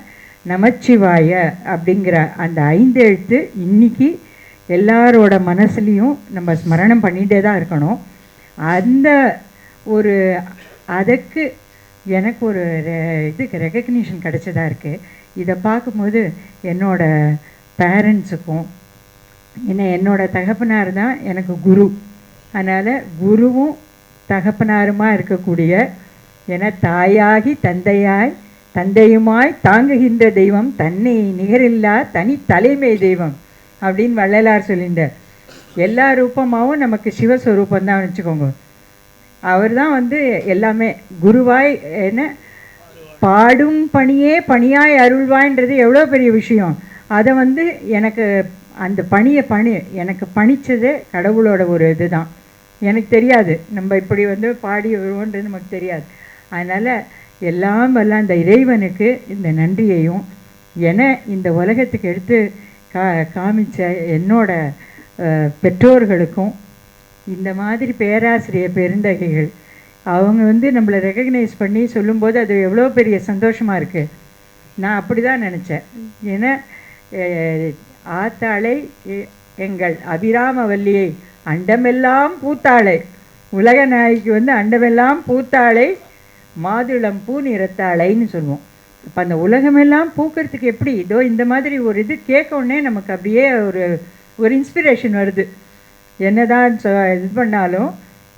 நமச்சிவாய அப்படிங்கிற அந்த 5 எழுத்து இன்றைக்கி எல்லாரோட மனசுலேயும் நம்ம ஸ்மரணம் பண்ணிகிட்டே தான் இருக்கணும். அந்த ஒரு அதுக்கு எனக்கு ஒரு ரெகக்னிஷன் கிடைச்சதா இருக்குது. இதை பார்க்கும்போது என்னோடய பேரண்ட்ஸுக்கும் என்னோட தகப்பனார் தான் எனக்கு குரு. அதனால் குருவும் தகப்பனாருமா இருக்கக்கூடிய என தாயாகி தந்தையாய் தந்தையுமாய் தாங்குகின்ற தெய்வம் தன்னை நிகரில்லா தனி தலைமை தெய்வம் அப்படின்னு வள்ளலார் சொல்லிட்டார். எல்லா ரூபமாகவும் நமக்கு சிவஸ்வரூபம் தான் வச்சுக்கோங்க. அவர் தான் எல்லாமே குருவாய் என்ன பாடும் பணியே பணியாய் அருள்வாய்ன்றது எவ்வளோ பெரிய விஷயம். அதை எனக்கு அந்த பணி எனக்கு பணித்ததே கடவுளோட ஒரு இது தான். எனக்கு தெரியாது, நம்ம இப்படி பாடி வருவோன்றது நமக்கு தெரியாது. அதனால் எல்லாம் வல்ல அந்த இறைவனுக்கு இந்த நன்றியையும் இந்த உலகத்துக்கு எடுத்து காமிச்ச என்னோட பெற்றோர்களுக்கும் இந்த மாதிரி பேராசிரியர் பெருந்தகைகள் அவங்க நம்மளை ரெகக்னைஸ் பண்ணி சொல்லும்போது அது எவ்வளோ பெரிய சந்தோஷமாக இருக்குது. நான் அப்படி தான் நினச்சேன். ஏன்னா ஆத்தாளை எங்கள் அபிராமவல்லியை அண்டமெல்லாம் பூத்தாளை, உலக நாய்க்கு அண்டமெல்லாம் பூத்தாளை மாதுளம் பூ நிறத்தாளைன்னு சொல்லுவோம். இப்போ அந்த உலகமெல்லாம் பூக்கிறதுக்கு எப்படி இதோ இந்த மாதிரி ஒரு இது கேட்கவுடனே நமக்கு அப்படியே ஒரு இன்ஸ்பிரேஷன் வருது. என்ன தான் இது பண்ணாலும்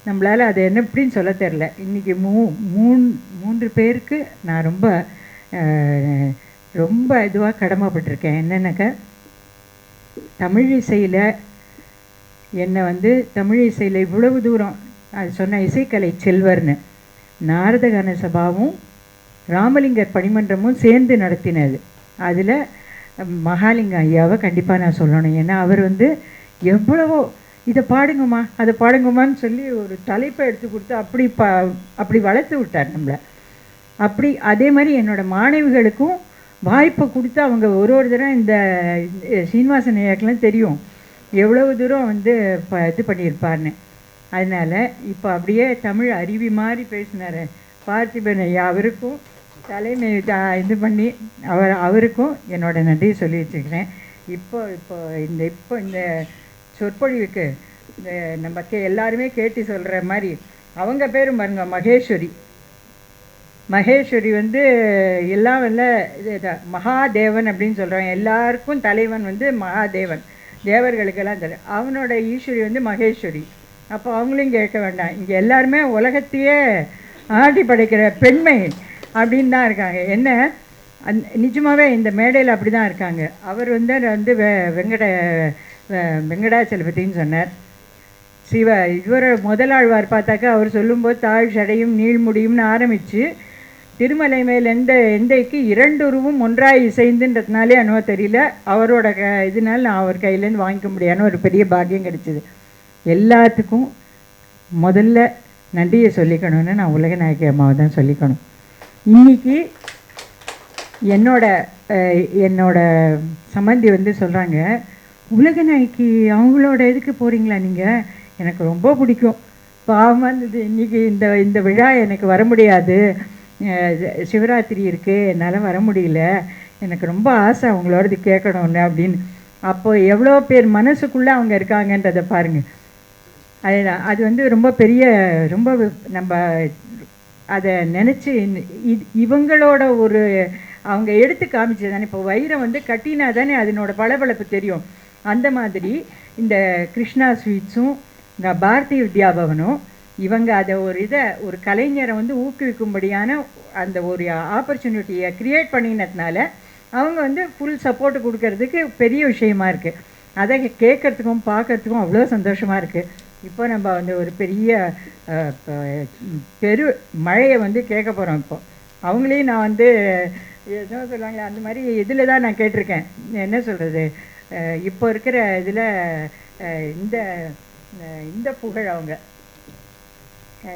நம்மளால் அது என்ன எப்படின்னு சொல்ல தெரில. இன்றைக்கி 3 பேருக்கு நான் ரொம்ப இதுவாக கடமைப்பட்டிருக்கேன். என்னென்னாக்கா தமிழ் இசையில் என்னை தமிழ் இசையில் இவ்வளவு தூரம் அது சொன்ன இசைக்கலை செல்வர்னு நாரதகான சபாவும் ராமலிங்கர் பணிமன்றமும் சேர்ந்து நடத்தினது. அதில் மகாலிங்க ஐயாவை கண்டிப்பாக நான் சொல்லணும். ஏன்னா அவர் எவ்வளவோ இதை பாடுங்கம்மா அதை பாடுங்கம்மான்னு சொல்லி ஒரு தலைப்பை எடுத்து கொடுத்து அப்படி வளர்த்து விட்டார் நம்மளை. அப்படி அதே மாதிரி என்னோடய மாணவிகளுக்கும் வாய்ப்பை கொடுத்து அவங்க ஒரு தடவை இந்த சீனிவாசன் ஐயாக்கெலாம் தெரியும் எவ்வளவு தூரம் இது பண்ணியிருப்பார்னு. அதனால் இப்போ அப்படியே தமிழ் அருவி மாதிரி பேசினார் பார்த்திபன் ஐயா, அவருக்கும் தலைமை இது பண்ணி அவருக்கும் என்னோடய நன்றியை சொல்லி வச்சுக்கிறேன். இப்போ இந்த சொற்பொழிவுக்கு நம்ம எல்லாருமே கேட்டு சொல்கிற மாதிரி அவங்க பேரும் பாருங்க மகேஸ்வரி எல்லாம் மகாதேவன் அப்படின்னு சொல்கிறாங்க. எல்லாருக்கும் தலைவன் மகாதேவன், தேவர்களுக்கெல்லாம் தலை. அவனோட ஈஸ்வரி மகேஸ்வரி. அப்போ அவங்களையும் கேட்க வேண்டாம், இங்கே எல்லாருமே உலகத்தையே ஆட்டி படைக்கிற பெண்மை அப்படின்னு தான் இருக்காங்க. என்ன நிஜமாகவே இந்த மேடையில் அப்படி தான் இருக்காங்க. அவர் வெங்கடாச்சலபதின்னு சொன்னார். இவர் முதலாழ்வார் பார்த்தாக்கா அவர் சொல்லும்போது தாழ் சடையும் நீள்முடியும்னு ஆரம்பித்து திருமலை மேல் எந்தைக்கு 2 உருவும் ஒன்றாய் இசைந்துன்றதுனாலே அனுவ தெரியல, அவரோட இதனால் நான் அவர் கையிலேருந்து வாங்கிக்க முடியாதுன்னு ஒரு பெரிய பாக்கியம் கிடைச்சிது. எல்லாத்துக்கும் முதல்ல நன்றியை சொல்லிக்கணும்னு நான் உலக நாயகி அம்மாவை தான் சொல்லிக்கணும். இன்றைக்கி என்னோட சம்பந்தி சொல்கிறாங்க, உலக நாயகி அவங்களோட இதுக்கு போகிறீங்களா நீங்கள்? எனக்கு ரொம்ப பிடிக்கும். பாவமாக இருந்தது இன்றைக்கி இந்த விழா எனக்கு வர முடியாது, சிவராத்திரி இருக்குது, என்னால் வர முடியல, எனக்கு ரொம்ப ஆசை அவங்களோடது கேட்கணுன்னு அப்படின்னு. அப்போ எவ்வளோ பேர் மனசுக்குள்ளே அவங்க இருக்காங்கன்றதை பாருங்கள். அது வந்து ரொம்ப பெரிய, ரொம்ப நம்ம அதை நினச்சி இவங்களோட ஒரு அவங்க எடுத்து காமிச்சது தானே. இப்போ வைரம் வந்து கட்டினா தானே அதனோட பளபளப்பு தெரியும். அந்த மாதிரி இந்த கிருஷ்ணா ஸ்வீட்ஸும் இந்த பாரதி வித்யாபவனும் இவங்க அதை ஒரு கலைஞரை வந்து ஊக்குவிக்கும்படியான அந்த ஒரு ஆப்பர்ச்சுனிட்டியை க்ரியேட் பண்ணினதுனால அவங்க வந்து ஃபுல் சப்போர்ட் கொடுக்கறதுக்கு பெரிய விஷயமா இருக்குது. அதை கேட்குறதுக்கும் பார்க்குறதுக்கும் அவ்வளோ சந்தோஷமாக இருக்குது. இப்போ நம்ம வந்து ஒரு பெரிய பெரு மழையை வந்து கேட்க போகிறோம். இப்போ அவங்களையும் நான் வந்து என்ன சொல்லுவாங்களே அந்த மாதிரி இதில் தான் நான் கேட்டிருக்கேன். என்ன சொல்கிறது, இப்போ இருக்கிற இதில் இந்த இந்த புகழ் அவங்க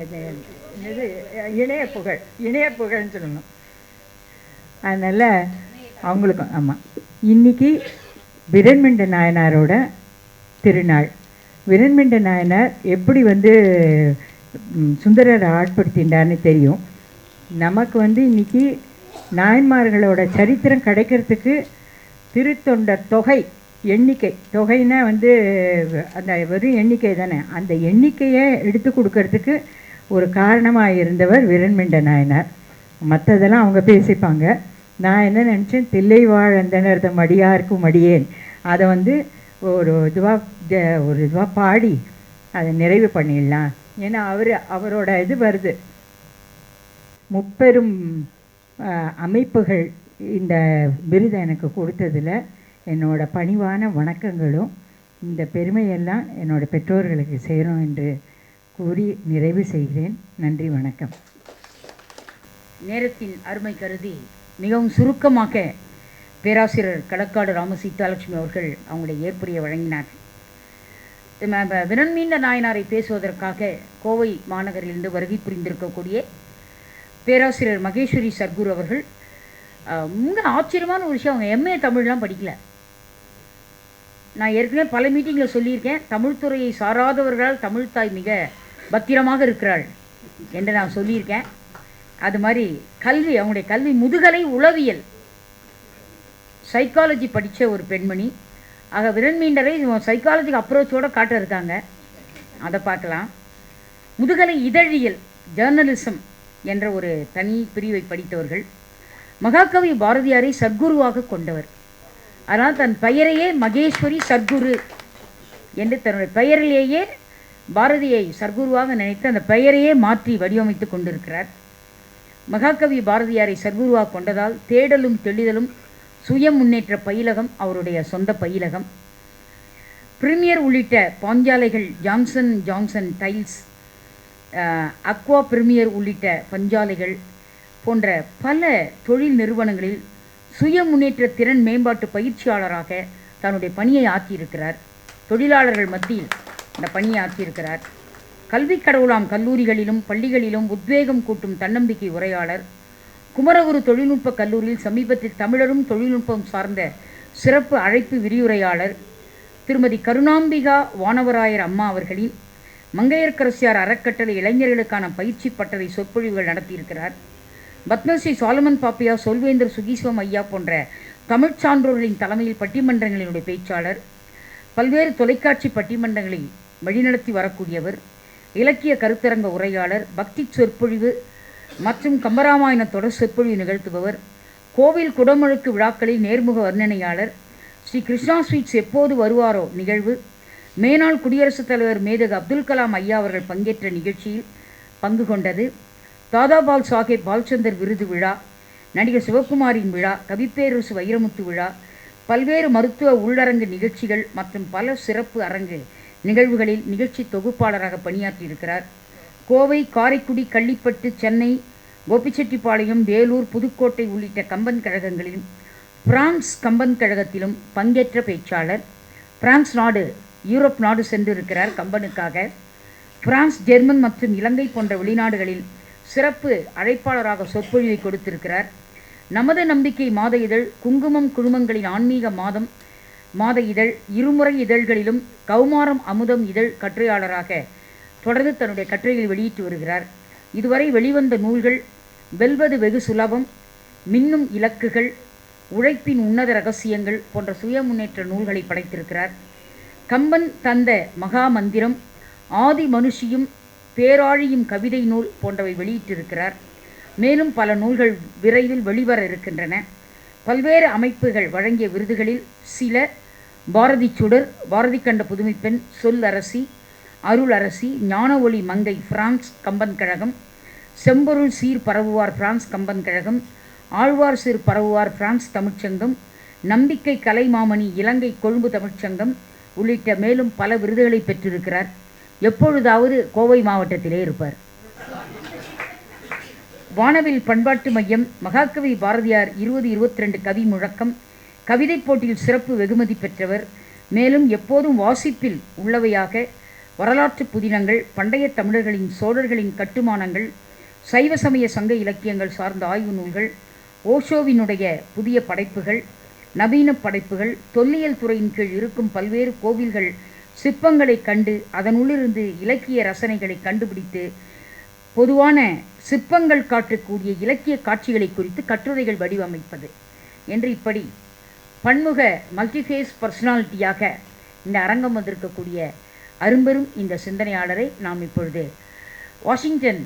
இது இணைய புகழ்ன்னு சொல்லணும். அதனால் அவங்களுக்கும் ஆமாம். இன்றைக்கி விரண்மிண்ட நாயனாரோட திருநாள். விரண்மிண்ட நாயனார் எப்படி வந்து சுந்தரரை ஆட்படுத்தின்றான்னு தெரியும். நமக்கு வந்து இன்றைக்கி நாயன்மார்களோட சரித்திரம் கிடைக்கிறதுக்கு திருத்தொண்டர் தொகை தொகைன்னா வந்து அந்த வெறும் எண்ணிக்கை தானே, அந்த எண்ணிக்கையை எடுத்து கொடுக்கறதுக்கு ஒரு காரணமாக இருந்தவர் விரண்மிண்ட நாயனார். மற்றதெல்லாம் அவங்க பேசிப்பாங்க. நான் என்ன நினச்சேன், தில்லை வாழ் அந்தனர்த மடியாருக்கும் மடியேன், அதை வந்து ஒரு இதுவாக பாடி அதை நிறைவு பண்ணிடலாம். ஏன்னா அவரோட இது வருது, முப்பெரும் அமைப்புகள் இந்த விருதை எனக்கு கொடுத்ததில் என்னோட பணிவான வணக்கங்களும் இந்த பெருமையெல்லாம் என்னோட பெற்றோர்களுக்கு சேரும் என்று கூறி நிறைவு செய்கிறேன். நன்றி, வணக்கம். நேரத்தின் அருமை கருதி மிகவும் சுருக்கமாக பேராசிரியர் களக்காடு ராமசீதாலட்சுமி அவர்கள் அவங்களுடைய ஏற்புரையை வழங்கினார். விரண்மீண்ட நாயனாரை பேசுவதற்காக கோவை மாநகரிலிருந்து வருகை புரிந்திருக்கக்கூடிய பேராசிரியர் மகேஸ்வரி சர்க்குரு அவர்கள் மிக ஆச்சரியமான ஒரு விஷயம், அவங்க எம்ஏ தமிழ்லாம் படிக்கல. நான் ஏற்கனவே பல மீட்டிங்கில் சொல்லியிருக்கேன், தமிழ்துறையை சாராதவர்களால் தமிழ்தாய் மிக பத்திரமாக இருக்கிறாள் என்று நான் சொல்லியிருக்கேன். அது மாதிரி கல்வி, அவங்களுடைய கல்வி முதுகலை உளவியல், சைக்காலஜி படித்த ஒரு பெண்மணி. ஆக விரண்மீண்டரை சைக்காலஜிக்கு அப்ரோச்சோடு காட்ட இருக்காங்க, அதை பார்க்கலாம். முதுகலை இதழியல், ஜேர்னலிசம் என்ற ஒரு தனி பிரிவை படித்தவர்கள். மகாகவி பாரதியாரை சர்க்குருவாக கொண்டவர். அதனால் தன் பெயரையே மகேஸ்வரி சர்க்குரு என்று தன்னுடைய பெயரிலேயே பாரதியை சர்க்குருவாக நினைத்து அந்த பெயரையே மாற்றி வடிவமைத்து கொண்டிருக்கிறார். மகாகவி பாரதியாரை சர்க்குருவாக கொண்டதால் தேடலும் தெளிதலும் சுய முன்னேற்ற பயிலகம் அவருடைய சொந்த பயிலகம். பிரீமியர் உள்ளிட்ட பாஞ்சாலைகள், Johnson Johnson tiles, aqua premier உள்ளிட்ட பஞ்சாலைகள் போன்ற பல தொழில் நிறுவனங்களில் சுய முன்னேற்ற திறன் மேம்பாட்டு பயிற்சியாளராக தன்னுடைய பணியை ஆற்றியிருக்கிறார். தொழிலாளர்கள் மத்தியில் இந்த பணியை ஆற்றியிருக்கிறார். கல்வி கடவுளாம் கல்லூரிகளிலும் பள்ளிகளிலும் உத்வேகம் கூட்டும் தன்னம்பிக்கை உரையாளர். குமரகுரு தொழில்நுட்ப கல்லூரியில் சமீபத்தில் தமிழரும் தொழில்நுட்பம் சார்ந்த சிறப்பு அழைப்பு விரிவுரையாளர். திருமதி கருணாம்பிகா வானவராயர் அம்மா அவர்களின் மங்கையர்க்கரசியார் அறக்கட்டளை இளைஞர்களுக்கான பயிற்சி பட்டறை சொற்பொழிவுகள் நடத்தியிருக்கிறார். பத்மஸ்ரீ சாலமன் பாப்பியா, சொல்வேந்தர் சுகீஸ்வம் ஐயா போன்ற தமிழ்ச் சான்றோர்களின் தலைமையில் பட்டிமன்றங்களினுடைய பேச்சாளர். பல்வேறு தொலைக்காட்சி பட்டிமன்றங்களை வழிநடத்தி வரக்கூடியவர். இலக்கிய கருத்தரங்க உரையாளர், பக்தி சொற்பொழிவு மற்றும் கம்பராமாயண தொடர் சொற்பொழிவு நிகழ்த்துபவர். கோவில் குடமுழுக்கு விழாக்களில் நேர்முக வர்ணனையாளர். ஸ்ரீ கிருஷ்ணா ஸ்வீட்ஸ் எப்போது வருவாரோ நிகழ்வு, மேனாள் குடியரசுத் தலைவர் மேதகு அப்துல் கலாம் ஐயா அவர்கள் பங்கேற்ற நிகழ்ச்சியில் பங்கு கொண்டது. தாதாபால் சாஹேப் பால்சந்தர் விருது விழா, நடிகர் சிவகுமாரின் விழா, கவிப்பேரரசு வைரமுத்து விழா, பல்வேறு மருத்துவ உள்ளரங்கு நிகழ்ச்சிகள் மற்றும் பல சிறப்பு அரங்கு நிகழ்வுகளில் நிகழ்ச்சி தொகுப்பாளராக பணியாற்றியிருக்கிறார். கோவை, காரைக்குடி, கள்ளிப்பட்டு, சென்னை, கோபிச்செட்டிப்பாளையம், வேலூர், புதுக்கோட்டை உள்ளிட்ட கம்பன் கழகங்களிலும் பிரான்ஸ் கம்பன் கழகத்திலும் பங்கேற்ற பேச்சாளர். பிரான்ஸ் நாடு, யூரோப் நாடு சென்றிருக்கிறார் கம்பனுக்காக. பிரான்ஸ், ஜெர்மன் மற்றும் இலங்கை போன்ற வெளிநாடுகளில் சிறப்பு அழைப்பாளராக சொற்பொழிவை கொடுத்திருக்கிறார். நமது நம்பிக்கை மாத இதழ், குங்குமம் குழுமங்களின் ஆன்மீக மாத இதழ், இருமுறை இதழ்களிலும் கௌமாரம் அமுதம் இதழ் கட்டுரையாளராக தொடர்ந்து தன்னுடைய கட்டுரைகளை வெளியிட்டு வருகிறார். இதுவரை வெளிவந்த நூல்கள் வெல்வது வெகு சுலபம், மின்னும் இலக்குகள், உழைப்பின் உன்னத ரகசியங்கள் போன்ற சுய முன்னேற்ற நூல்களை படைத்திருக்கிறார். கம்பன் தந்த மகா மந்திரம், ஆதி மனுஷியும் பேராழியும் கவிதை நூல் போன்றவை வெளியிட்டிருக்கிறார். மேலும் பல நூல்கள் விரைவில் வெளிவர இருக்கின்றன. பல்வேறு அமைப்புகள் வழங்கிய விருதுகளில் சில பாரதி சுடர், பாரதி கண்ட புதுமைப்பெண், சொல் அரசி, அருள் அரசி, ஞான ஒளி மங்கை பிரான்ஸ் கம்பன் கழகம், செம்பொருள் சீர் பரவுவார் பிரான்ஸ் கம்பன் கழகம், ஆழ்வார் சீர் பரவுவார் பிரான்ஸ் தமிழ்ச்சங்கம், நம்பிக்கை கலைமாமணி இலங்கை கொழும்பு தமிழ்ச்சங்கம் உள்ளிட்ட மேலும் பல விருதுகளை பெற்றிருக்கிறார். எப்பொழுதாவது கோவை மாவட்டத்திலே இருப்பார். வானவில் பண்பாட்டு மையம், மகாகவி பாரதியார் 2022 கவி முழக்கம், கவிதை போட்டியில் சிறப்பு வெகுமதி பெற்றவர். மேலும் எப்போதும் வாசிப்பில் உள்ளவையாக வரலாற்று புதினங்கள், பண்டைய தமிழர்களின் சோழர்களின் கட்டுமானங்கள், சைவ சமய சங்க இலக்கியங்கள் சார்ந்த ஆய்வு நூல்கள், ஓஷோவினுடைய புதிய படைப்புகள், நவீன படைப்புகள், தொல்லியல் துறையின் கீழ் இருக்கும் பல்வேறு கோவில்கள் சிற்பங்களை கண்டு அதனுள்ளிருந்து இலக்கிய ரசனைகளை கண்டுபிடித்து பொதுவான சிற்பங்கள் காட்டக்கூடிய இலக்கிய காட்சிகளை குறித்து கட்டுரைகள் வடிவமைப்பது என்று இப்படி பன்முக மல்டிஃபேஸ் பர்சனாலிட்டியாக இந்த அரங்கம் வந்திருக்கக்கூடிய அரும்பெரும் இந்த சிந்தனையாளரை நாம் இப்பொழுது வாஷிங்டன்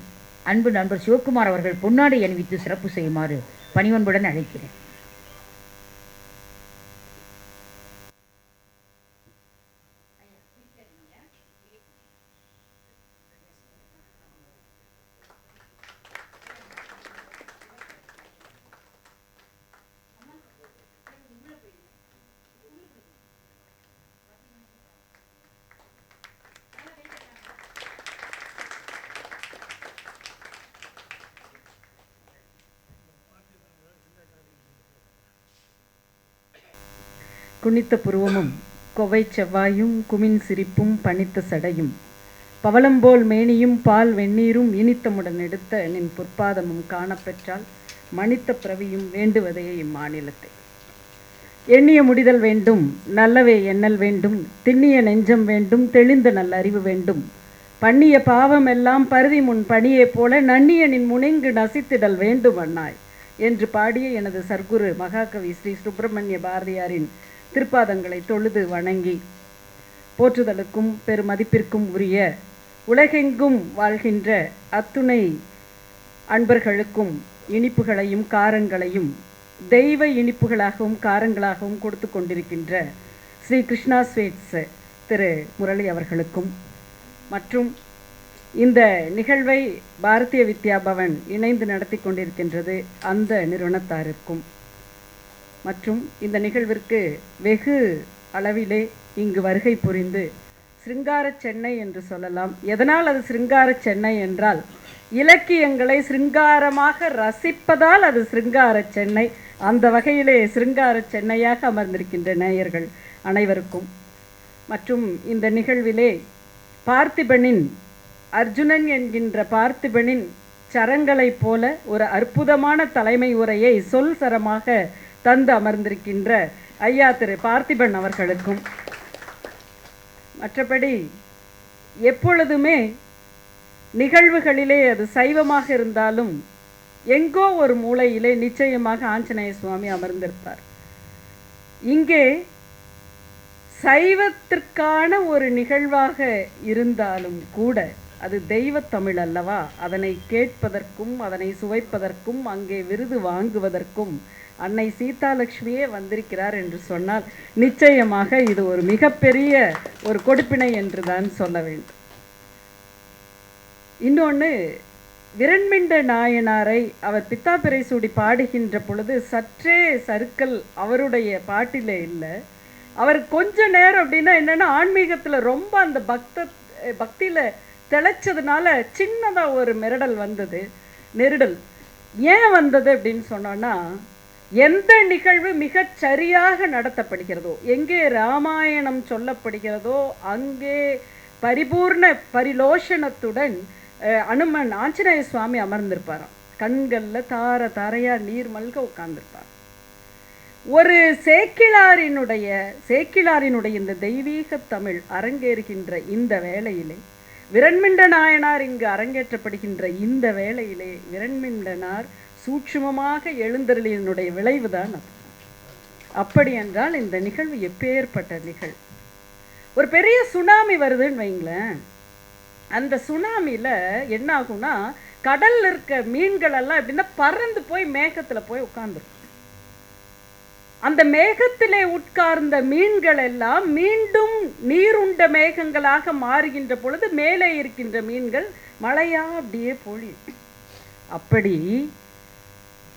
அன்பு நண்பர் சிவகுமார் அவர்கள் பொன்னாடை அணிவித்து சிறப்பு செய்யுமாறு பணிவன்புடன் அழைக்கிறேன். குனித்த புருவமும் கொவை செவ்வாயும் குமின் சிரிப்பும் பனித்த சடையும் பவளம்போல் மேனியும் பால் வெந்நீரும் இனித்தமுடன் எடுத்த நின் பொற்பாதமும் காணப்பெற்றால் மனித்த பிரவியும் வேண்டுவதே இம்மாநிலத்தை. எண்ணிய முடிதல் வேண்டும், நல்லவே எண்ணல் வேண்டும், திண்ணிய நெஞ்சம் வேண்டும், தெளிந்த நல்ல அறிவு வேண்டும், பண்ணிய பாவம் எல்லாம் பருதி முன் பணியே போல நன்னிய நின் முனைங்கு நசித்திடல் வேண்டும் அண்ணாய் என்று பாடிய எனது சர்க்குரு மகாகவி ஸ்ரீ சுப்பிரமணிய பாரதியாரின் திருப்பாதங்களை தொழுது வணங்கி போற்றுதலுக்கும் பெருமதிப்பிற்கும் உரிய உலகெங்கும் வாழ்கின்ற அத்துணை அன்பர்களுக்கும் இனிப்புகளையும் காரங்களையும் தெய்வ இனிப்புகளாகவும் காரங்களாகவும் கொடுத்து கொண்டிருக்கின்ற ஸ்ரீ கிருஷ்ணா ஸ்வீட்ஸ் திரு முரளி அவர்களுக்கும் மற்றும் இந்த நிகழ்வை பாரதிய வித்யா பவன் இணைந்து நடத்தி கொண்டிருக்கின்றது அந்த நிறுவனத்தாருக்கும் மற்றும் இந்த நிகழ்விற்கு வெகு அளவிலே இங்கு வருகை புரிந்து சிருங்கார சென்னை என்று சொல்லலாம். எதனால் அது சிருங்கார சென்னை என்றால் இலக்கியங்களை சிருங்காரமாக ரசிப்பதால் அது சிருங்கார சென்னை. அந்த வகையிலே சிருங்கார சென்னையாக அமர்ந்திருக்கின்ற நேயர்கள் அனைவருக்கும் மற்றும் இந்த நிகழ்விலே பார்த்திபனின் அர்ஜுனன் என்கின்ற பார்த்திபனின் சரங்களைப் போல ஒரு அற்புதமான தலைமை உரையை சொல் சரமாக தந்து அமர்ந்திருக்கின்ற ஐயா திரு பார்த்திபன் அவர்களுக்கும் மற்றபடி எப்பொழுதுமே நிகழ்வுகளிலே அது சைவமாக இருந்தாலும் எங்கோ ஒரு மூலையிலே நிச்சயமாக ஆஞ்சநேய சுவாமி அமர்ந்திருப்பார். இங்கே சைவத்திற்கான ஒரு நிகழ்வாக இருந்தாலும் கூட அது தெய்வத்தமிழ் அல்லவா, அதனை கேட்பதற்கும் அதனை சுவைப்பதற்கும் அங்கே விருது வாங்குவதற்கும் அன்னை சீதாலட்சுமியே வந்திருக்கிறார் என்று சொன்னால் நிச்சயமாக இது ஒரு மிகப்பெரிய ஒரு கொடுப்பினை என்று தான் சொல்ல வேண்டும். இன்னொன்று, விரண்மிண்ட நாயனாரை அவர் பித்தாபிரை சூடி பாடுகின்ற பொழுது சற்றே சறுக்கல் அவருடைய பாட்டிலே இல்லை. அவர் கொஞ்ச நேரம் அப்படின்னா என்னென்னா ஆன்மீகத்தில் ரொம்ப அந்த பக்தியில் திளைச்சதுனால சின்னதாக ஒரு நெருடல் ஏன் வந்தது அப்படின்னு சொன்னோன்னா, எந்த நிகழ்வு மிகச் சரியாக நடத்தப்படுகிறதோ, எங்கே ராமாயணம் சொல்லப்படுகிறதோ அங்கே பரிபூர்ண பரிலோஷனத்துடன் அனுமன் ஆஞ்சநேய சுவாமி அமர்ந்திருப்பாராம். கண்களில் தார தாரையாக நீர் மல்க உட்கார்ந்துருப்பார். ஒரு சேக்கிழாரினுடைய இந்த தெய்வீக தமிழ் அரங்கேறுகின்ற இந்த வேளையிலே விரண்மிண்ட நாயனார் இங்கு அரங்கேற்றப்படுகின்ற இந்த வேளையிலே விரண்மிண்டனார் சூட்சுமமாக எழுந்தருளினுடைய விளைவுதான் அது. அப்படி என்றால் இந்த நிகழ்வு எப்பேற்பட்ட நிகழ்வு. ஒரு பெரிய சுனாமி வருதுன்னு வைங்களேன். அந்த சுனாமியில் என்ன ஆகும்னா கடல்ல இருக்க மீன்கள் எல்லாம் எப்படின்னா பறந்து போய் மேகத்தில் போய் உட்கார்ந்துரும். அந்த மேகத்திலே உட்கார்ந்த மீன்கள் எல்லாம் மீண்டும் நீருண்ட மேகங்களாக மாறுகின்ற பொழுது மேலே இருக்கின்ற மீன்கள் மழையா அப்படியே பொழியும். அப்படி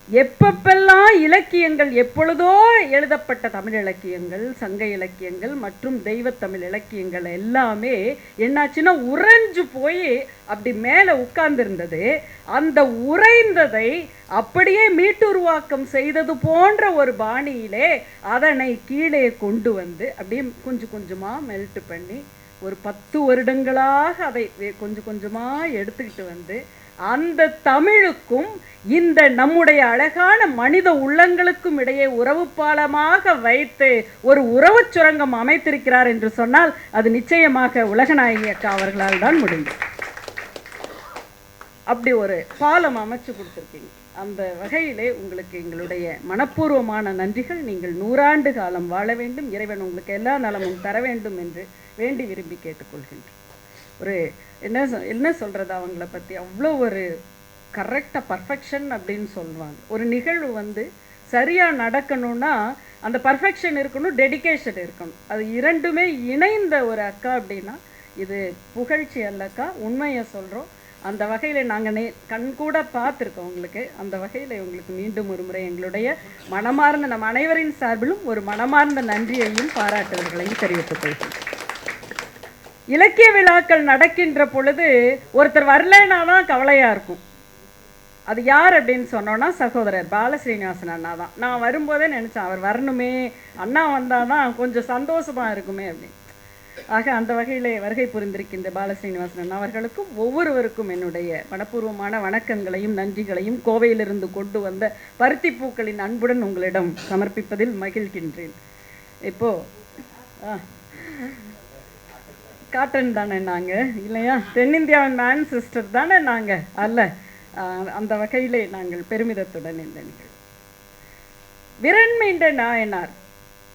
எப்பப்பெல்லாம் இலக்கியங்கள் எப்பொழுதோ எழுதப்பட்ட தமிழ் இலக்கியங்கள், சங்க இலக்கியங்கள் மற்றும் தெய்வத்தமிழ் இலக்கியங்கள் எல்லாமே என்னாச்சுன்னா உறைஞ்சு போய் அப்படி மேலே உட்கார்ந்துருந்தது. அந்த உறைந்ததை அப்படியே மீட்டுருவாக்கம் செய்தது போன்ற ஒரு பாணியிலே அதனை கீழே கொண்டு வந்து அப்படியே கொஞ்சம் கொஞ்சமாக மெல்ட் பண்ணி ஒரு 10 வருடங்களாக அதை கொஞ்சம் கொஞ்சமாக எடுத்துக்கிட்டு வந்து அந்த தமிழுக்கும் இந்த நம்முடைய அழகான மனித உள்ளங்களுக்கும் இடையே உறவு பாலமாக வைத்து ஒரு உறவுச் சுரங்கம் அமைத்திருக்கிறார் என்று சொன்னால் அது நிச்சயமாக உலகநாயகி அக்கா அவர்களால் தான் முடியும். அப்படி ஒரு பாலம் அமைச்சு கொடுத்துருக்கீங்க. அந்த வகையிலே உங்களுக்கு எங்களுடைய மனப்பூர்வமான நன்றிகள். நீங்கள் 100 ஆண்டு காலம் வாழ வேண்டும், இறைவன் உங்களுக்கு எல்லா நலமும் தர வேண்டும் என்று வேண்டி விரும்பி கேட்டுக்கொள்கின்றேன். ஒரு என்ன சொல்கிறது, அவங்கள பற்றி அவ்வளோ ஒரு கரெக்டாக பர்ஃபெக்ஷன் அப்படின்னு சொல்லுவாங்க. ஒரு நிகழ்வு வந்து சரியாக நடக்கணும்னா அந்த பர்ஃபெக்ஷன் இருக்கணும், டெடிகேஷன் இருக்கணும். அது இரண்டுமே இணைந்த ஒரு அக்கா அப்படின்னா இது புகழ்ச்சி அல்லக்கா, உண்மையை சொல்கிறோம். அந்த வகையில் நாங்கள் கண்கூட பார்த்துருக்கோம் உங்களுக்கு. அந்த வகையில் உங்களுக்கு மீண்டும் ஒரு முறை எங்களுடைய மனமார்ந்த நம் அனைவரின் சார்பிலும் ஒரு மனமார்ந்த நன்றியையும் பாராட்டுதல்களையும் தெரிவித்துக் கொள்கிறோம். இலக்கிய விழாக்கள் நடக்கின்ற பொழுது ஒருத்தர் வரலைன்னா தான் கவலையாக இருக்கும். அது யார் அப்படின்னு சொன்னோன்னா சகோதரர் பாலஸ்ரீனிவாசன் அண்ணா தான். நான் வரும்போதே நினச்சேன் அவர் வரணுமே, அண்ணா வந்தால் தான் கொஞ்சம் சந்தோஷமாக இருக்குமே அப்படின்னு. ஆக அந்த வகையிலே வருகை புரிந்திருக்கின்ற பாலஸ்ரீனிவாசன் அண்ணா அவர்களுக்கும் ஒவ்வொருவருக்கும் என்னுடைய மனப்பூர்வமான வணக்கங்களையும் நன்றிகளையும் கோவையிலிருந்து கொண்டு வந்த பருத்தி பூக்களின் அன்புடன் உங்களிடம் சமர்ப்பிப்பதில் மகிழ்கின்றேன். இப்போது காட்டன் தானே நாங்கள் இல்லையா, தென்னிந்தியாவின் மேன் சிஸ்டர் தானே நாங்கள் அல்ல. அந்த வகையிலே நாங்கள் பெருமிதத்துடன் இந்த நிகழ்வு விரண்மிண்ட நாயனார்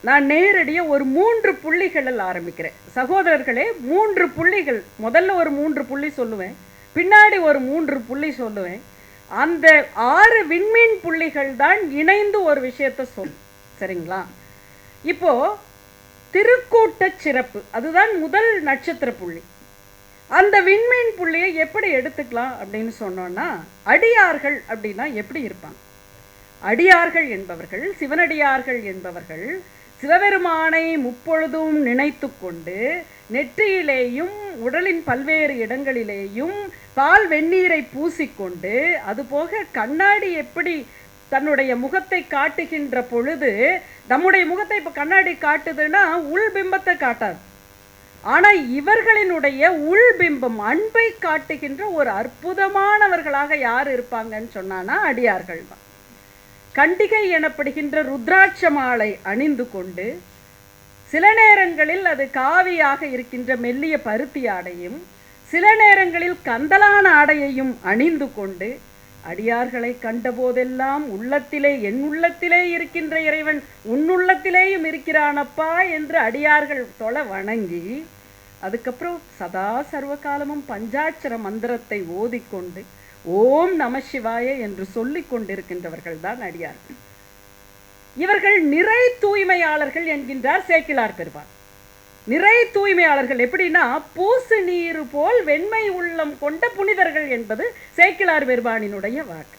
நான் நேரடியாக ஒரு 3 புள்ளிகளில் ஆரம்பிக்கிறேன். சகோதரர்களே, 3 புள்ளிகள். முதல்ல ஒரு 3 புள்ளி சொல்லுவேன், பின்னாடி ஒரு 3 புள்ளி சொல்லுவேன். அந்த 6 விண்மீன் புள்ளிகள் தான் இணைந்து ஒரு விஷயத்தை சொல்லும். சரிங்களா? இப்போது திருக்கூட்ட சிறப்பு அதுதான் முதல் நட்சத்திர புள்ளி. அந்த விண்மீன் புள்ளியை எப்படி எடுத்துக்கலாம் அப்படின்னு சொன்னோன்னா, அடியார்கள் அப்படின்னா எப்படி இருப்பாங்க? அடியார்கள் என்பவர்கள், சிவனடியார்கள் என்பவர்கள் சிவபெருமானை முப்பொழுதும் நினைத்து கொண்டு நெற்றியிலேயும் உடலின் பல்வேறு இடங்களிலேயும் பால் வெந்நீரை பூசிக்கொண்டு, அதுபோக கண்ணாடி எப்படி தன்னுடைய முகத்தை காட்டுகின்ற பொழுது, நம்முடைய முகத்தை இப்போ கண்ணாடி காட்டுதுன்னா உள் பிம்பத்தை காட்டாது. ஆனால் இவர்களினுடைய உள் பிம்பம் அன்பை காட்டுகின்ற ஒரு அற்புதமானவர்களாக யார் இருப்பாங்கன்னு சொன்னான்னா அடியார்கள் தான். கண்டிகை எனப்படுகின்ற ருத்ராட்ச மாலை அணிந்து கொண்டு, சில நேரங்களில் அது காவியாக இருக்கின்ற மெல்லிய பருத்தி ஆடையும், சில நேரங்களில் கந்தலான ஆடையையும் அணிந்து கொண்டு, அடியார்களை கண்டபோதெல்லாம் உள்ளத்திலே என் உள்ளத்திலே இருக்கின்ற இறைவன் உன்னுள்ளத்திலேயும் இருக்கிறானப்பா என்று அடியார்கள் தொலை வணங்கி, அதுக்கப்புறம் சதா சர்வகாலமும் பஞ்சாட்சர மந்திரத்தை ஓதிக்கொண்டு ஓம் நம சிவாய என்று சொல்லிக் கொண்டிருக்கின்றவர்கள் தான் அடியார்கள். இவர்கள் நிறை தூய்மையாளர்கள் என்கின்றார் சேக்கிழார் பெருமான். நிறை தூய்மையாளர்கள் எப்படின்னா பூசு நீரு போல் வெண்மை உள்ளம் கொண்ட புனிதர்கள் என்பது சேக்கிழார் பெருமானினுடைய வாக்கு.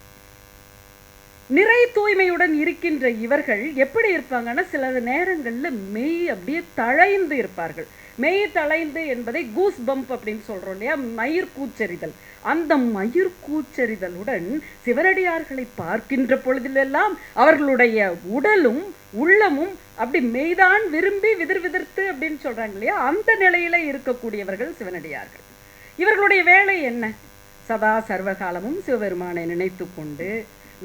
நிறை தூய்மையுடன் இருக்கின்ற இவர்கள் எப்படி இருப்பாங்கன்னா, சில நேரங்களில் மெய் அப்படியே தழைந்து இருப்பார்கள். மெய் தழைந்து என்பதை கூஸ் பம்ப் அப்படின்னு சொல்கிறோம் இல்லையா, மயிர் கூச்சரிதல். அந்த மயிர் கூச்சரிதலுடன் சிவனடியார்களை பார்க்கின்ற பொழுதிலெல்லாம் அவர்களுடைய உடலும் உள்ளமும் அப்படி மெய்தான் விரும்பி விதிர்த்து அப்படின்னு சொல்கிறாங்க இல்லையா, அந்த நிலையில் இருக்கக்கூடியவர்கள் சிவனடியார்கள். இவர்களுடைய வேலை என்ன? சதா சர்வகாலமும் சிவபெருமானை நினைத்து கொண்டு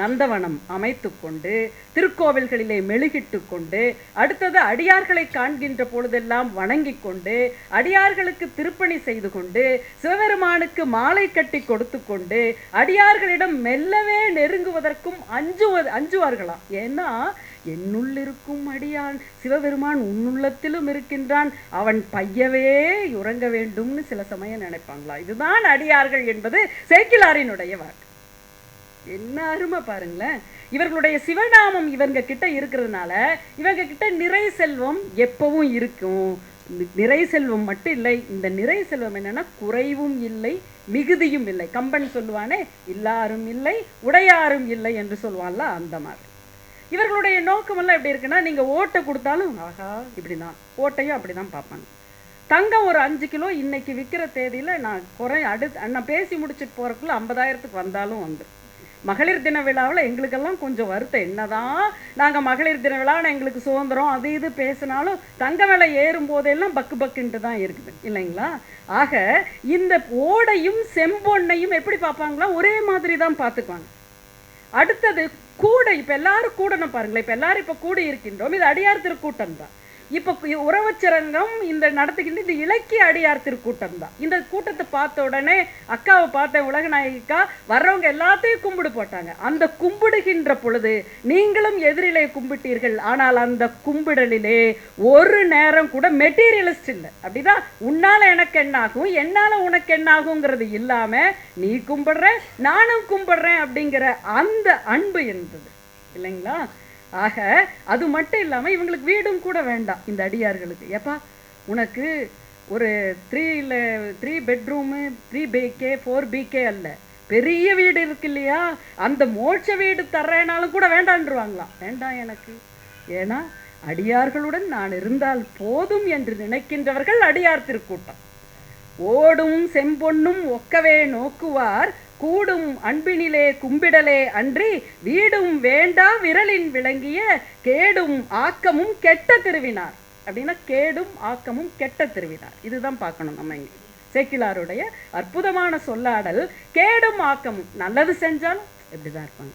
நந்தவனம் அமைத்து கொண்டு திருக்கோவில்களிலே மெழுகிட்டு கொண்டு அடுத்தது அடியார்களை காண்கின்ற பொழுதெல்லாம் வணங்கி கொண்டு அடியார்களுக்கு திருப்பணி செய்து கொண்டு சிவபெருமானுக்கு மாலை கட்டி கொடுத்து கொண்டு அடியார்களிடம் மெல்லவே நெருங்குவதற்கும் அஞ்சுவார்களாம். ஏன்னா என்னுள்ளிருக்கும் அடியான் சிவபெருமான் உன்னுள்ளத்திலும் இருக்கின்றான், அவன் பையவே உறங்க வேண்டும்னு சில சமயம் நினைப்பாங்களா. இதுதான் அடியார்கள் என்பது சேக்கிழாரினுடைய வாக்கு. என்ன அருமை பாருங்களேன். இவர்களுடைய சிவநாமம் இவங்க கிட்ட இருக்கிறதுனால இவங்க கிட்ட நிறை செல்வம் எப்பவும் இருக்கும். நிறை செல்வம் மட்டும் இல்லை, இந்த நிறை செல்வம் என்னன்னா குறைவும் இல்லை மிகுதியும் இல்லை. கம்பன் சொல்லுவானே, இல்லாரும் இல்லை உடையாரும் இல்லை என்று சொல்லுவான்ல, அந்த மாதிரி. இவர்களுடைய நோக்கமெல்லாம் எப்படி இருக்குன்னா, நீங்கள் ஓட்டை கொடுத்தாலும் ஆஹா இப்படிதான், ஓட்டையும் அப்படி தான் பார்ப்பாங்க. தங்கம் ஒரு 5 கிலோ இன்னைக்கு விற்கிற தேதியில் நான் பேசி முடிச்சுட்டு போகிறக்குள்ள 50,000க்கு வந்தாலும் வந்து மகளிர் தின விழாவில் எங்களுக்கெல்லாம் கொஞ்சம் வருத்தம். என்னதான் நாங்கள் மகளிர் தின விழா எங்களுக்கு சுதந்திரம் அது இது பேசினாலும் தங்க விலை ஏறும் போதெல்லாம் பக்கு பக்குன்ட்டு தான் இருக்குது இல்லைங்களா. ஆக இந்த ஓடையும் செம்பொன்னையும் எப்படி பார்ப்பாங்களா, ஒரே மாதிரி தான் பார்த்துக்குவாங்க. அடுத்தது கூடை. இப்போ எல்லாரும் கூடணும் பாருங்களேன். இப்போ எல்லாரும் இப்போ கூடி இருக்கின்றோம். இது அடியார் திருக்கூட்டம் தான். இப்போ உறவுச்சரங்கம் இந்த நடத்துக்கின்ற இந்த இலக்கிய அடியார் திருக்கூட்டம் தான். இந்த கூட்டத்தை பார்த்த உடனே அக்காவை பார்த்தேன், உலகநாயகிக்கா, வர்றவங்க எல்லாத்தையும் கும்பிடு போட்டாங்க. அந்த கும்பிடுகின்ற பொழுது நீங்களும் எதிரிலே கும்பிட்டீர்கள். ஆனால் அந்த கும்பிடலிலே ஒரு நேரம் கூட மெட்டீரியலிஸ்ட் இல்லை. அப்படிதான் உன்னால எனக்கு என்னாகும் என்னால உனக்கு என்னாகுங்கிறது இல்லாம நீ கும்பிடுற நானும் கும்பிடுறேன் அப்படிங்கிற அந்த அன்பு இருந்தது இல்லைங்களா. ஆக அது மட்டும் இல்லாமல் இவங்களுக்கு வீடும் கூட வேண்டாம் இந்த அடியார்களுக்கு. ஏப்பா உனக்கு ஒரு 3 பெட்ரூமு 3 BK 4 BK அல்ல, பெரிய வீடு இருக்கு இல்லையா, அந்த மோட்ச வீடு தர்றேனாலும் கூட வேண்டான்றுவாங்களாம். வேண்டாம் எனக்கு, ஏன்னா அடியார்களுடன் நான் இருந்தால் போதும் என்று நினைக்கின்றவர்கள் அடியார் திருக்கூட்டம். ஓடும் செம்பொன்னும் ஒக்கவே நோக்குவார் கூடும் அன்பினிலே கும்பிடலே அன்றி வீடும் வேண்டா விரலின் விளங்கிய கேடும் ஆக்கமும் கெட்ட திருவினார். அப்படின்னா கேடும் ஆக்கமும் கெட்ட திருவினார். இதுதான் பார்க்கணும் நம்ம இங்கே. சேக்கிழாருடைய அற்புதமான சொல்லாடல். கேடும் ஆக்கமும், நல்லது செஞ்சாலும் இப்படிதான் இருப்பாங்க,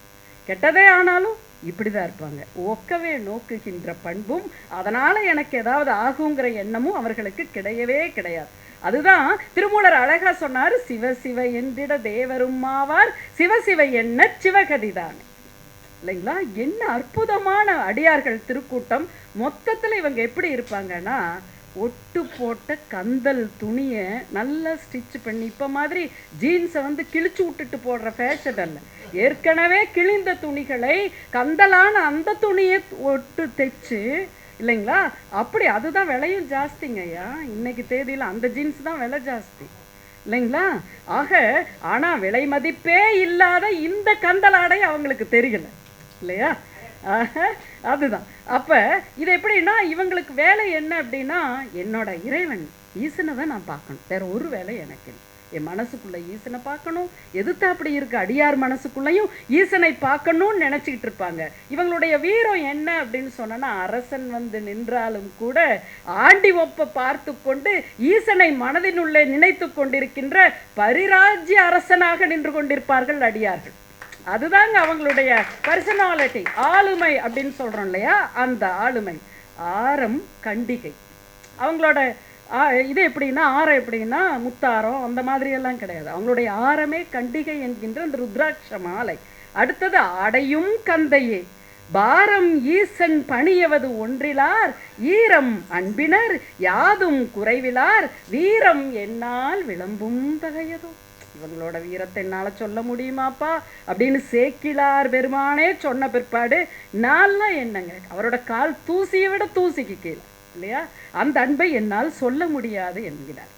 கெட்டதே ஆனாலும் இப்படிதான் இருப்பாங்க. ஒக்கவே நோக்குகின்ற பண்பும் அதனால எனக்கு ஏதாவது ஆகுங்கிற எண்ணமும் அவர்களுக்கு கிடையவே கிடையாது. அதுதான் திருமூலர் அழகா சொன்னார், சிவ சிவ என்றிட தேவரும் ஆவார் சிவ சிவ என்ன சிவகதிதான் இல்லைங்களா. என்ன அற்புதமான அடியார்கள் திருக்கூட்டம். மொத்தத்தில் இவங்க எப்படி இருப்பாங்கன்னா, ஒட்டு போட்ட கந்தல் துணியை நல்லா ஸ்டிச் பண்ணி, இப்போ மாதிரி ஜீன்ஸை வந்து கிழிச்சு விட்டுட்டு போடுற ஃபேஷன் அல்ல, ஏற்கனவே கிழிந்த துணிகளை கந்தலான அந்த துணியை ஒட்டு தைச்சு இல்லைங்களா. அப்படி அதுதான் விலையும் ஜாஸ்திங்க ஐயா. இன்னைக்கு தேதியில் அந்த ஜீன்ஸ் தான் விலை ஜாஸ்தி இல்லைங்களா. ஆக ஆனால் விலை மதிப்பே இல்லாத இந்த கந்தலாடை அவங்களுக்கு தெரியல இல்லையா. அதுதான். அப்போ இது எப்படின்னா இவங்களுக்கு வேலை என்ன அப்படின்னா, என்னோட இறைவன் ஈசனை தான் நான் பார்க்கணும், வேற ஒரு வேலை எனக்கு இல்லை. என் மனசுக்குள்ள ஈசனை பார்க்கணும். எதுக்கு அப்படி இருக்கு, அடியார் மனசுக்குள்ளையும் ஈசனை பார்க்கணும்னு நினச்சிக்கிட்டு இருப்பாங்க. இவங்களுடைய வீரம் என்ன அப்படின்னு சொன்னா, அரசன் வந்து நின்றாலும் கூட ஆண்டி ஒப்ப பார்த்து கொண்டு ஈசனை மனதினுள்ளே நினைத்து கொண்டிருக்கின்ற பரிராஜ்ய அரசனாக நின்று கொண்டிருப்பார்கள் அடியார்கள். அதுதாங்க அவங்களுடைய பர்சனாலிட்டி, ஆளுமை அப்படின்னு சொல்றோம் இல்லையா. அந்த ஆளுமை ஆரம் கண்டிகை. அவங்களோட இது எப்படின்னா, ஆரம் எப்படின்னா முத்தாரம் அந்த மாதிரி எல்லாம் கிடையாது. அவங்களுடைய ஆரமே கண்டிகை என்கின்ற அந்த ருத்ராட்ச மாலை. அடுத்தது அடையும் கந்தையே பாரம் ஈசன் பணியவது ஒன்றிலார் ஈரம் அன்பினர் யாதும் குறைவிலார் வீரம் என்னால் விளம்பும் தகையதோ. இவங்களோட வீரத்தை என்னால் சொல்ல முடியுமாப்பா அப்படின்னு சேக்கிழார் பெருமானே சொன்ன பிற்பாடு நான்லாம் என்னங்க, அவரோட கால் தூசியை விட தூசிக்கு கீழே இல்லையா. அந்த அன்பை என்னால் சொல்ல முடியாது என்கிறார்.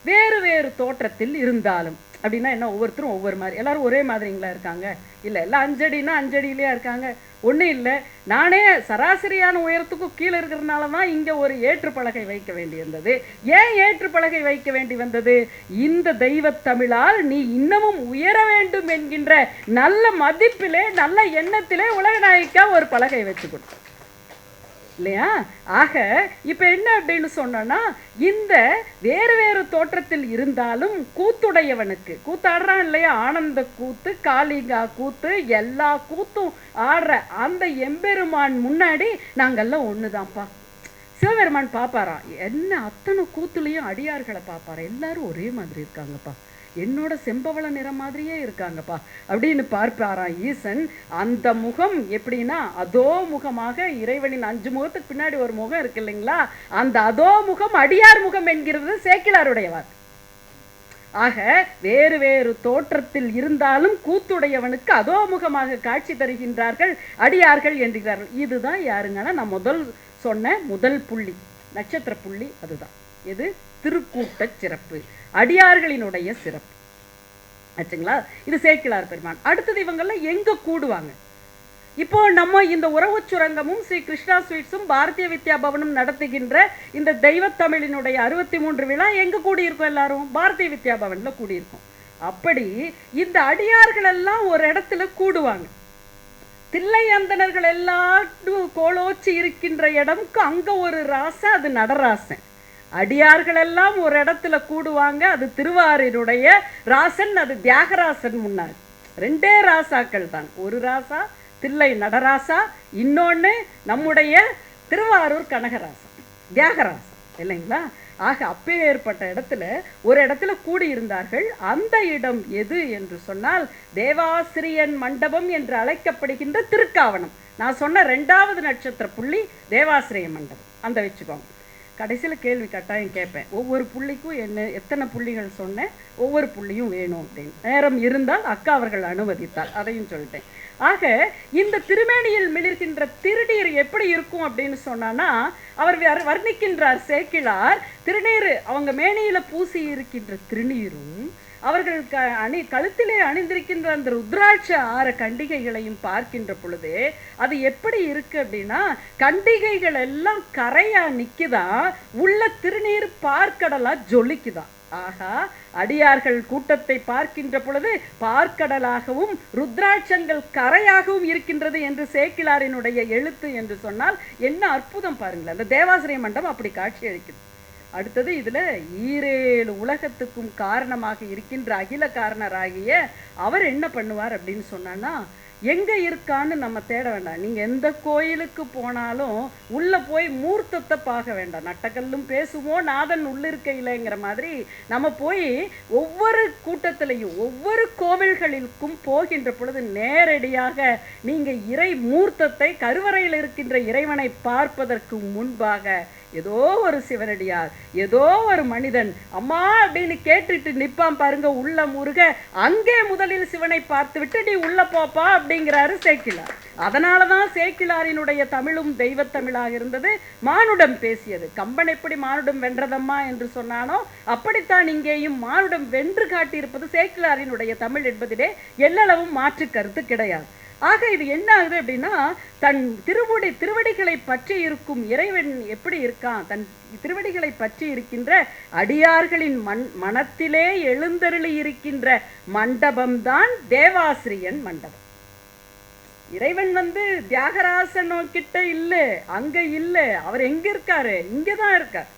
வேறு வேறு தோற்றத்தில் இருந்தாலும் அப்படின்னா என்ன, ஒவ்வொருத்தரும் ஒவ்வொரு மாதிரி. எல்லாரும் ஒரே மாதிரிங்களா இருக்காங்க இல்லை, எல்லாம் 5 அடினா 5 அடியிலேயே இருக்காங்க. ஒன்றும் இல்லை, நானே சராசரியான உயரத்துக்கும் கீழே இருக்கிறதுனால தான் இங்கே ஒரு ஏற்றுப்பலகை வைக்க வேண்டி வந்தது. ஏன் ஏற்றுப்பலகை வைக்க வேண்டி வந்தது? இந்த தெய்வத்தமிழால் நீ இன்னமும் உயர வேண்டும் என்கின்ற நல்ல மதிப்பிலே நல்ல எண்ணத்திலே உலகநாயகிக்கா ஒரு பலகை வச்சு கொடுத்தோம். இல்லையா? ஆக இப்போ என்ன அப்படின்னு சொன்னோன்னா, இந்த வேறு வேறு தோற்றத்தில் இருந்தாலும் கூத்துடையவனுக்கு, கூத்தாடுறான் இல்லையா, ஆனந்த கூத்து, காளிங்கா கூத்து, எல்லா கூத்தும் ஆடுற அந்த எம்பெருமான் முன்னாடி நாங்கள்லாம் ஒன்று தான்ப்பா. சிவபெருமான் பார்ப்பாராம், என்ன அத்தனை கூத்துலேயும் அடியார்களை பார்ப்பாரா, எல்லாரும் ஒரே மாதிரி இருக்காங்கப்பா, என்னோட செம்பவள நிறம் மாதிரியே இருக்காங்கப்பா அப்படின்னு பார்ப்பாராம் ஈசன். அந்த முகம் எப்படின்னா அதோ முகமாக, இறைவனின் 5 முகத்துக்கு பின்னாடி ஒரு முகம் இருக்கு இல்லைங்களா, அந்த அதோ முகம் அடியார் முகம் என்கிறது சேக்கிழாருடைய வாக்கு. ஆக வேறு வேறு தோற்றத்தில் இருந்தாலும் கூத்துடையவனுக்கு அதோ முகமாக காட்சி தருகின்றார்கள் அடியார்கள் என்கிறார்கள். இதுதான் யாருங்கன்னா நான் முதல் சொன்ன முதல் புள்ளி, நட்சத்திர புள்ளி. அதுதான் எது? திருக்கூட்ட சிறப்பு, அடியார்களினுடைய சிறப்பு ஆச்சுங்களா. இது சேக்கிழார் பெருமான். அடுத்தது இவங்கெல்லாம் எங்க கூடுவாங்க? இப்போ நம்ம இந்த உறவு சுரங்கமும் ஸ்ரீ கிருஷ்ணா ஸ்வீட்ஸும் பாரதிய வித்யா பவனும் நடத்துகின்ற இந்த தெய்வத்தமிழினுடைய 63 விழா எங்க கூடியிருக்கோம்? எல்லாரும் பாரதிய வித்யா பவன்ல கூடியிருக்கோம். அப்படி இந்த அடியார்கள் எல்லாம் ஒரு இடத்துல கூடுவாங்க. தில்லை அந்தணர்கள் எல்லாரும் கோலோச்சி இருக்கின்ற இடம்க்கு அங்க ஒரு ராசை, அது நடராசன். அடியார்கள் எல்லாம் ஒரு இடத்துல கூடுவாங்க, அது திருவாரூருடைய ராசன், அது தியாகராசன். முன்னாடி 2 ராசாக்கள் தான், ஒரு ராசா தில்லை நடராசா, இன்னொன்று நம்முடைய திருவாரூர் கனகராசா, தியாகராசா இல்லைங்களா. ஆக அப்பேற்பட்ட இடத்துல ஒரு இடத்துல கூடியிருந்தார்கள். அந்த இடம் எது என்று சொன்னால் தேவாசிரியன் மண்டபம் என்று அழைக்கப்படுகின்ற திருக்காவணம். நான் சொன்ன 2வது நட்சத்திர புள்ளி தேவாசிரிய மண்டபம். அந்த வச்சுக்கோங்க. கடைசியில் கேள்வி கட்டாயம் கேட்பேன், ஒவ்வொரு புள்ளிக்கும் எத்தனை புள்ளிகள் சொன்னேன், ஒவ்வொரு புள்ளியும் வேணும் அப்படின்னு. நேரம் இருந்தால் அக்கா அவர்கள் அனுமதித்தால் அதையும் சொல்லிட்டேன். ஆக இந்த திருமேனியில் மிளிர்கின்ற திருநீர் எப்படி இருக்கும் அப்படின்னு சொன்னான்னா, அவர் வர்ணிக்கின்றார் சேக்கிழார், திருநீர் அவங்க மேனியில பூசி இருக்கின்ற திருநீரும் அவர்கள் கழுத்திலே அணிந்திருக்கின்ற அந்த ருத்ராட்ச 6 கண்டிகைகளையும் பார்க்கின்ற பொழுது அது எப்படி இருக்கு அப்படின்னா, கண்டிகைகள் எல்லாம் கரையா நிக்குதா, உள்ள திருநீர் பார்க்கடலா ஜொலிக்குதான். ஆகா, அடியார்கள் கூட்டத்தை பார்க்கின்ற பொழுது பார்க்கடலாகவும் ருத்ராட்சங்கள் கரையாகவும் இருக்கின்றது என்று சேக்கிழாரினுடைய எழுத்து என்று சொன்னால் என்ன அற்புதம் பாருங்களேன். அந்த தேவாசிரிய மண்டபம் அப்படி காட்சி அளிக்குது. அடுத்தது இதுல 7 உலகத்துக்கும் காரணமாக இருக்கின்ற அகில காரணராகிய அவர் என்ன பண்ணுவார் அப்படின்னு சொன்னான்னா, எங்க இருக்கான்னு நம்ம தேட வேண்டாம். நீங்க எந்த கோயிலுக்கு போனாலும் உள்ள போய் மூர்த்தத்தை பார்க்க வேண்டாம். நட்டக்கல்லும் பேசுவோம் நாதன் உள்ளிருக்கையிலங்கிற மாதிரி நம்ம போய் ஒவ்வொரு கூட்டத்திலையும் ஒவ்வொரு கோவில்களுக்கும் போகின்ற பொழுது நேரடியாக நீங்க இறை மூர்த்தத்தை, கருவறையில் இருக்கின்ற இறைவனை பார்ப்பதற்கு முன்பாக ஏதோ ஒரு சிவனடியார், ஏதோ ஒரு மனிதன் அம்மா அப்படின்னு கேட்டுட்டு நிப்பான் பாருங்க, உள்ள முருக அங்கே முதலில் சிவனை பார்த்து விட்டு நீ உள்ள போப்பா அப்படிங்கிறாரு சேக்கிழார். அதனாலதான் சேக்கிழாரினுடைய தமிழும் தெய்வத்தமிழாக இருந்தது. மானுடம் பேசியது. கம்பன் எப்படி மானுடம் வென்றதம்மா என்று சொன்னானோ அப்படித்தான் இங்கேயும் மானுடம் வென்று காட்டியிருப்பது சேக்கிழாரினுடைய தமிழ் என்பதிலே எல்லளவும் மாற்று கருத்து கிடையாது. ஆக இது என்ன ஆகுது அப்படின்னா, தன் திருவடிகளை பற்றி இருக்கும் இறைவன் எப்படி இருக்கான், தன் திருவடிகளை பற்றி இருக்கின்ற அடியார்களின் மனத்திலே எழுந்தருளி இருக்கின்ற மண்டபம்தான் தேவாசிரியன் மண்டபம். இறைவன் தியாகராசன் கிட்ட இல்லை, அங்க இல்லை, அவர் எங்க இருக்காரு, இங்கதான் இருக்கார்.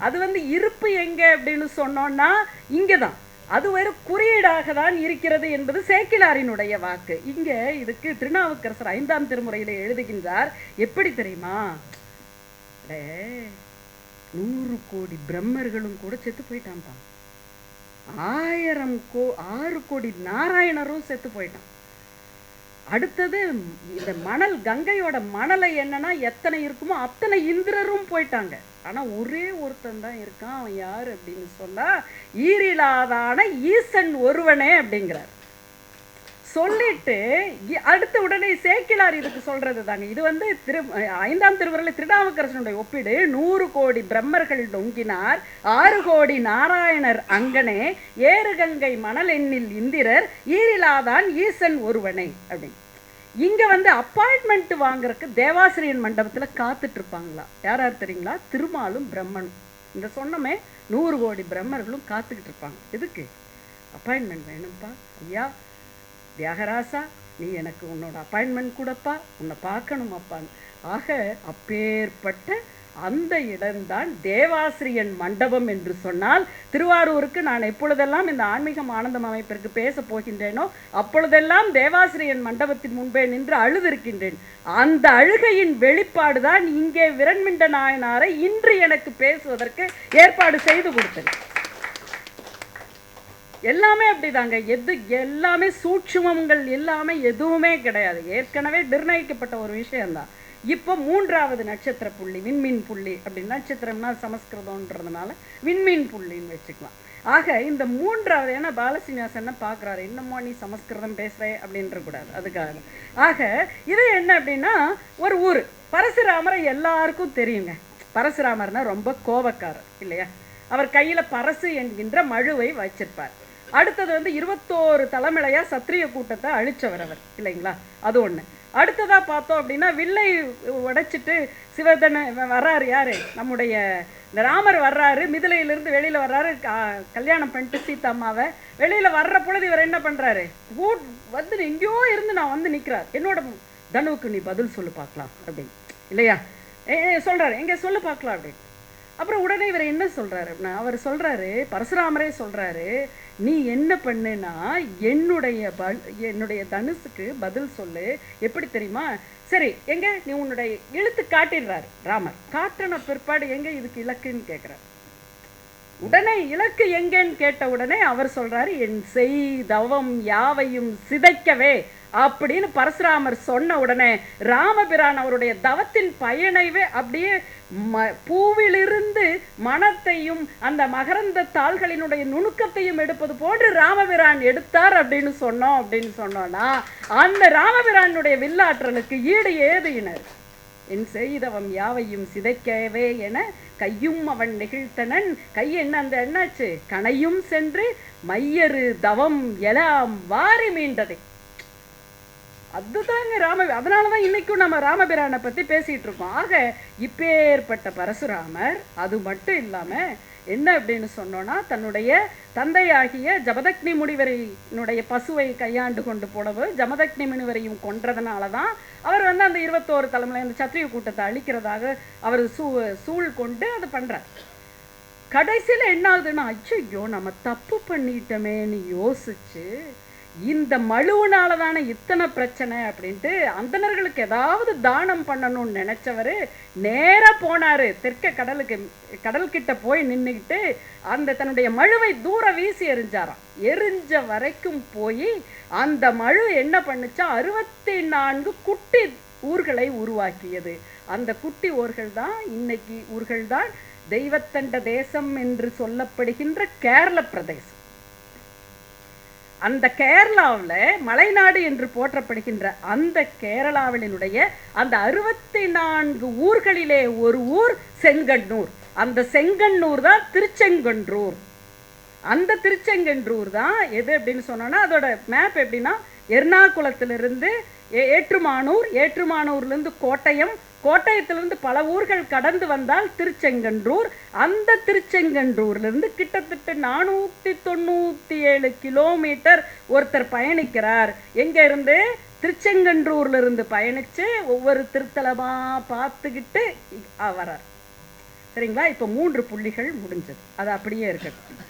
அது இருப்பு எங்க அப்படின்னு சொன்னோம்னா இங்கதான். அது ஒரு குறியீடாக தான் இருக்கிறது என்பது சேக்கிழாரினுடைய வாக்கு. இங்க இதுக்கு திருநாவுக்கரசர் 5ஆம் திருமுறையில எழுதுகின்றார். எப்படி தெரியுமா, 100 கோடி பிரம்மர்களும் கூட செத்து போயிட்டான்ப்பா, 6 கோடி நாராயணரும் செத்து போயிட்டான். அடுத்தது இந்த மணல், கங்கையோட மணலை என்னன்னா எத்தனை இருக்குமோ அத்தனை இந்திரரும் போயிட்டாங்க. ஆனா ஒரே ஒருத்தன் தான் இருக்கான். அவன் யாரு அப்படின்னு சொன்னா ஈரிலாதான ஈசன் ஒருவனே அப்படிங்கிறார். சொல்லிட்டு அடுத்த உடனே சேக்கிழார் இதுக்கு சொல்றது தாங்க. இது 5ஆம் திருமுறையில் திருநாவுக்கரசனுடைய ஒப்பீடு. 100 கோடி பிரம்மர்கள் நொங்கினார், 6 கோடி நாராயணர் அங்கனே, ஏறு கங்கை மணல் எண்ணில் இந்திரர், ஈரிலாதான் ஈசன் ஒருவனை அப்படின்னு. இங்க அப்பாயின்மெண்ட் வாங்குறதுக்கு தேவாசிரியன் மண்டபத்துல காத்துட்டு இருப்பாங்களா? யார் தெரியுங்களா? திருமாலும் பிரம்மனும். இந்த சொன்னமே 100 கோடி பிரம்மர்களும் காத்துக்கிட்டு இருப்பாங்க. எதுக்கு? அப்பாயின்மெண்ட் வேணும்ப்பா, ஐயா தியாகராசா நீ எனக்கு உன்னோட அப்பாயின்மெண்ட் கூடப்பா, உன்னை பார்க்கணும் அப்பான்னு. ஆக அப்பேற்பட்ட அந்த இடம்தான் தேவாசிரியன் மண்டபம் என்று சொன்னால், திருவாரூருக்கு நான் எப்பொழுதெல்லாம் இந்த ஆன்மீகம் ஆனந்தம் அமைப்பிற்கு பேச போகின்றேனோ அப்பொழுதெல்லாம் தேவாசிரியன் மண்டபத்தின் முன்பே நின்று அழுதிருக்கின்றேன். அந்த அழுகையின் வெளிப்பாடுதான் இங்கே விரண்மிண்ட நாயனாரை இன்று எனக்கு பேசுவதற்கு ஏற்பாடு செய்து கொடுத்தது. எல்லாமே அப்படிதாங்க. எல்லாமே சூட்சுமங்கள் எல்லாமே எதுவுமே கிடையாது. ஏற்கனவே நிர்ணயிக்கப்பட்ட ஒரு விஷயம்தான். இப்போ 3வது நட்சத்திர புள்ளி, விண்மீன் புள்ளி அப்படின்னு, நட்சத்திரம்னா சமஸ்கிருதம்ன்றதுனால விண்மீன் புள்ளின்னு வச்சுக்கலாம். ஆக இந்த 3வது, ஏன்னா பாலசீனிவாசன் பார்க்குறாரு, என்னமோ நீ சமஸ்கிருதம் பேசுகிறே அப்படின்ற கூடாது, அதுக்காக. ஆக இது என்ன அப்படின்னா, ஒரு ஊர் பரசுராமரை எல்லாருக்கும் தெரியுங்க. பரசுராமர்னா ரொம்ப கோபக்காரர் இல்லையா? அவர் கையில் பரசு என்கின்ற மழுவை வச்சிருப்பார். அடுத்தது 21 தலைமுறையா சத்திரிய கூட்டத்தை அழிச்சவர் அவர் இல்லைங்களா? அது ஒன்று. அடுத்ததாக பார்த்தோம் அப்படின்னா, வில்லை உடைச்சிட்டு சிவதன வர்றாரு. யார்? நம்முடைய ராமர் வர்றாரு. மிதிலையிலிருந்து வெளியில் வர்றாரு. கல்யாணம் பண்ணிட்டு சீதா அம்மாவை வெளியில் வர்ற பொழுது இவர் என்ன பண்ணுறாரு? வந்து எங்கேயோ இருந்து நான் வந்து நிற்கிறார். என்னோட தனுவுக்கு நீ பதில் சொல்லு பார்க்கலாம் அப்படின்னு இல்லையா சொல்கிறாரு. எங்கே சொல்லு பார்க்கலாம் அப்படின்னு. அப்புறம் உடனே இவர் என்ன சொல்கிறாரு அப்படின்னா, அவர் சொல்கிறாரு, பரசுராமரே சொல்கிறாரு, நீ என்ன பண்ணுன்னா என்னுடைய தனுசுக்கு பதில் சொல்லு. எப்படி தெரியுமா? சரி, எங்கே நீ உன்னுடைய இழுத்து காட்டிடுறாரு ராமர். காட்டின பிற்பாடு எங்கே இதுக்கு இலக்குன்னு கேட்குறாரு. உடனே இலக்கு எங்கேன்னு கேட்ட உடனே அவர் சொல்கிறாரு, என் செய் தவம் யாவையும் சிதைக்கவே அப்படின்னு பரசுராமர் சொன்ன உடனே ராமபிரான் அவருடைய தவத்தின் பயனைவே அப்படியே பூவிலிருந்து மனத்தையும் அந்த மகரந்த தாள்களினுடைய நுணுக்கத்தையும் எடுப்பது போன்று ராமபிரான் எடுத்தார் அப்படின்னு சொன்னோம்னா அந்த ராமபிரானுடைய வில்லாற்றலுக்கு ஈடு ஏது இனர்? என் செய்தவம் யாவையும் சிதைக்கவே என கையும் அவன் நெகிழ்த்தனன். கை என்ன அந்த என்னாச்சு? கனையும் சென்று மையரு தவம் எல்லாம் வாரி மீண்டது. அதுதாங்க அதனாலதான் இன்னைக்கும் நம்ம ராமபிரானை பத்தி பேசிட்டு இருக்கோம். ஆக இப்பேற்பட்ட பரசுராமர் அது மட்டும் இல்லாம என்ன அப்படின்னு சொன்னோன்னா, தன்னுடைய தந்தையாகிய ஜமதக்னி முனிவரினுடைய பசுவை கையாண்டு கொண்டு போனவர் ஜமதக்னி முனிவரையும் கொன்றதுனால தான் அவர் அந்த 21 தலைமுறை அந்த சத்திரிய கூட்டத்தை அழிக்கிறதாக அவர் சூழ் கொண்டு அதை பண்றார். கடைசியில் என்ன ஆகுதுன்னா, ஐயோ நம்ம தப்பு பண்ணிட்டோமேன்னு யோசிச்சு இந்த மழுவுனால தானே இத்தனை பிரச்சனை அப்படின்ட்டு அந்தணர்களுக்கு ஏதாவது தானம் பண்ணணும்னு நினைச்சவர் நேராக போனார். தெற்க கடல்கிட்ட போய் நின்றுக்கிட்டு அந்த தன்னுடைய மழுவை தூர வீசி எறிஞ்சாராம். எரிஞ்ச வரைக்கும் போய் அந்த மழு என்ன பண்ணுச்சா, 64 குட்டி ஊர்களை உருவாக்கியது. அந்த குட்டி ஊர்கள் தான் தெய்வத்தண்ட தேசம் என்று சொல்லப்படுகின்ற கேரள பிரதேசம். அந்த கேரளாவில் மலைநாடு என்று போற்றப்படுகின்ற அந்த கேரளாவினுடைய அந்த 64 ஊர்களிலே ஒரு ஊர் செங்கண்ணூர். அந்த செங்கண்ணூர் தான் திருச்செங்கன்றூர். அந்த திருச்செங்கன்றூர் தான் எது அப்படின்னு சொன்னோன்னா, அதோட மேப் எப்படின்னா, எர்ணாகுளத்திலிருந்து ஏற்றுமானூர், ஏற்றுமானூர்லேருந்து கோட்டயம், கோட்டயத்திலிருந்து பல ஊர்கள் கடந்து வந்தால் திருச்செங்கன்றூர். அந்த திருச்செங்கன்றூர்லேருந்து கிட்டத்தட்ட 497 கிலோமீட்டர் ஒருத்தர் பயணிக்கிறார். எங்கே இருந்து? திருச்செங்கன்றூர்லேருந்து பயணித்து ஒவ்வொரு திருத்தலமாக பார்த்துக்கிட்டு வரார். சரிங்களா? இப்போ 3 புள்ளிகள் முடிஞ்சது. அது அப்படியே இருக்கட்டும்.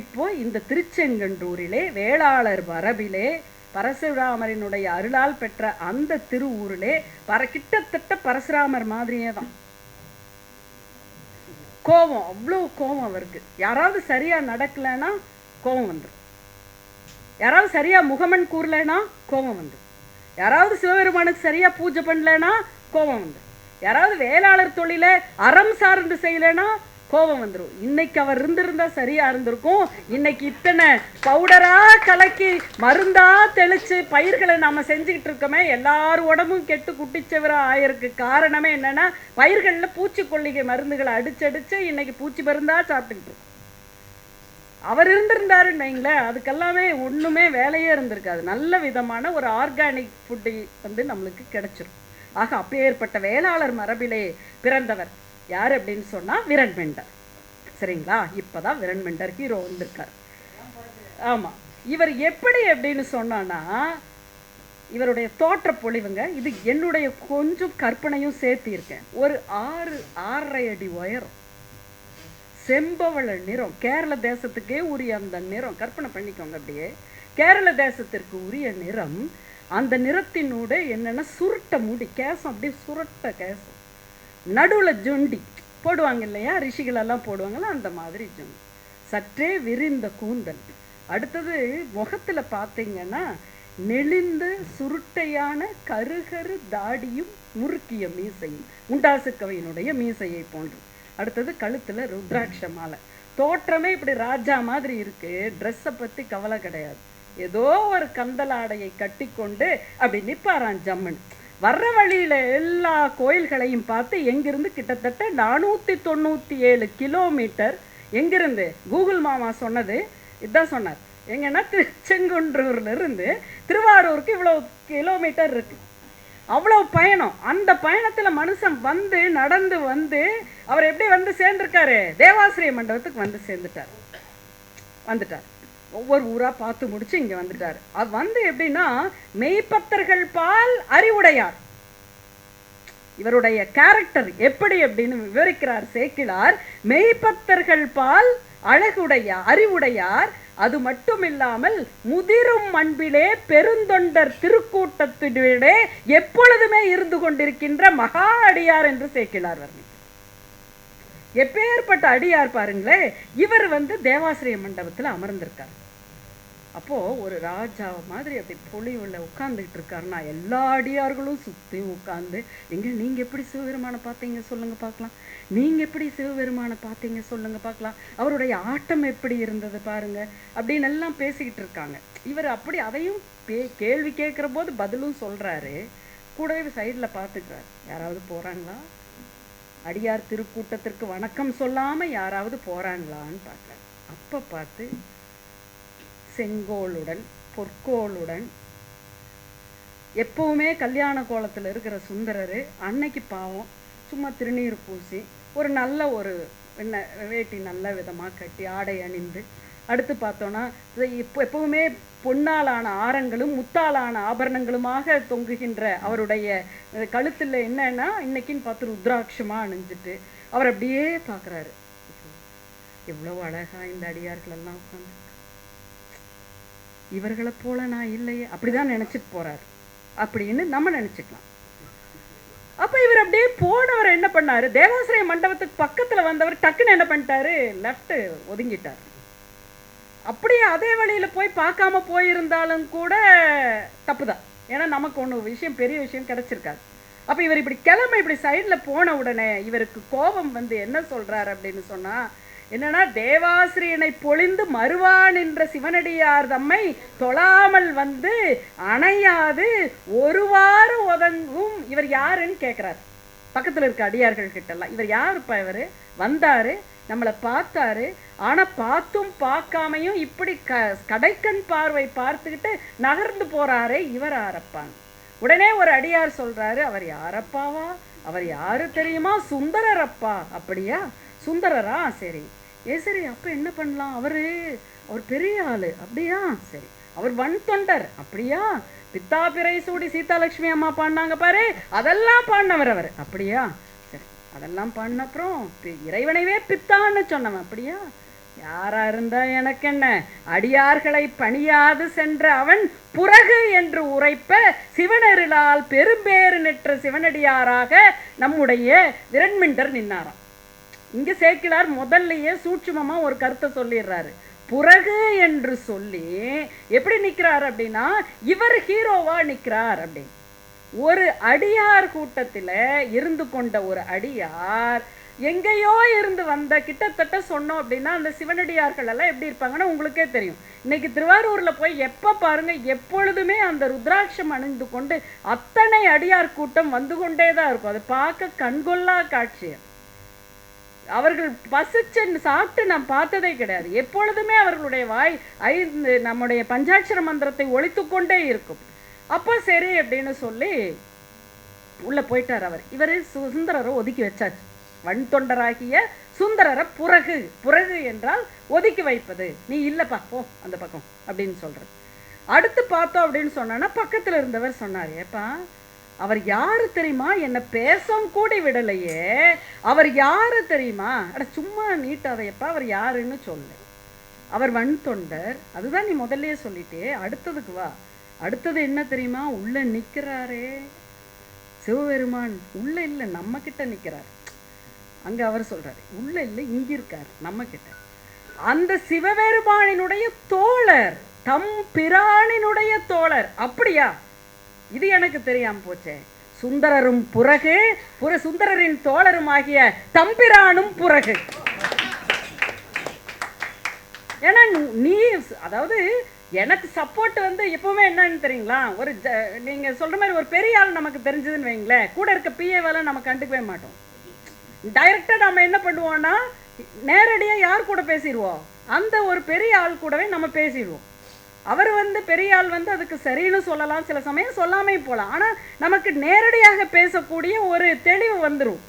இப்போ இந்த திருச்செங்கன்றூரிலே வேளாளர் மரபிலே பரசுராமரினுடைய அருளால் பெற்ற அந்த திருவூரிலே கிட்டத்தட்ட பரசுராமர் மாதிரியே தான் கோபம். அவ்வளோ கோபம் அவருக்கு. யாராவது சரியா நடக்கலைன்னா கோபம் வந்துடும். யாராவது சரியா முகமன் கூறலைன்னா கோபம் வந்துடும். யாராவது சிவபெருமானுக்கு சரியா பூஜை பண்ணலைன்னா கோபம் வந்துடும். யாராவது வேளாளர் தொழிலை அறம் சார்ந்து செய்யலைன்னா கோபம் வந்துடும். இன்னைக்கு அவர் இருந்திருந்தா சரியா இருந்திருக்கும். இன்னைக்கு இத்தனை பவுடரா கலக்கி மருந்தா தெளிச்சு பயிர்களை நம்ம செஞ்சுக்கிட்டு இருக்கோமே, எல்லாரும் உடம்பும் கெட்டு குட்டிச்சவரா ஆயிருக்கு. காரணமே என்னன்னா, பயிர்களில் பூச்சிக்கொல்லிகை மருந்துகளை அடிச்சடிச்சு இன்னைக்கு பூச்சி மருந்தா சாப்பிட்டுக்கிட்டு இருக்கோம். அவர் இருந்திருந்தாருன்னு வைங்களேன், அதுக்கெல்லாமே ஒன்றுமே வேலையே இருந்திருக்காது. நல்ல விதமான ஒரு ஆர்கானிக் ஃபுட்டு நம்மளுக்கு கிடைச்சிரும். ஆக அப்பேற்பட்ட வேளாளர் மரபிலே பிறந்தவர் யார் அப்படின்னு சொன்னால் விரண்மிண்டர். சரிங்களா? இப்போ தான் விரண்மிண்டர் ஹீரோ வந்திருக்கார். ஆமாம். இவர் எப்படி அப்படின்னு சொன்னான்னா, இவருடைய தோற்ற பொழிவுங்க. இது என்னுடைய கொஞ்சம் கற்பனையும் சேர்த்திருக்கேன். ஒரு 6.5 அடி உயரம், செம்பவள நிறம், கேரள தேசத்துக்கே உரிய அந்த நிறம், கற்பனை பண்ணிக்கோங்க. அப்படியே கேரள தேசத்திற்கு உரிய நிறம். அந்த நிறத்தினோட என்னென்னா சுருட்ட முடி, கேசம் அப்படியே சுருட்ட கேசம், நடுவில் ஜொண்டி போடுவாங்க இல்லையா, ரிஷிகளெல்லாம் போடுவாங்கல்ல, அந்த மாதிரி ஜொண்டி, சற்றே விரிந்த கூந்தல். அடுத்தது முகத்தில் பார்த்தீங்கன்னா நெளிந்த சுருட்டையான கருகரு தாடியும் முறுக்கிய மீசையும், முண்டாசு கவியினுடைய மீசையை போன்று. அடுத்தது கழுத்தில் ருத்ராட்ச மாலை. தோற்றமே இப்படி ராஜா மாதிரி இருக்கு. ட்ரெஸ்ஸை பற்றி கவலை கிடையாது. ஏதோ ஒரு கந்தலாடையை கட்டி கொண்டு அப்படி நிற்பாரான் ஜம்மன். வர்ற வழியில் எல்லா கோயில்களையும் பார்த்து எங்கிருந்து கிட்டத்தட்ட 497 கிலோமீட்டர், எங்கிருந்து கூகுள் மாமா சொன்னது இதுதான் சொன்னார். எங்கன்னா திருச்செங்குன்றூர்லேருந்து திருவாரூருக்கு இவ்வளோ கிலோமீட்டர் இருக்குது. அவ்வளோ பயணம். அந்த பயணத்தில் மனுஷன் வந்து நடந்து வந்து அவர் எப்படி வந்து சேர்ந்துருக்காரு, தேவாசிரிய மண்டபத்துக்கு வந்து வந்துட்டார். ஒவ்வொரு ஊராக பார்த்து முடிச்சு இங்கே வந்துட்டார். அது வந்து எப்படின்னா மெய்ப்பத்தர்கள் பால் அறிவுடையார். இவருடைய கேரக்டர் எப்படி அப்படின்னு விவரிக்கிறார் சேக்கிழார். மெய்ப்பத்தர்கள் பால் அறிவுடையார். அது மட்டும் இல்லாமல் முதிரும் அன்பிலே பெருந்தொண்டர் திருக்கூட்டத்திலே எப்பொழுதுமே இருந்து கொண்டிருக்கின்ற மகா அடியார் என்று சேக்கிழார் வர்ணி. எப்பேற்பட்ட அடியார் பாருங்களே. இவர் வந்து தேவாசிரிய மண்டபத்தில் அமர்ந்திருக்கார். அப்போது ஒரு ராஜா மாதிரி அப்படி பொலிவில் உட்காந்துக்கிட்டு இருக்காருன்னா எல்லா அடியார்களும் சுற்றி உட்காந்து, நீங்கள் எப்படி சிவபெருமானை பார்த்தீங்க சொல்லுங்கள் பார்க்கலாம், நீங்கள் எப்படி சிவபெருமானை பார்த்தீங்க சொல்லுங்கள் பார்க்கலாம், அவருடைய ஆட்டம் எப்படி இருந்தது பாருங்க அப்படின்னு எல்லாம் பேசிக்கிட்டு இருக்காங்க. இவர் அப்படி அதையும் கேள்வி கேட்குற போது பதிலும் சொல்கிறாரு. கூடவே சைடில் பார்த்துக்கிறார். யாராவது போகிறாங்களா, அடியார் திருக்கூட்டத்திற்கு வணக்கம் சொல்லாமல் யாராவது போகிறாங்களான்னு பார்க்குறாரு. அப்போ பார்த்து செங்கோலுடன் பொற்கோளுடன் எப்பவுமே கல்யாண கோலத்தில் இருக்கிற சுந்தரர் அன்னைக்கு பாவம் சும்மா திருநீர் பூசி ஒரு நல்ல ஒரு வேட்டி நல்ல விதமாக கட்டி ஆடை அணிந்து, அடுத்து பார்த்தோன்னா எப்பவுமே பொன்னாலான ஆரங்களும் முத்தாலான ஆபரணங்களுமாக தொங்குகின்ற அவருடைய கழுத்தில் என்னன்னா இன்னைக்குன்னு பார்த்து ருத்ராட்சமாக அணிஞ்சிட்டு அவர் அப்படியே பார்க்குறாரு. எவ்வளோ அழகா இந்த அடியார்கள் எல்லாம் உட்காந்து, இவர்களை போல நான் இல்லையே அப்படிதான் நினைச்சிட்டு போறாரு அப்படின்னு நம்ம நினைச்சுக்கலாம். அப்ப இவர் அப்படியே போனவர் என்ன பண்ணாரு, தேவாசிரிய மண்டபத்துக்கு பக்கத்துல வந்தவர் டக்குன்னு என்ன பண்ணிட்டாரு, லெஃப்ட் ஒதுங்கிட்டார். அப்படியே அதே வழியில போய் பார்க்காம போயிருந்தாலும் கூட தப்புதான். ஏன்னா நமக்கு ஒன்று விஷயம் பெரிய விஷயம் கிடைச்சிருக்காது. அப்ப இவர் இப்படி கிளம்ப இப்படி சைட்ல போன உடனே இவருக்கு கோபம் வந்து என்ன சொல்றாரு அப்படின்னு சொன்னா, என்னன்னா தேவாசிரியனை பொழிந்து மறுவான் என்ற சிவனடியார் தம்மை தொழாமல் வந்து அணையாது ஒரு வாரம் ஒதங்கும். இவர் யாருன்னு கேட்குறாரு பக்கத்தில் இருக்க அடியார்கள் கிட்டலாம். இவர் யாருப்பா, இவர் வந்தாரு நம்மளை பார்த்தாரு, ஆனால் பார்த்தும் பார்க்காமையும் இப்படி கடைக்கண் பார்வை பார்த்துக்கிட்டு நகர்ந்து போறாரே, இவர் யாரப்பாங்க. உடனே ஒரு அடியார் சொல்றாரு, அவர் யாரப்பாவா, அவர் யாரு தெரியுமா, சுந்தரரப்பா. அப்படியா, சுந்தரரா, சரி சரி, அப்போ என்ன பண்ணலாம், அவர் பெரிய ஆளு. அப்படியா, சரி, அவர் வன் தொண்டர். அப்படியா, பித்தா பிறை சூடி சீதாலட்சுமி அம்மா பாடினாங்க பாரு, அதெல்லாம் பாடினவர் அவர். அப்படியா, சரி, அதெல்லாம் பாடின அப்புறம் இறைவனைவே பித்தான்னு சொன்னவன். அப்படியா, யாரா இருந்தா எனக்கு என்ன, அடியார்களை பணியாது சென்ற அவன் புறகு என்று உரைப்ப சிவனருளால் பெரும்பேறு நிற்ற சிவனடியாராக நம்முடைய விரண்மிண்டர் நின்னாராம். இங்க சேக்கிழார் முதல்லயே சூட்சுமமா ஒரு கருத்தை சொல்லிடுறாரு. புறகு என்று சொல்லி எப்படி நிற்கிறார் அப்படின்னா, இவர் ஹீரோவா நிற்கிறார் அப்படின்னு. ஒரு அடியார் கூட்டத்தில் இருந்து கொண்ட ஒரு அடியார் எங்கேயோ இருந்து வந்த, கிட்டத்தட்ட சொன்னோம் அப்படின்னா அந்த சிவனடியார்கள் எல்லாம் எப்படி இருப்பாங்கன்னா உங்களுக்கே தெரியும். இன்னைக்கு திருவாரூர்ல போய் எப்ப பாருங்க எப்பொழுதுமே அந்த ருத்ராட்சம் அணிந்து கொண்டு அத்தனை அடியார் கூட்டம் வந்து கொண்டே தான் இருக்கும். அது பார்க்க கண்கொள்ளா காட்சி. அவர்கள் பசிச்சு சாப்பிட்டு நான் பார்த்ததே கிடையாது. எப்பொழுதுமே அவர்களுடைய வாய் நம்முடைய பஞ்சாட்சர மந்திரத்தை ஒழித்து கொண்டே இருக்கும். அப்போ சரி அப்படின்னு சொல்லி உள்ள போயிட்டார் அவர். இவர் சுந்தரரை ஒதுக்கி வச்சாச்சு. வன் தொண்டராகிய சுந்தரரை புறகு என்றால் ஒதுக்கி வைப்பது, நீ இல்லைப்பா போ அந்த பக்கம் அப்படின்னு சொல்கிறது. அடுத்து பார்த்தோம் அப்படின்னு சொன்னா பக்கத்தில் இருந்தவர் சொன்னார், ஏப்பா அவர் யாரு தெரியுமா, என்னை பேசவும் கூட விடலையே, அவர் யாரு தெரியுமா, அட சும்மா நீட்டாதையப்பா, அவர் யாருன்னு சொல்லு, அவர் வன் தொண்டர். அதுதான் நீ முதல்லயே சொல்லிட்டே, அடுத்ததுக்கு வா. அடுத்தது என்ன தெரியுமா, உள்ள நிற்கிறாரே சிவபெருமான், உள்ள இல்லை நம்ம கிட்ட நிற்கிறார். அங்க அவர் சொல்றாரு உள்ள இல்லை இங்க இருக்கார் நம்ம கிட்ட. அந்த சிவபெருமானினுடைய தோழர், தம் பிரானினுடைய தோழர். அப்படியா, இது எனக்கு தெரியாம போச்சே. சுந்தரரும் புறகு, சுந்தரரின் தோழரும் ஆகிய தம்பிரானும் புறகு. ஏன்னா நீ அதாவது எனக்கு சப்போர்ட் வந்து எப்பவுமே என்னன்னு தெரியுங்களா, ஒரு நீங்க சொல்ற மாதிரி ஒரு பெரிய ஆள் நமக்கு தெரிஞ்சதுன்னு வைங்களேன், கூட இருக்க பிஏவால நம்ம கண்டுக்கவே மாட்டோம். டைரக்டா நம்ம என்ன பண்ணுவோம்னா நேரடியா யார் கூட பேசிடுவோம், அந்த ஒரு பெரிய ஆள் கூடவே நம்ம பேசிடுவோம். அவர் வந்து பெரிய ஆள் வந்து அதுக்கு சரின்னு சொல்லலாம், சில சமயம் சொல்லாமே போகலாம். ஆனால் நமக்கு நேரடியாக பேசக்கூடிய ஒரு தெளிவு வந்துடும்.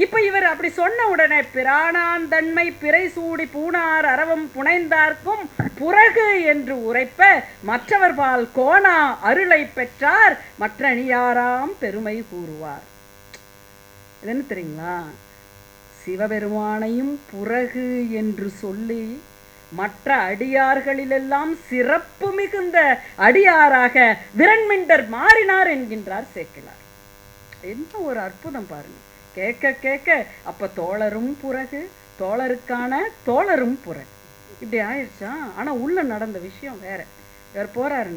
இப்போ இவர் அப்படி சொன்ன உடனே பிராணாந்தன்மை பிறை சூடி பூணார் அரவம் புனைந்தார்க்கும் புறகு என்று உரைப்ப மற்றவர் பால் கோணா அருளை பெற்றார் மற்ற அணியாராம் பெருமை கூறுவார். இது என்ன தெரியுங்களா, சிவபெருமானையும் புறகு என்று சொல்லி மற்ற அடியார்களிலெல்லாம் சிறப்பு மிகுந்த அடியாராக விரண்மிண்டர் மாறினார் என்கின்றார் சேக்கிழார். என்ன ஒரு அற்புதம் பாருங்க. கேட்க கேட்க அப்ப தோழரும் புறகு, தோழருக்கான தோழரும் புறகு, இப்படி ஆயிடுச்சா. ஆனா உள்ள நடந்த விஷயம் வேற. இவர் போறாரு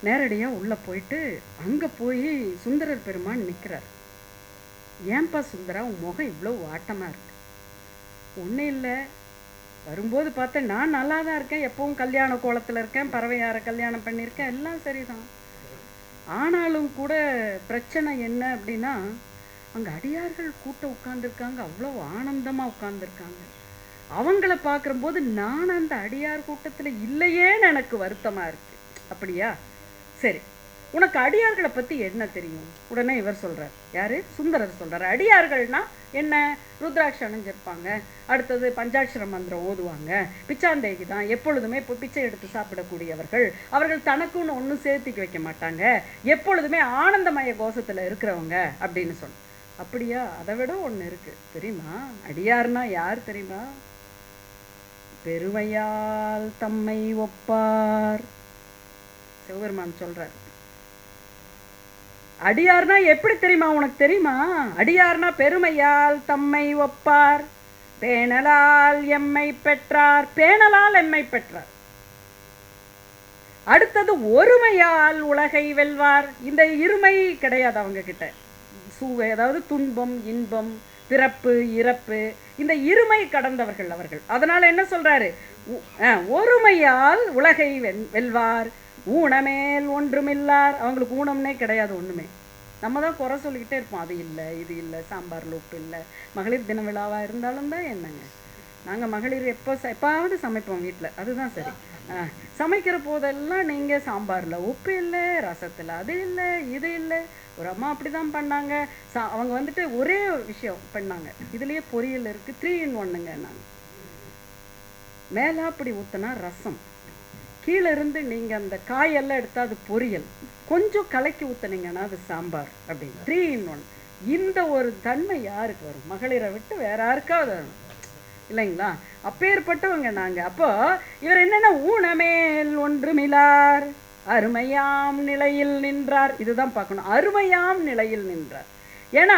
நேரடியா உள்ள போயிட்டு அங்க போய் சுந்தரர் பெருமான் நிற்கிறார். ஏன்பா சுந்தரா உன் முகம் இவ்வளவு வாட்டமா இருக்கு? ஒன்றும் இல்லை, வரும்போது பார்த்தேன் நான் நல்லா தான் இருக்கேன், எப்பவும் கல்யாண கோலத்தில் இருக்கேன், பறவையாரை கல்யாணம் பண்ணியிருக்கேன், எல்லாம் சரிதான். ஆனாலும் கூட பிரச்சனை என்ன அப்படின்னா, அங்கே அடியார்கள் கூட்டம் உட்காந்துருக்காங்க, அவ்வளோ ஆனந்தமாக உட்காந்துருக்காங்க. அவங்கள பார்க்கும்போது நான் அந்த அடியார் கூட்டத்தில் இல்லையேன்னு எனக்கு வருத்தமாக இருக்கு. அப்படியா, சரி, உனக்கு அடியார்களை பற்றி என்ன தெரியும்? உடனே இவர் சொல்கிறார், யார்? சுந்தரர் சொல்கிறார், அடியார்கள்னா என்ன? ருத்ராட்சம் அணிஞ்சிருப்பாங்க, அடுத்தது பஞ்சாட்சர மந்திரம் ஓதுவாங்க, பிச்சாந்தேகி தான், எப்பொழுதுமே இப்போ பிச்சை எடுத்து சாப்பிடக்கூடியவர்கள், அவர்கள் தனக்குன்னு ஒன்றும் சேர்த்திக்க வைக்க மாட்டாங்க, எப்பொழுதுமே ஆனந்தமய கோஷத்தில் இருக்கிறவங்க அப்படின்னு சொன்ன. அப்படியா, அதை விட ஒன்று இருக்குது தெரியுமா, அடியார்னா யார் தெரியுமா? பெருமையால் தம்மை ஒப்பார். சிவபெருமான் சொல்கிறார், அடியார்னா எப்படி தெரியுமா உனக்கு தெரியுமா? அடியார்னா பெருமையால் தம்மை ஒப்பார், பேணலால் எம்மை பெற்றார், பேணலால் எம்மை பெற்றார். அடுத்தது ஒருமையால் உலகை வெல்வார். இந்த இருமை கிடையாது அவங்க கிட்ட, அதாவது துன்பம் இன்பம் பிறப்பு இறப்பு இந்த இருமை கடந்தவர்கள் அவர்கள். அதனால என்ன சொல்றாரு, ஒருமையால் உலகை வெல்வார், ஊனமேல் ஒன்றுமில்லார். அவங்களுக்கு ஊனம்னே கிடையாது ஒன்றுமே. நம்ம தான் குறை சொல்லிக்கிட்டே இருப்போம், அது இல்லை இது இல்லை, சாம்பாரில் உப்பு இல்லை. மகளிர் தின விழாவாக இருந்தாலும் தான் என்னங்க, நாங்கள் மகளிர் எப்பாவது சமைப்போம் வீட்டில், அதுதான் சரி. சமைக்கிற போதெல்லாம் நீங்கள் சாம்பாரில் உப்பு இல்லை, ரசத்தில் அது இல்லை இது இல்லை. ஒரு அம்மா அப்படி தான் பண்ணாங்க. அவங்க வந்துட்டு ஒரே விஷயம் பண்ணாங்க, இதுலேயே பொரியல் இருக்குது 3 in 1ங்க. நாங்கள் மேலே அப்படி ஊற்றினா ரசம், கீழே இருந்து நீங்கள் அந்த காயெல்லாம் எடுத்தால் அது பொரியல், கொஞ்சம் கலக்கி ஊற்றுனீங்கன்னா அது சாம்பார் அப்படின்னு 3 in 1. இந்த ஒரு தன்மை யாருக்கு வரும்? மகளிரை விட்டு வேற யாருக்காவது வரும் இல்லைங்களா? அப்பேற்பட்டவங்க நாங்கள். அப்போ இவர் என்னென்ன, ஊனமேல் ஒன்றுமிலார், அருமையாம் நிலையில் நின்றார். இதுதான் பார்க்கணும், அருமையாம் நிலையில் நின்றார். ஏன்னா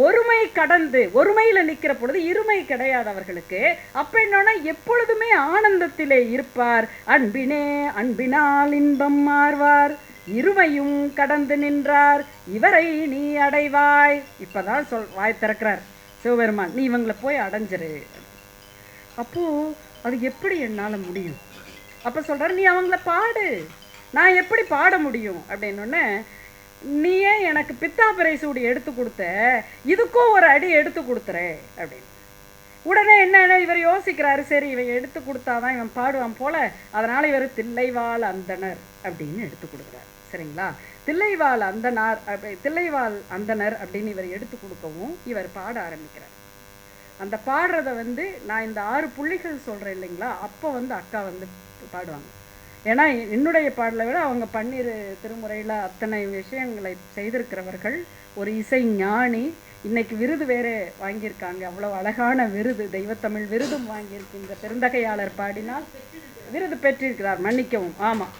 ஒருமை கடந்து ஒருமையில் நிற்கிற பொழுது இருமை கிடையாது அவர்களுக்கு. அப்போ என்னன்னா எப்பொழுதுமே ஆனந்தத்திலே இருப்பார். அன்பினே அன்பினால் இன்பம் மாறுவார், இருமையும் கடந்து நின்றார், இவரை நீ அடைவாய். இப்போதான் வாய் திறக்கிறார் சிவபெருமான், நீ இவங்களை போய் அடைஞ்சிரு. அப்போது அது எப்படி என்னால் முடியும்? அப்போ சொல்கிறார், நீ அவங்கள பாடு. நான் எப்படி பாட முடியும் அப்படின்னோடனே, நீயே எனக்கு பித்தாபிரை சூடி எடுத்து கொடுத்த, இதுக்கும் ஒரு அடி எடுத்து கொடுத்துறே அப்படின்னு. உடனே என்ன இவர் யோசிக்கிறாரு, சரி இவன் எடுத்து கொடுத்தாதான் இவன் பாடுவான் போல, அதனால் இவர் தில்லைவாழ் அந்தனர் அப்படின்னு எடுத்து கொடுக்குறாரு. சரிங்களா? தில்லைவாழ் அந்தனார், தில்லைவாழ் அந்தனர் அப்படின்னு இவர் எடுத்து கொடுக்கவும் இவர் பாட ஆரம்பிக்கிறார். அந்த பாடுறத நான் இந்த 6 புள்ளிகள் சொல்கிறேன் இல்லைங்களா, அப்போ அக்கா பாடுவாங்க. ஏன்னா என்னுடைய பாடலை விட அவங்க பன்னீர் திருமுறையில் அத்தனை விஷயங்களை செய்திருக்கிறவர்கள், ஒரு இசை ஞானி. இன்னைக்கு விருது வேறு வாங்கியிருக்காங்க, அவ்வளோ அழகான விருது, தெய்வத்தமிழ் விருதும் வாங்கியிருக்கின்ற பெருந்தகையாளர் பாடினால் விருது பெற்றிருக்கிறார். மன்னிக்கவும், ஆமாம்,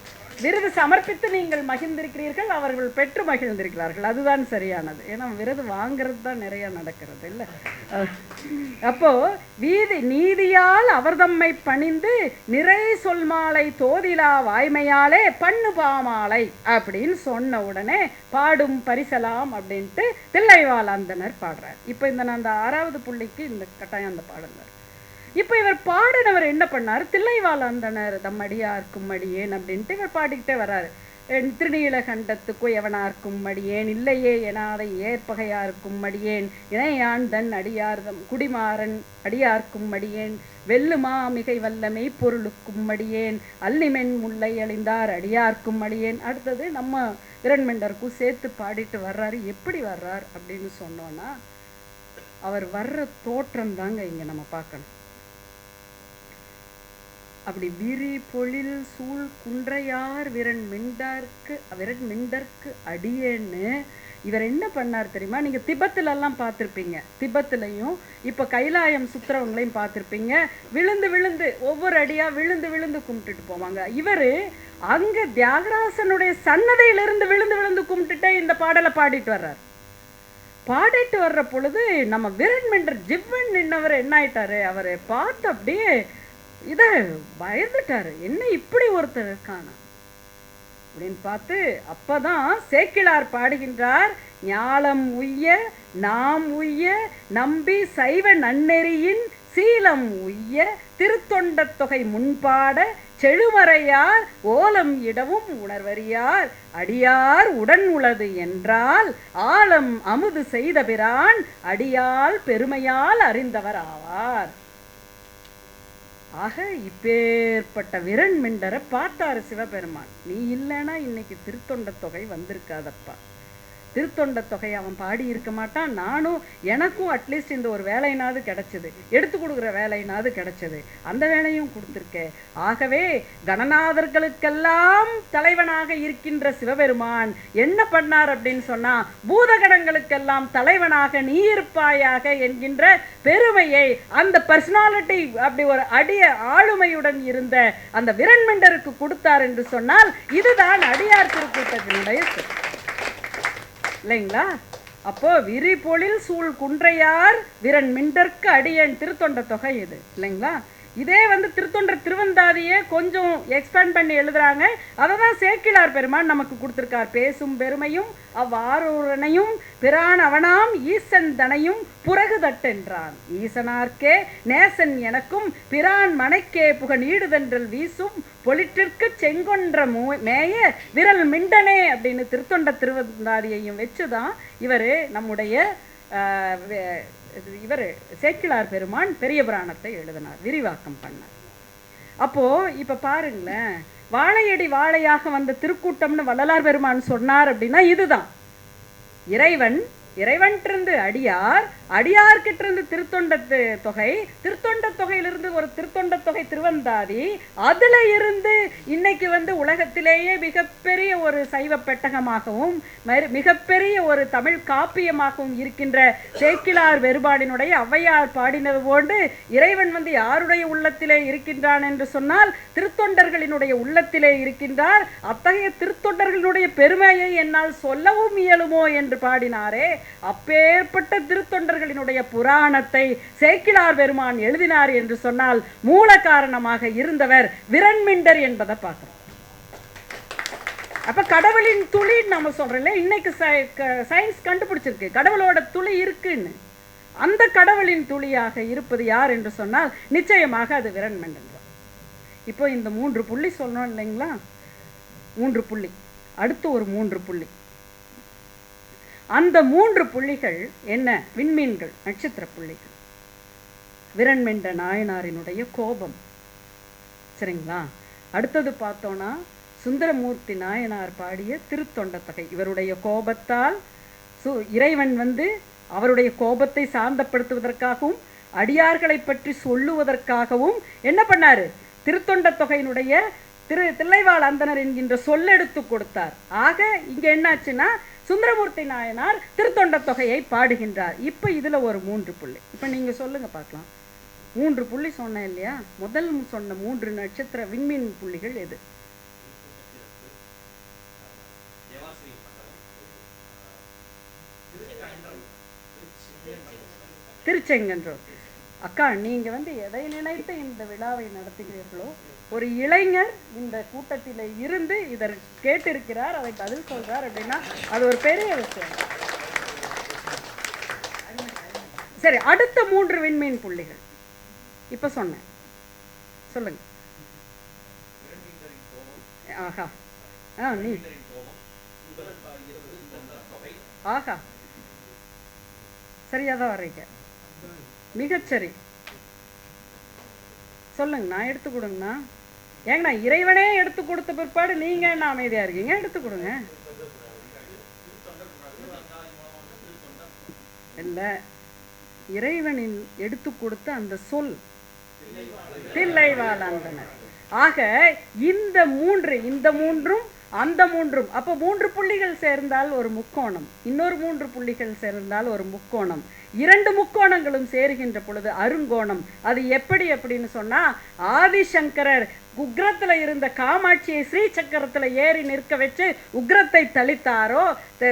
விருது சமர்ப்பித்து நீங்கள் மகிழ்ந்திருக்கிறீர்கள், அவர்கள் பெற்று மகிழ்ந்திருக்கிறார்கள், அதுதான் சரியானது. ஏன்னா விருது வாங்கிறது தான் நிறைய நடக்கிறது இல்லை. அப்போ வீதி நீதியால் அவர் தம்மை பணிந்து நிறை சொல் மாலை தோதிலா வாய்மையாலே பண்ணு பாமாலை அப்படின்னு சொன்ன உடனே பாடும் பரிசலாம் அப்படின்ட்டு தில்லைவாழந்தனர் பாடுறார். இப்போ நான் அந்த 6வது புள்ளிக்கு இந்த கட்டாயம் அந்த பாடல். இப்போ இவர் பாடினவர் என்ன பண்ணார், தில்லைவாழந்தனர் தம்மடியார்க்கும் மடியேன் அப்படின்ட்டு இவர் பாடிக்கிட்டே வர்றாரு. திருநீலகண்டத்துக்கும் எவனார்க்கும் மடியேன் இல்லையே எனாதை ஏற்பகையார்க்கும் மடியேன் இணையான் தன் அடியார்தம் குடிமாறன் அடியார்க்கும் மடியேன் வெல்லுமா மிகை வல்லமை பொருளுக்கும் மடியேன் அல்லிமென் முல்லை அழிந்தார் அடியார்க்கும் மடியேன். அடுத்தது நம்ம விரண்மெண்டருக்கும் சேர்த்து பாடிட்டு வர்றாரு. எப்படி வர்றார் அப்படின்னு சொன்னோன்னா, அவர் வர்ற தோற்றம் தாங்க இங்கே நம்ம பார்க்கணும். அப்படி விரி பொழில் சூழ் குன்றையார் விரண்மிண்டற்கு அடியேன்னு இவர் என்ன பண்ணார் தெரியுமா? நீங்கள் திபத்துலலாம் பார்த்துருப்பீங்க, திபத்துலையும் இப்போ கைலாயம் சுத்துறவங்களையும் பார்த்துருப்பீங்க. விழுந்து விழுந்து ஒவ்வொரு அடியாக விழுந்து விழுந்து கும்பிட்டுட்டு போவாங்க. இவர் அங்கே தியாகராசனுடைய சன்னதியிலிருந்து விழுந்து விழுந்து கும்பிட்டுட்டே இந்த பாடலை பாடிட்டு வர்றார். பாடிட்டு வர்ற பொழுது நம்ம விரண்மெண்டர் ஜிவ்வன் நின்னவர் என்ன ஆயிட்டாரு, அவர் பார்த்து அப்படியே இதை பயந்துட்டாரு, என்ன இப்படி ஒருத்தர் இருக்கானா அப்படின்னு பார்த்து. அப்பதான் சேக்கிழார் பாடுகின்றார், ஞாலம் உய்ய நாம் உய்ய நம்பி சைவ நன்னெறியின் சீலம் உய்ய திருத்தொண்ட தொகை முன்பாட செழுமறையார் ஓலம் இடவும் உணர்வறியார் அடியார் உடன் உளது என்றால் ஆலம் அமுது செய்த பிரான் அடியால் பெருமையால் அறிந்தவர் ஆவார். ஆக இப்பேற்பட்ட விரண்மிண்டரை பார்த்தாரு சிவபெருமான். நீ இல்லைன்னா இன்னைக்கு திருத்தொண்ட தொகை வந்திருக்காதப்பா. திருத்தொண்ட தொகை அவன் பாடி இருக்க மாட்டான். நானும் எனக்கும் அட்லீஸ்ட் இந்த ஒரு வேலைனாவது கிடைச்சது, எடுத்து கொடுக்குற வேலைனாவது கிடைச்சது, அந்த வேலையும் கொடுத்துருக்கேன். ஆகவே கணநாதர்களுக்கெல்லாம் தலைவனாக இருக்கின்ற சிவபெருமான் என்ன பண்ணார் அப்படின்னு சொன்னா, பூதகணங்களுக்கெல்லாம் தலைவனாக நீ இருப்பாயாக என்கின்ற பெருமையை அந்த பர்சனாலிட்டி அப்படி ஒரு ஆளுமையுடன் இருந்த அந்த விரண்மெண்டருக்கு கொடுத்தார் என்று சொன்னால் இதுதான் அடியார் திருக்கூட்டத்தினுடைய இல்லைங்களா? அப்போ விரி பொழில் சூழ் குன்றையார் விரண்மிண்டற்கு அடியேன் திருத்தொண்ட தொகை இது இல்லைங்களா? இதே திருத்தொண்டர் திருவந்தாதியே கொஞ்சம் எக்ஸ்பேண்ட் பண்ணி எழுதுறாங்க. அதை தான் சேக்கிழார் பெருமான் நமக்கு கொடுத்துருக்கார். பேசும் பெருமையும் அவ்வாரூரனையும் பிரான் அவனாம் ஈசன் தனையும் புறகு தட்டென்றான் ஈசனார்க்கே நேசன் எனக்கும் பிரான் மனைக்கே புக நீடுதென்றல் வீசும் பொலிட்டிற்கு செங்கொன்ற மேய விரல் மிண்டனே அப்படின்னு திருத்தொண்ட திருவந்தாதியையும் வச்சுதான் இவர் நம்முடைய இவர் சேக்கிழார் பெருமான் பெரிய புராணத்தை எழுதினார், விரிவாக்கம் பண்ணார். அப்போ இப்ப பாருங்களேன், வாழையடி வாழையாக வந்த திருக்கூட்டம்னு வள்ளலார் பெருமான் சொன்னார் அப்படின்னா இதுதான். இறைவன்கிட்ட அடியார், அடியார்கிட்ட இருந்து திருத்தொண்ட தொகை, திருத்தொண்ட தொகையிலிருந்து ஒரு திருத்தொண்ட தொகை திருவந்தாதி, அதுல இருந்து இன்னைக்கு உலகத்திலேயே மிகப்பெரிய ஒரு சைவ பெட்டகமாகவும் மிகப்பெரிய ஒரு தமிழ் காப்பியமாகவும் இருக்கின்ற சேக்கிழார் பெருமானினுடைய ஔவையார் பாடினது போன்று இறைவன் யாருடைய உள்ளத்திலே இருக்கின்றான் என்று சொன்னால் திருத்தொண்டர்களினுடைய உள்ளத்திலே இருக்கின்றார். அத்தகைய திருத்தொண்டர்களுடைய பெருமையை என்னால் சொல்லவும் இயலுமோ என்று பாடினாரே, அப்பேற்பட்ட திருத்தொண்டர்களினுடைய புராணத்தை சேக்கிழார் பெருமான் எழுதினார் என்று சொன்னால் மூல காரணமாக இருந்தவர் விரண்மிண்டர் என்பதை பார்க்கிறோம். அப்ப கடவுளின் துளி நம்ம சொல்றோம்ல, இன்னைக்கு சயின்ஸ் கண்டுபிடிச்சிருக்கு கடவுளோட துளி இருக்குன்னு. அந்த கடவுளின் துளியாக இருப்பது யார் என்று சொன்னால் நிச்சயமாக அது விரண்மிண்டர். இப்போ இந்த 3 புள்ளி சொன்னோம் இல்லைங்களா, 3 புள்ளி, அடுத்து ஒரு 3 புள்ளி. அந்த 3 புள்ளிகள் என்ன? விண்மீன்கள், நட்சத்திர புள்ளிகள். விரண்மிண்ட நாயனாரினுடைய கோபம், சரிங்களா? அடுத்தது பார்த்தோன்னா சுந்தரமூர்த்தி நாயனார் பாடிய திருத்தொண்ட தொகை. இவருடைய கோபத்தால் இறைவன் அவருடைய கோபத்தை சாந்தப்படுத்துவதற்காகவும் அடியார்களை பற்றி சொல்லுவதற்காகவும் என்ன பண்ணாரு? திருத்தொண்ட தொகையினுடைய தில்லைவாழ் அந்தனர் என்கின்ற சொல்லெடுத்து கொடுத்தார். ஆக இங்க என்னாச்சுன்னா சுந்தரமூர்த்தி நாயனார் திருத்தொண்ட தொகையை பாடுகின்றார். இப்ப இதுல ஒரு 3 புள்ளி. இப்ப நீங்க சொல்லுங்க பார்க்கலாம். 3 புள்ளி சொன்னேன் இல்லையா? முதல் சொன்ன 3 நட்சத்திர விண்மீன் புள்ளிகள் எது? திருச்செங்கன்றோர். அக்கா, நீங்க எதை நினைத்து இந்த விழாவை நடத்துகிறீர்களோ, ஒரு இளைஞர் இந்த கூட்டத்தில் இருந்து இதை கேட்டிருக்கிறார், அதை பதில் சொல்றார் அப்படின்னா அது ஒரு பெரிய விஷயம். சரி, அடுத்த 3 விண்மீன் புள்ளிகள் இப்ப சொன்னேன், சொல்லுங்க. ஆஹா, நீ ஆஹா, சரியாதான் வர்றீங்க, மிகச்சரி. சொல்லுங்க, நான் எடுத்து கொடுங்கண்ணா. ஏங்கண்ணா, இறைவனே எடுத்து கொடுத்த பிற்பாடு நீங்க என்ன அமைதியா இருக்கீங்க? எடுத்து கொடுங்க. இல்ல, இறைவனின் எடுத்து கொடுத்த அந்த சொல் தில்லைவாழ் அந்தனர். ஆக இந்த 3ம் அந்த 3ம், அப்போ 3 புள்ளிகள் சேர்ந்தால் ஒரு முக்கோணம், இன்னொரு 3 புள்ளிகள் சேர்ந்தால் ஒரு முக்கோணம், 2 முக்கோணங்களும் சேருகின்ற பொழுது அருங்கோணம். அது எப்படி அப்படின்னு சொன்னா, ஆதிசங்கரர் உக்ரத்துல இருந்த காமாட்சியை ஸ்ரீ சக்கரத்துல ஏறி நிற்க வச்சு உக்ரத்தை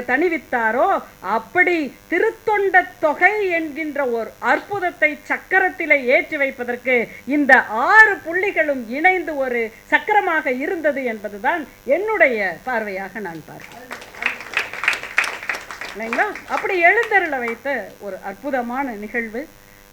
தணிவித்தாரோ, அப்படி திருத்தொண்ட தொகை என்கின்ற ஒரு அற்புதத்தை சக்கரத்திலே ஏற்றி வைப்பதற்கு இந்த 6 புள்ளிகளும் இணைந்து ஒரு சக்கரமாக இருந்தது என்பதுதான் என்னுடைய பார்வையாக நான் பார்க்கிறேன். இல்லைங்களா? அப்படி எழுந்தருள வைத்த ஒரு அற்புதமான நிகழ்வு.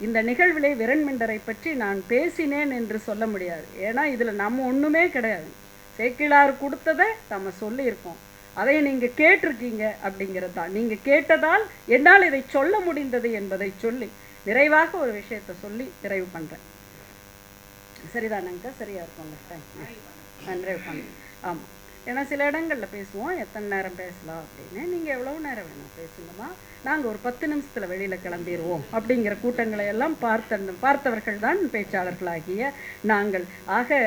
இந்த நிகழ்விலே விரண்மிண்டரை பற்றி நான் பேசினேன் என்று சொல்ல முடியாது. ஏன்னா இதில் நம்ம ஒன்றுமே கிடையாது. சேக்கிழார் கொடுத்ததை நம்ம சொல்லியிருக்கோம், அதை நீங்கள் கேட்டிருக்கீங்க அப்படிங்கிறது தான். நீங்கள் கேட்டதால் என்னால் இதை சொல்ல முடிந்தது என்பதை சொல்லி நிறைவாக ஒரு விஷயத்தை சொல்லி நிறைவு பண்ணுறேன். சரிதானங்க? சரியாக இருக்கும்ல? தேங்க்யூ. நான் நிறைவு பண்ணேன். ஆமாம், ஏன்னா சில இடங்களில் பேசுவோம், எத்தனை நேரம் பேசலாம் அப்படின்னு. நீங்கள் எவ்வளோ நேரம் வேணும் பேசணுமா? நாங்கள் ஒரு 10 நிமிஷத்தில் வெளியில் கிளம்பிடுவோம் அப்படிங்கிற கூட்டங்களை எல்லாம் பார்த்தவர்கள் தான் பேச்சாளர்களாகிய நாங்கள். ஆக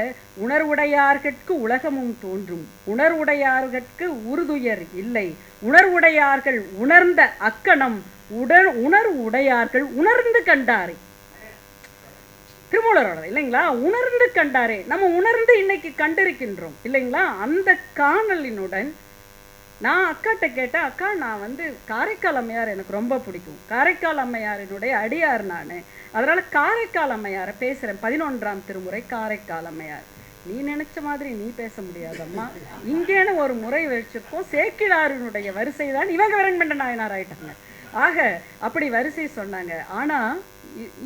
உணர்வுடையார்கட்கு உலகமும் தோன்றும், உணர்வுடையார்கட்கு உறுதுயர் இல்லை, உணர்வுடையார்கள் உணர்ந்த அக்கணம் உணர்வு உடையார்கள் உணர்ந்து கண்டாரே. திருமூலரோட இல்லைங்களா? உணர்ந்து கண்டாரே. நம்ம உணர்ந்து இன்னைக்கு கண்டிருக்கின்றோம் இல்லைங்களா? அந்த காணலினுடன் நான் அக்காட்ட கேட்டேன், அக்கா நான் காரைக்கால் அம்மையார் எனக்கு ரொம்ப பிடிக்கும், காரைக்கால் அம்மையாரினுடைய அடியார் நான், அதனால் காரைக்கால் அம்மையாரை பேசுகிறேன், 11ஆம் திருமுறை காரைக்கால் அம்மையார். நீ நினைச்ச மாதிரி நீ பேச முடியாதம்மா, இங்கேன்னு ஒரு முறை வச்சிருக்கோம், சேக்கிழாரினுடைய வரிசை தான் இவங்க விரண்மிண்ட நாயனார் ஆயிட்டாங்க. ஆக அப்படி வரிசை சொன்னாங்க. ஆனால்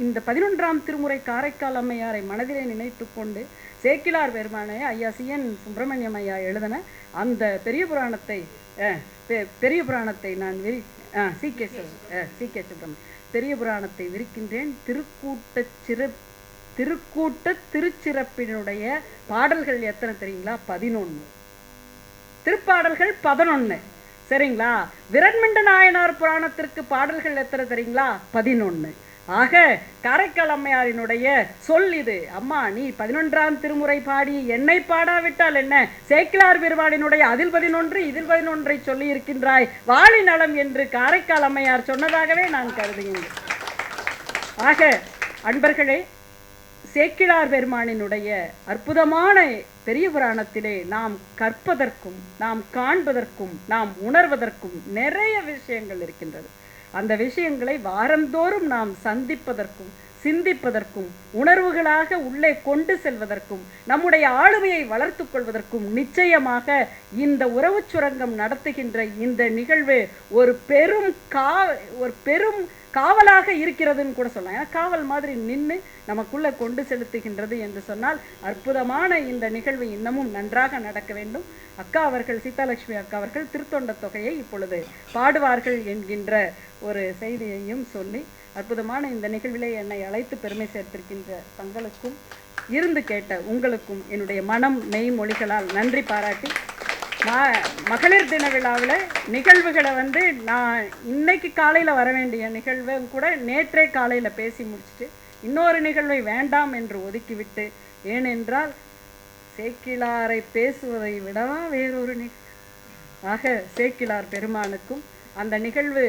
இந்த 11ஆம் திருமுறை காரைக்கால் அம்மையாரை மனதிலே நினைத்து கொண்டு சேக்கிழார் பெருமானை ஐயா சிஎன் சுப்பிரமணியம் ஐயா எழுதின அந்த பெரிய புராணத்தை நான் சி.கே. சுப்பிரமணியம் பெரிய புராணத்தை விரிக்கின்றேன். திருக்கூட்ட திருச்சிறப்பினுடைய பாடல்கள் எத்தனை தெரியுங்களா? 11. திருப்பாடல்கள் 11. சரிங்களா? விரண்மிண்ட நாயனார் புராணத்திற்கு பாடல்கள் எத்தனை தெரியுங்களா? 11. ஆக காரைக்கால் அம்மையாரினுடைய சொல் இது. அம்மா, நீ 11ஆம் திருமுறை பாடி என்னை பாடாவிட்டால் என்ன, சேக்கிழார் பெருமானினுடைய அதில் 11 இதில் 11 சொல்லி இருக்கின்றாய், வாழி நலம் என்று காரைக்கால் அம்மையார் சொன்னதாகவே நான் கருதுகிறேன். ஆக அன்பர்களே, சேக்கிழார் பெருமானினுடைய அற்புதமான பெரிய புராணத்திலே நாம் கற்பதற்கும் நாம் காண்பதற்கும் நாம் உணர்வதற்கும் நிறைய விஷயங்கள் இருக்கின்றது. அந்த விஷயங்களை வாரந்தோறும் நாம் சந்திப்பதற்கும் சிந்திப்பதற்கும் உணர்வுகளாக உள்ளே கொண்டு செல்வதற்கும் நம்முடைய ஆளுமையை வளர்த்து கொள்வதற்கும் நிச்சயமாக இந்த உறவு சுரங்கம் நடத்துகின்ற இந்த நிகழ்வு ஒரு பெரும் காவலாக இருக்கிறதுன்னு கூட சொல்லலாம். ஏன்னா காவல் மாதிரி நின்று நமக்குள்ளே கொண்டு செலுத்துகின்றது என்று சொன்னால் அற்புதமான இந்த நிகழ்வு இன்னமும் நன்றாக நடக்க வேண்டும். அக்கா அவர்கள், சீதாலட்சுமி அக்கா அவர்கள் திருத்தொண்ட தொகையை இப்பொழுது பாடுவார்கள் என்கின்ற ஒரு செய்தியையும் சொல்லி அற்புதமான இந்த நிகழ்விலே என்னை அழைத்து பெருமை சேர்த்திருக்கின்ற தங்களுக்கும் இருந்து கேட்ட உங்களுக்கும் என்னுடைய மனம் மெய் மொழிகளால் நன்றி பாராட்டி, மகளிர் தின விழாவில் நிகழ்வுகளை நான் இன்னைக்கு காலையில் வர வேண்டிய நிகழ்வை கூட நேற்றே காலையில் பேசி முடிச்சுட்டு இன்னொரு நிகழ்வை வேண்டாம் என்று ஒதுக்கிவிட்டு, ஏனென்றால் சேக்கிழாரை பேசுவதை விடவா வேறொரு ஆக சேக்கிழார் பெருமானுக்கும் அந்த நிகழ்வு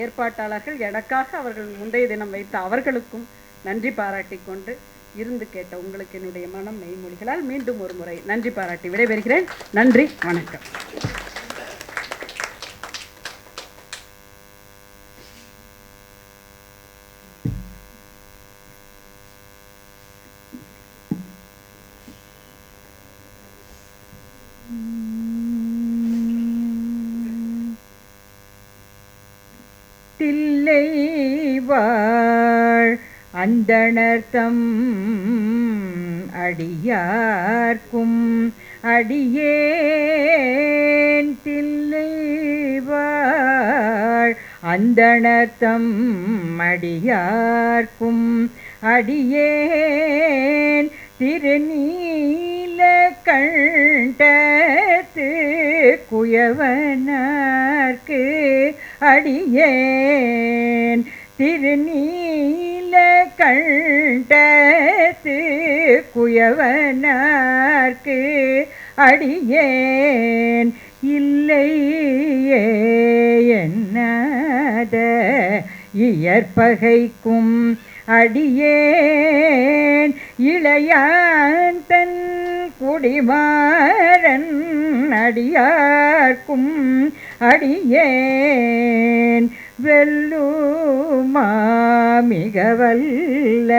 ஏற்பாட்டாளர்கள் எனக்காக அவர்கள் முந்தைய தினம் வைத்த அவர்களுக்கும் நன்றி பாராட்டி கொண்டு இருந்து கேட்ட உங்களுக்கு என்னுடைய மனம் மெய்மொழிகளால் மீண்டும் ஒரு முறை நன்றி பாராட்டி விடைபெறுகிறேன். நன்றி, வணக்கம். தில்லைவாழ் அந்தணர்தம் அடியார்க்கும் அடியேன் தில்லைவாழ் அந்தணர்தம் அடியார்க்கும் அடியேன் திருநீல கண்டத்து குயவனார்க்கு அடியேன் திருநீல கண்டத்து குயவனார்க்கு அடியேன் இல்லையே என்னாத இயற்பகைக்கும் அடியேன் இளையான் தன் குடிமாறன் அடியார்க்கும் அடியேன் வெல்லுமா மிக வல்ல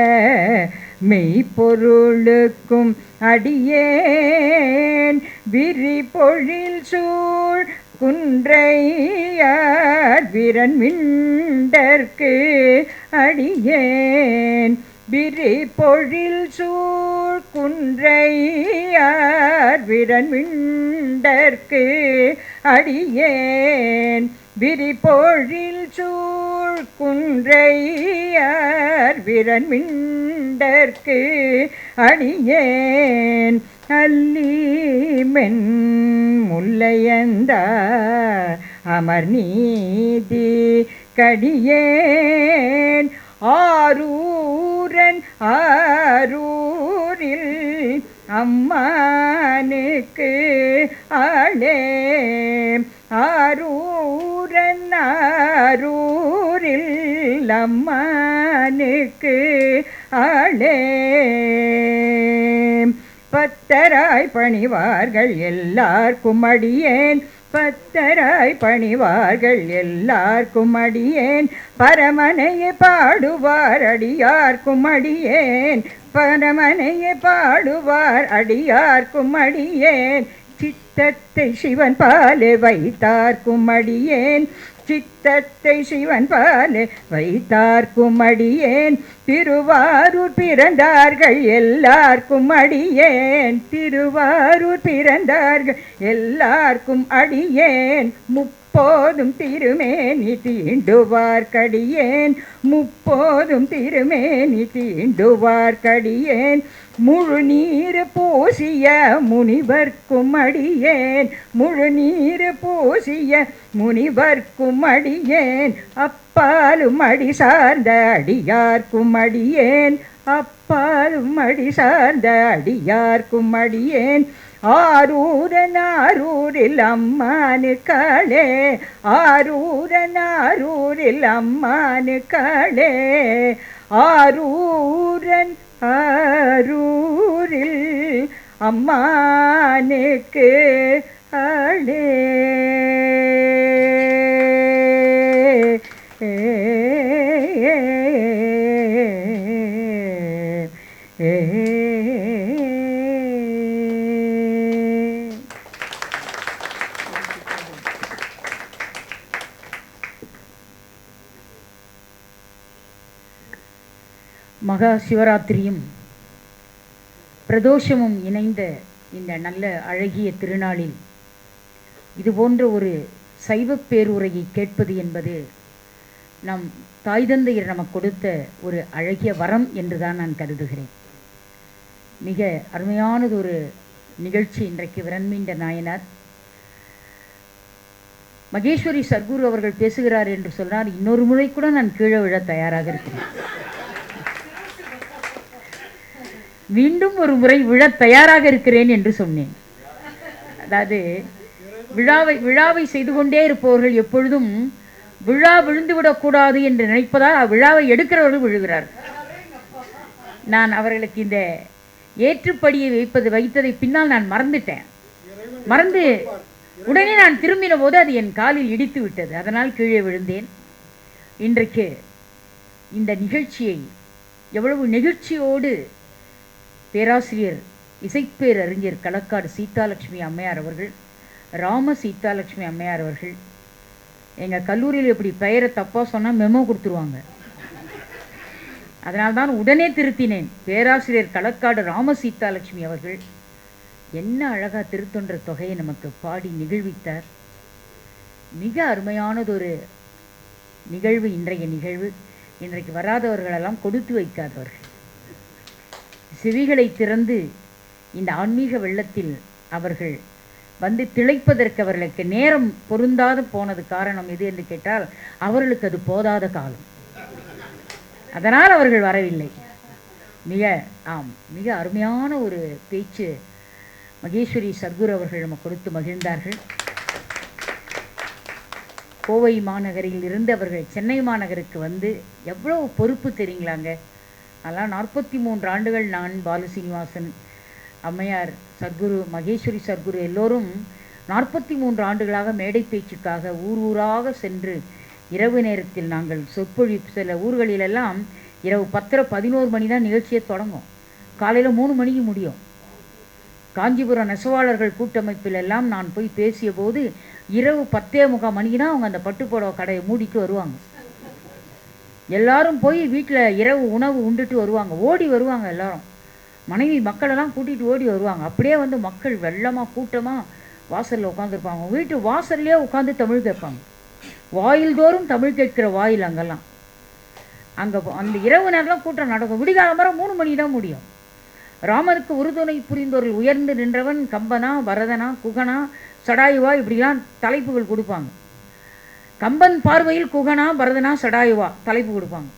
மெய்ப்பொருளுக்கும் அடியேன் விரிபொழில் சூழ் குன்றையார் விரன்மிண்டற்கு அடியேன் விரிபொழில் சூழ் குன்றையார் விரன்மிண்டற்கு அடியேன் விரிபொழில் சூழ் குன்றையார் விரன்மிண்டற்கு அடியேன் அல்லிமென் முல்லையந்த அமர் நீதி கடியேன் ஆரூரன் ஆரூரில் அம்மானுக்கு ஆளே ஆரூரன் ஆரூரில் அம்மானுக்கு ஆளே பத்தராய் பணிவார்கள் எல்லார்க்கும் அடியேன் பத்தராய் பணிவார்கள் எல்லார்க்கும் அடியேன் பரமனையை பாடுவார் அடியார்க்கும் அடியேன் பரமனையை பாடுவார் அடியார்க்கும் அடியேன் சித்தத்தை சிவன் பாலே வைத்தார்க்கும் அடியேன் சித்தத்தை சிவன் பாலே வைத்தார்க்கும் அடியேன் திருவாரூர் பிறந்தார்கள் எல்லார்க்கும் அடியேன் திருவாரூர் பிறந்தார்கள் எல்லார்க்கும் அடியேன் முப்போதும் திருமேனி தீண்டுவார்க்கடியேன் முப்போதும் திருமேனி தீண்டுவார்க்கடியேன் முழு நீர் பூசிய முனிவர்க்கும் அடியேன் முழு நீர் பூசிய முனிவர்க்கும் அடியேன் அப்பாலும் அடி சார்ந்த அடியார்க்கும் அடியேன் அப்பாலும் அடி சார்ந்த அடியார்க்கும் அடியேன் ஆரூரன் ஆரூரில் அம்மானுக்காளே ஆரூரன் ஆரூரில் அம்மானுக்காளே ஆரூரன் ஆரூரில் அம்மானுக்கு ஆளே மகா சிவராத்திரியும் பிரதோஷமும் இணைந்த இந்த நல்ல அழகிய திருநாளில் இதுபோன்ற ஒரு சைவ பேருரையை கேட்பது என்பது நம் தாய் தந்தையர் நமக்கு கொடுத்த ஒரு அழகிய வரம் என்று தான் நான் கருதுகிறேன். மிக அருமையானது ஒரு நிகழ்ச்சி இன்றைக்கு விரண்மீண்ட நாயனார் மகேஸ்வரி சர்க்குரு அவர்கள் பேசுகிறார் என்று சொன்னார். இன்னொரு முறை கூட நான் கீழே விழ தயாராக இருக்கிறேன். மீண்டும் ஒரு முறை விழத் தயாராக இருக்கிறேன் என்று சொன்னேன். அதாவது விழாவை செய்து கொண்டே இருப்பவர்கள் எப்பொழுதும் விழா விழுந்துவிடக்கூடாது என்று நினைப்பதால் விழாவை எடுக்கிறவர்கள் விழுகிறார். நான் அவர்களுக்கு இந்த ஏற்றுப்படியை வைத்ததை பின்னால் நான் மறந்து உடனே நான் திரும்பின போது அது என் காலில் இடித்து விட்டது. அதனால் கீழே விழுந்தேன். இன்றைக்கு இந்த நிகழ்ச்சியை எவ்வளவு நெகிழ்ச்சியோடு பேராசிரியர் இசைப்பேரறிஞர் களக்காடு சீதாலட்சுமி அம்மையார் அவர்கள், ராம சீதாலட்சுமி அம்மையார் அவர்கள், எங்கள் கல்லூரியில் இப்படி பெயரை தப்பாக சொன்னால் மெமோ கொடுத்துருவாங்க. அதனால்தான் உடனே திருத்தினேன். பேராசிரியர் களக்காடு ராம சீதாலட்சுமி அவர்கள் என்ன அழகாக திருத்தொன்ற தொகையை நமக்கு பாடி நிகழ்வித்தார். மிக அருமையானதொரு நிகழ்வு இன்றைய நிகழ்வு. இன்றைக்கு வராதவர்களெல்லாம் கொடுத்து வைக்காதவர்கள், செவிகளை திறந்து இந்த ஆன்மீக வெள்ளத்தில் அவர்கள் வந்து திளைப்பதற்கு அவர்களுக்கு நேரம் பொருந்தாது போனது காரணம் எது என்று கேட்டால் அவர்களுக்கு அது போதாத காலம். அதனால் அவர்கள் வரவில்லை. மிக அருமையான ஒரு பேச்சு மகேஸ்வரி சர்க்குரு அவர்கள் நம்ம கொடுத்து மகிழ்ந்தார்கள். கோவை மாநகரில் இருந்து அவர்கள் சென்னை மாநகருக்கு வந்து எவ்வளவு பொறுப்பு தெரியுங்களாங்க. அதெல்லாம் 43 ஆண்டுகள் நான், பாலு சீனிவாசன், அம்மையார் சர்க்குரு, மகேஸ்வரி சர்க்குரு எல்லோரும் 43 ஆண்டுகளாக மேடை பேச்சுக்காக ஊராக சென்று இரவு நேரத்தில் நாங்கள் சொற்பொழிவு, சில ஊர்களிலெல்லாம் இரவு 10-11 மணி தான் நிகழ்ச்சியை தொடங்கும். காலையில் 3 மணிக்கு முடியும். காஞ்சிபுரம் நெசவாளர்கள் கூட்டமைப்பில் எல்லாம் நான் போய் பேசிய போது இரவு 10:45 மணிக்கு தான் அவங்க அந்த பட்டுப்புடவை கடையை மூடிட்டு வருவாங்க. எல்லாரும் போய் வீட்டில் இரவு உணவு உண்டுட்டு வருவாங்க. ஓடி வருவாங்க எல்லாரும், மனைவி மக்களெல்லாம் கூட்டிகிட்டு ஓடி வருவாங்க. அப்படியே வந்து மக்கள் வெள்ளமாக கூட்டமாக வாசலில் உட்காந்துருப்பாங்க. வீட்டு வாசல்லையே உட்காந்து தமிழ் கேட்பாங்க. வாயில் தோறும் தமிழ் கேட்கிற வாயில் அங்கெல்லாம். அங்கே அந்த இரவு நேரம்லாம் கூட்டம் நடக்கும். விடிகாலம் வர 3 மணி தான் முடியும். ராமருக்கு உறுதுணை புரிந்தவர்கள் உயர்ந்து நின்றவன் கம்பனா, பரதனா, குகனா, சடாயுவா, இப்படிலாம் தலைப்புகள் கொடுப்பாங்க. கம்பன் பார்வையில் குகனா, பரதனா, சடாயுவா தலைப்பு கொடுப்பாங்க.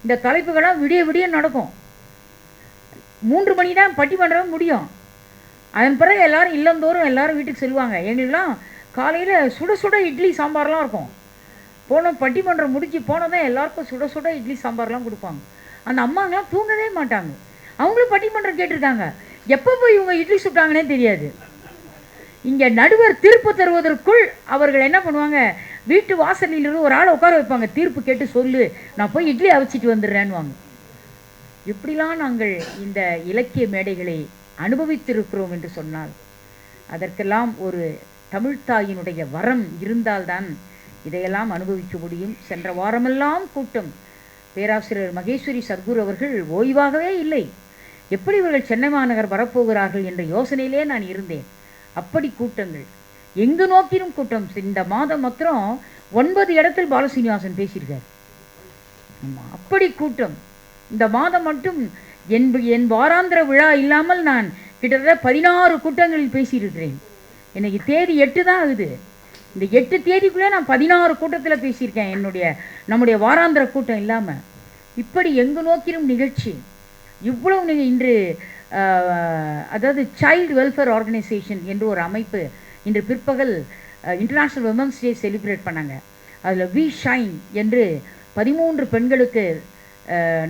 இந்த தலைப்புகளாக விடிய விடிய நடக்கும். 3 மணி தான் பட்டிமன்றம் முடியும். அதன் பிறகு எல்லோரும் இல்லந்தோறும் எல்லோரும் வீட்டுக்கு செல்வாங்க. எங்களுக்கெல்லாம் காலையில் சுட சுட இட்லி சாம்பார்லாம் இருக்கும். பட்டிமன்றம் முடிச்சு போனதான் எல்லாருக்கும் சுட சுட இட்லி சாம்பார்லாம் கொடுப்பாங்க. அந்த அம்மாங்களாம் தூங்கவே மாட்டாங்க. அவங்களும் பட்டிமன்றம் கேட்டிருக்காங்க. எப்போ போய் இவங்க இட்லி சுட்டாங்கன்னே தெரியாது. இங்கே நடுவர் தீர்ப்பு தருவதற்குள் அவர்கள் என்ன பண்ணுவாங்க, வீட்டு வாசலிலிருந்து ஒரு ஆளை உட்கார வைப்பாங்க. தீர்ப்பு கேட்டு சொல்லு, நான் போய் இட்லி அவிச்சிட்டு வந்துடுறேன்னுவாங்க. இப்படிலாம் நாங்கள் இந்த இலக்கிய மேடைகளை அனுபவித்திருக்கிறோம் என்று சொன்னால் அதற்கெல்லாம் ஒரு தமிழ்த்தாயினுடைய வரம் இருந்தால்தான் இதையெல்லாம் அனுபவிக்க முடியும். சென்ற வாரமெல்லாம் கூட்டம். பேராசிரியர் மகேஸ்வரி சர்க்குரு அவர்கள் ஓய்வாகவே இல்லை. எப்படி இவர்கள் சென்னை மாநகர் வரப்போகிறார்கள் என்ற யோசனையிலே நான் இருந்தேன். அப்படி கூட்டங்கள், எங்கு நோக்கினும் கூட்டம். இந்த மாதம் மாத்திரம் 9 இடத்தில் பாலு சீனிவாசன் பேசியிருக்கார். ஆமாம், அப்படி கூட்டம். இந்த மாதம் மட்டும் என் வாராந்திர விழா இல்லாமல் நான் கிட்டத்தட்ட 16 கூட்டங்களில் பேசியிருக்கிறேன். எனக்கு தேதி 8 தான் ஆகுது. இந்த 8 தேதிக்குள்ளே நான் 16 கூட்டத்தில் பேசியிருக்கேன், நம்முடைய வாராந்திர கூட்டம் இல்லாமல். இப்படி எங்கு நோக்கினும் நிகழ்ச்சி. இவ்வளவு நீங்கள் இன்று அதாவது சைல்டு வெல்ஃபேர் ஆர்கனைசேஷன் என்று ஒரு அமைப்பு இன்று பிற்பகல் இன்டர்நேஷ்னல் விமன்ஸ் டே செலிப்ரேட் பண்ணாங்க. அதில் வி ஷைன் என்று 13 பெண்களுக்கு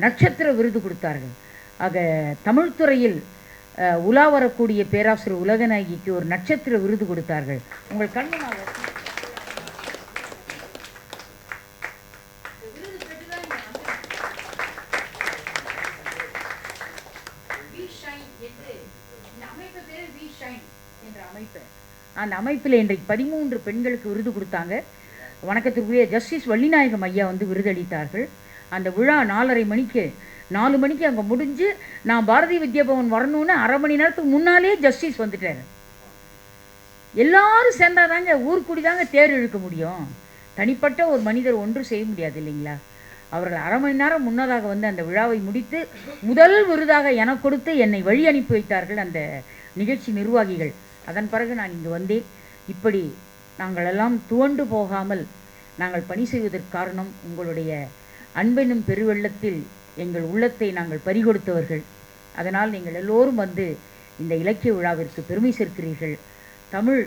நட்சத்திர விருது கொடுத்தார்கள். ஆக தமிழ்துறையில் உலா வரக்கூடிய பேராசிரியர் உலகநாயகிக்கு ஒரு நட்சத்திர விருது கொடுத்தார்கள். உங்கள் கண்ணுமாக அந்த அமைப்பில் இன்றைக்கு 13 பெண்களுக்கு விருது கொடுத்தாங்க. வணக்கத்திற்குரிய ஜஸ்டிஸ் வள்ளிநாயகம் ஐயா வந்து விருதளித்தார்கள். அந்த விழா 4:30 மணிக்கு 4 மணிக்கு அங்கே முடிஞ்சு நான் பாரதிய வித்யாபவன் வரணும்னு 1/2 மணி நேரத்துக்கு முன்னாலே ஜஸ்டிஸ் வந்துட்டார். எல்லாரும் சேர்ந்தாதாங்க ஊர்க்கூடி தாங்க தேர் இழுக்க முடியும். தனிப்பட்ட ஒரு மனிதர் ஒன்றும் செய்ய முடியாது இல்லைங்களா. அவர்கள் 1/2 மணி நேரம் முன்னதாக வந்து அந்த விழாவை முடித்து முதல் விருதாக எனக்கு கொடுத்து என்னை வழி அனுப்பி வைத்தார்கள் அந்த நிகழ்ச்சி நிர்வாகிகள். அதன் பிறகு நான் இங்கு வந்தேன். இப்படி நாங்கள் எல்லாம் துவண்டு போகாமல் நாங்கள் பணி செய்வதற்கு காரணம் உங்களுடைய அன்பெனும் பெருவெள்ளத்தில் எங்கள் உள்ளத்தை நாங்கள் பறிகொடுத்தவர்கள். அதனால் நீங்கள் எல்லோரும் வந்து இந்த இலக்கிய விழாவிற்கு பெருமை சேர்க்கிறீர்கள். தமிழ்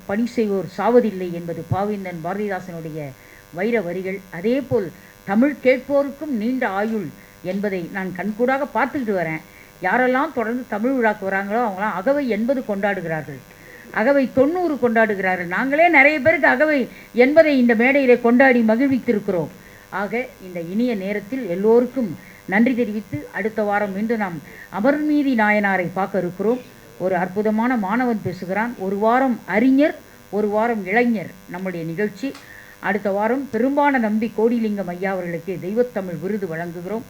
பணி செய்வோர் சாவதில்லை என்பது பாவேந்தன் பாரதிதாசனுடைய வைர வரிகள். அதேபோல் தமிழ் கேட்போருக்கும் நீண்ட ஆயுள் என்பதை நான் கண்கூடாக பார்த்துக்கிட்டு வரேன். யாரெல்லாம் தொடர்ந்து தமிழ் விழாக்கு வராங்களோ அவங்களாம் அகவை 80 கொண்டாடுகிறார்கள், அகவை 90 கொண்டாடுகிறார்கள். நாங்களே நிறைய பேருக்கு அகவை 80 இந்த மேடையிலே கொண்டாடி மகிழ்வித்திருக்கிறோம். ஆக இந்த இனிய நேரத்தில் எல்லோருக்கும் நன்றி தெரிவித்து அடுத்த வாரம் இன்று நாம் அமர்நீதி நாயனாரை பார்க்க இருக்கிறோம். ஒரு அற்புதமான மாணவன் பேசுகிறான். ஒரு வாரம் அறிஞர், ஒரு வாரம் இளைஞர் நம்முடைய நிகழ்ச்சி. அடுத்த வாரம் பெரும்பான நம்பி கோடிலிங்கம் ஐயா அவர்களுக்கு தெய்வத்தமிழ் விருது வழங்குகிறோம்.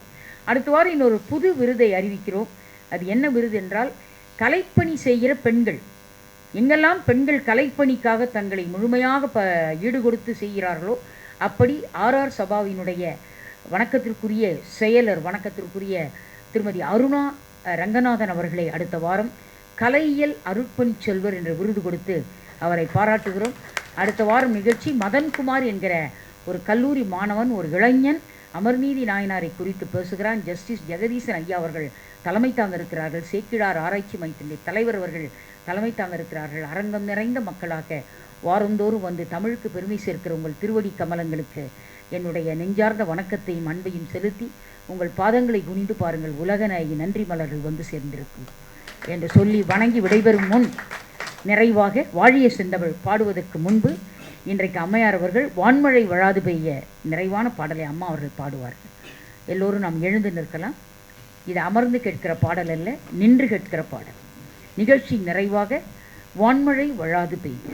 அடுத்த வாரம் இன்னொரு புது விருதை அறிவிக்கிறோம். அது என்ன விருது என்றால், கலைப்பணி செய்கிற பெண்கள். எங்கெல்லாம் பெண்கள் கலைப்பணிக்காக தங்களை முழுமையாக ஈடுகொடுத்து செய்கிறார்களோ அப்படி ஆர்ஆர் சபாவினுடைய வணக்கத்திற்குரிய செயலர், வணக்கத்திற்குரிய திருமதி அருணா ரங்கநாதன் அவர்களை அடுத்த வாரம் கலையியல் அருட்பணி செல்வர் என்ற விருது கொடுத்து அவரை பாராட்டுகிறோம். அடுத்த வாரம் நிகழ்ச்சி மதன்குமார் என்கிற ஒரு கல்லூரி மாணவன், ஒரு இளைஞன் அமர்நீதி நாயனாரை குறித்து பேசுகிறான். ஜஸ்டிஸ் ஜெகதீசன் ஐயா அவர்கள் தலைமை தாங்க இருக்கிறார்கள். சேக்கிழார் ஆராய்ச்சி மையத்தினுடைய தலைவர் அவர்கள் தலைமை தாங்க இருக்கிறார்கள். அரங்கம் நிறைந்த மக்களாக வாரந்தோறும் வந்து தமிழுக்கு பெருமை சேர்க்கிற உங்கள் திருவடி கமலங்களுக்கு என்னுடைய நெஞ்சார்ந்த வணக்கத்தையும் அன்பையும் செலுத்தி, உங்கள் பாதங்களை குனிந்து பாருங்கள், உலகநாயகி நன்றி மலர்கள் வந்து சேர்ந்திருக்கும் என்று சொல்லி வணங்கி விடைபெறும் முன் நிறைவாக வாழிய செந்தமிழ் பாடுவதற்கு முன்பு இன்றைக்கு அம்மையார் அவர்கள் வான்மழை வழாது பெய்ய நிறைவான பாடலை அம்மா அவர்கள் பாடுவார்கள். எல்லோரும் நாம் எழுந்து நிற்கலாம். இது அமர்ந்து கேட்கிற பாடல் அல்ல, நின்று கேட்கிற பாடல். நிகழ்ச்சி நிறைவாக வான்மழை வழாது பெய்ய.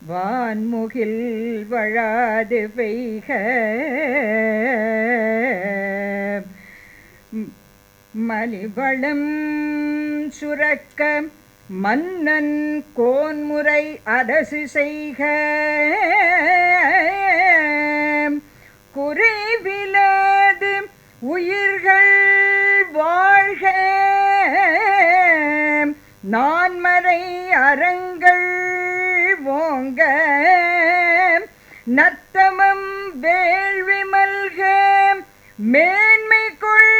வான்முகில் வழாது பெய்க, மலிவளம் சுரக்க, மன்னன் கோன்முறை அரசு செய்க, குறைவிலாது உயிர்கள் வாழ்க, நான்மறை அறங்கள் ஓங்க, நத்தமம் வேள்வி மல்க, மேன்மைக்குள்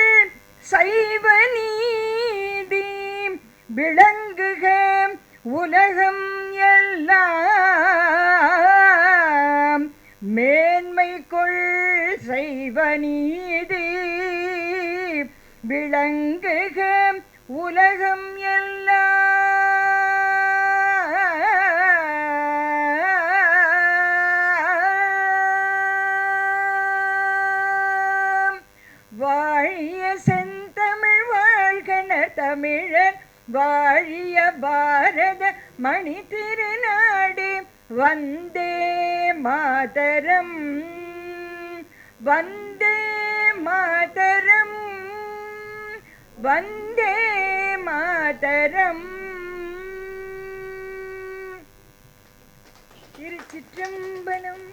சைவ நீதி விளங்குக, உலகம் எல்லாம் மேன்மைக்குள் சைவ நீதி விளங்குக, உலகம் எல்லாம். வாழிய செந்தமிழ் வாழ்கன தமிழன், வாழிய பாரத மணி திருநாடு, வந்தே மாதரம், வந்தே மாதரம், வந்தே மாதரம். திருச்சிற்றம்பலம்.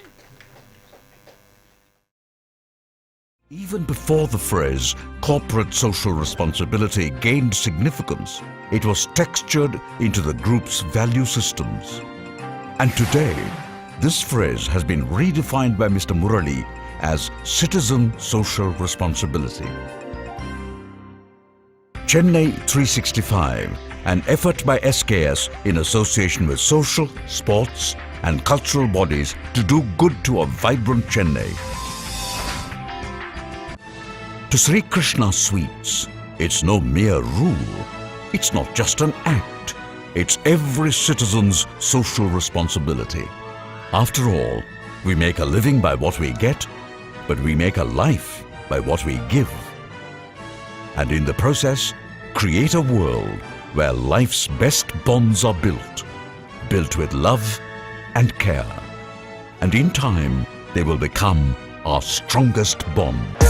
Even before the phrase corporate social responsibility gained significance, it was textured into the group's value systems. And today, this phrase has been redefined by Mr. Murali as citizen social responsibility. Chennai 365, an effort by SKS in association with social, sports and cultural bodies to do good to a vibrant Chennai. To Sri Krishna Sweets, it's no mere rule. It's not just an act. It's every citizen's social responsibility. After all, we make a living by what we get, but we make a life by what we give. And in the process, create a world where life's best bonds are built with love and care. And in time, they will become our strongest bond.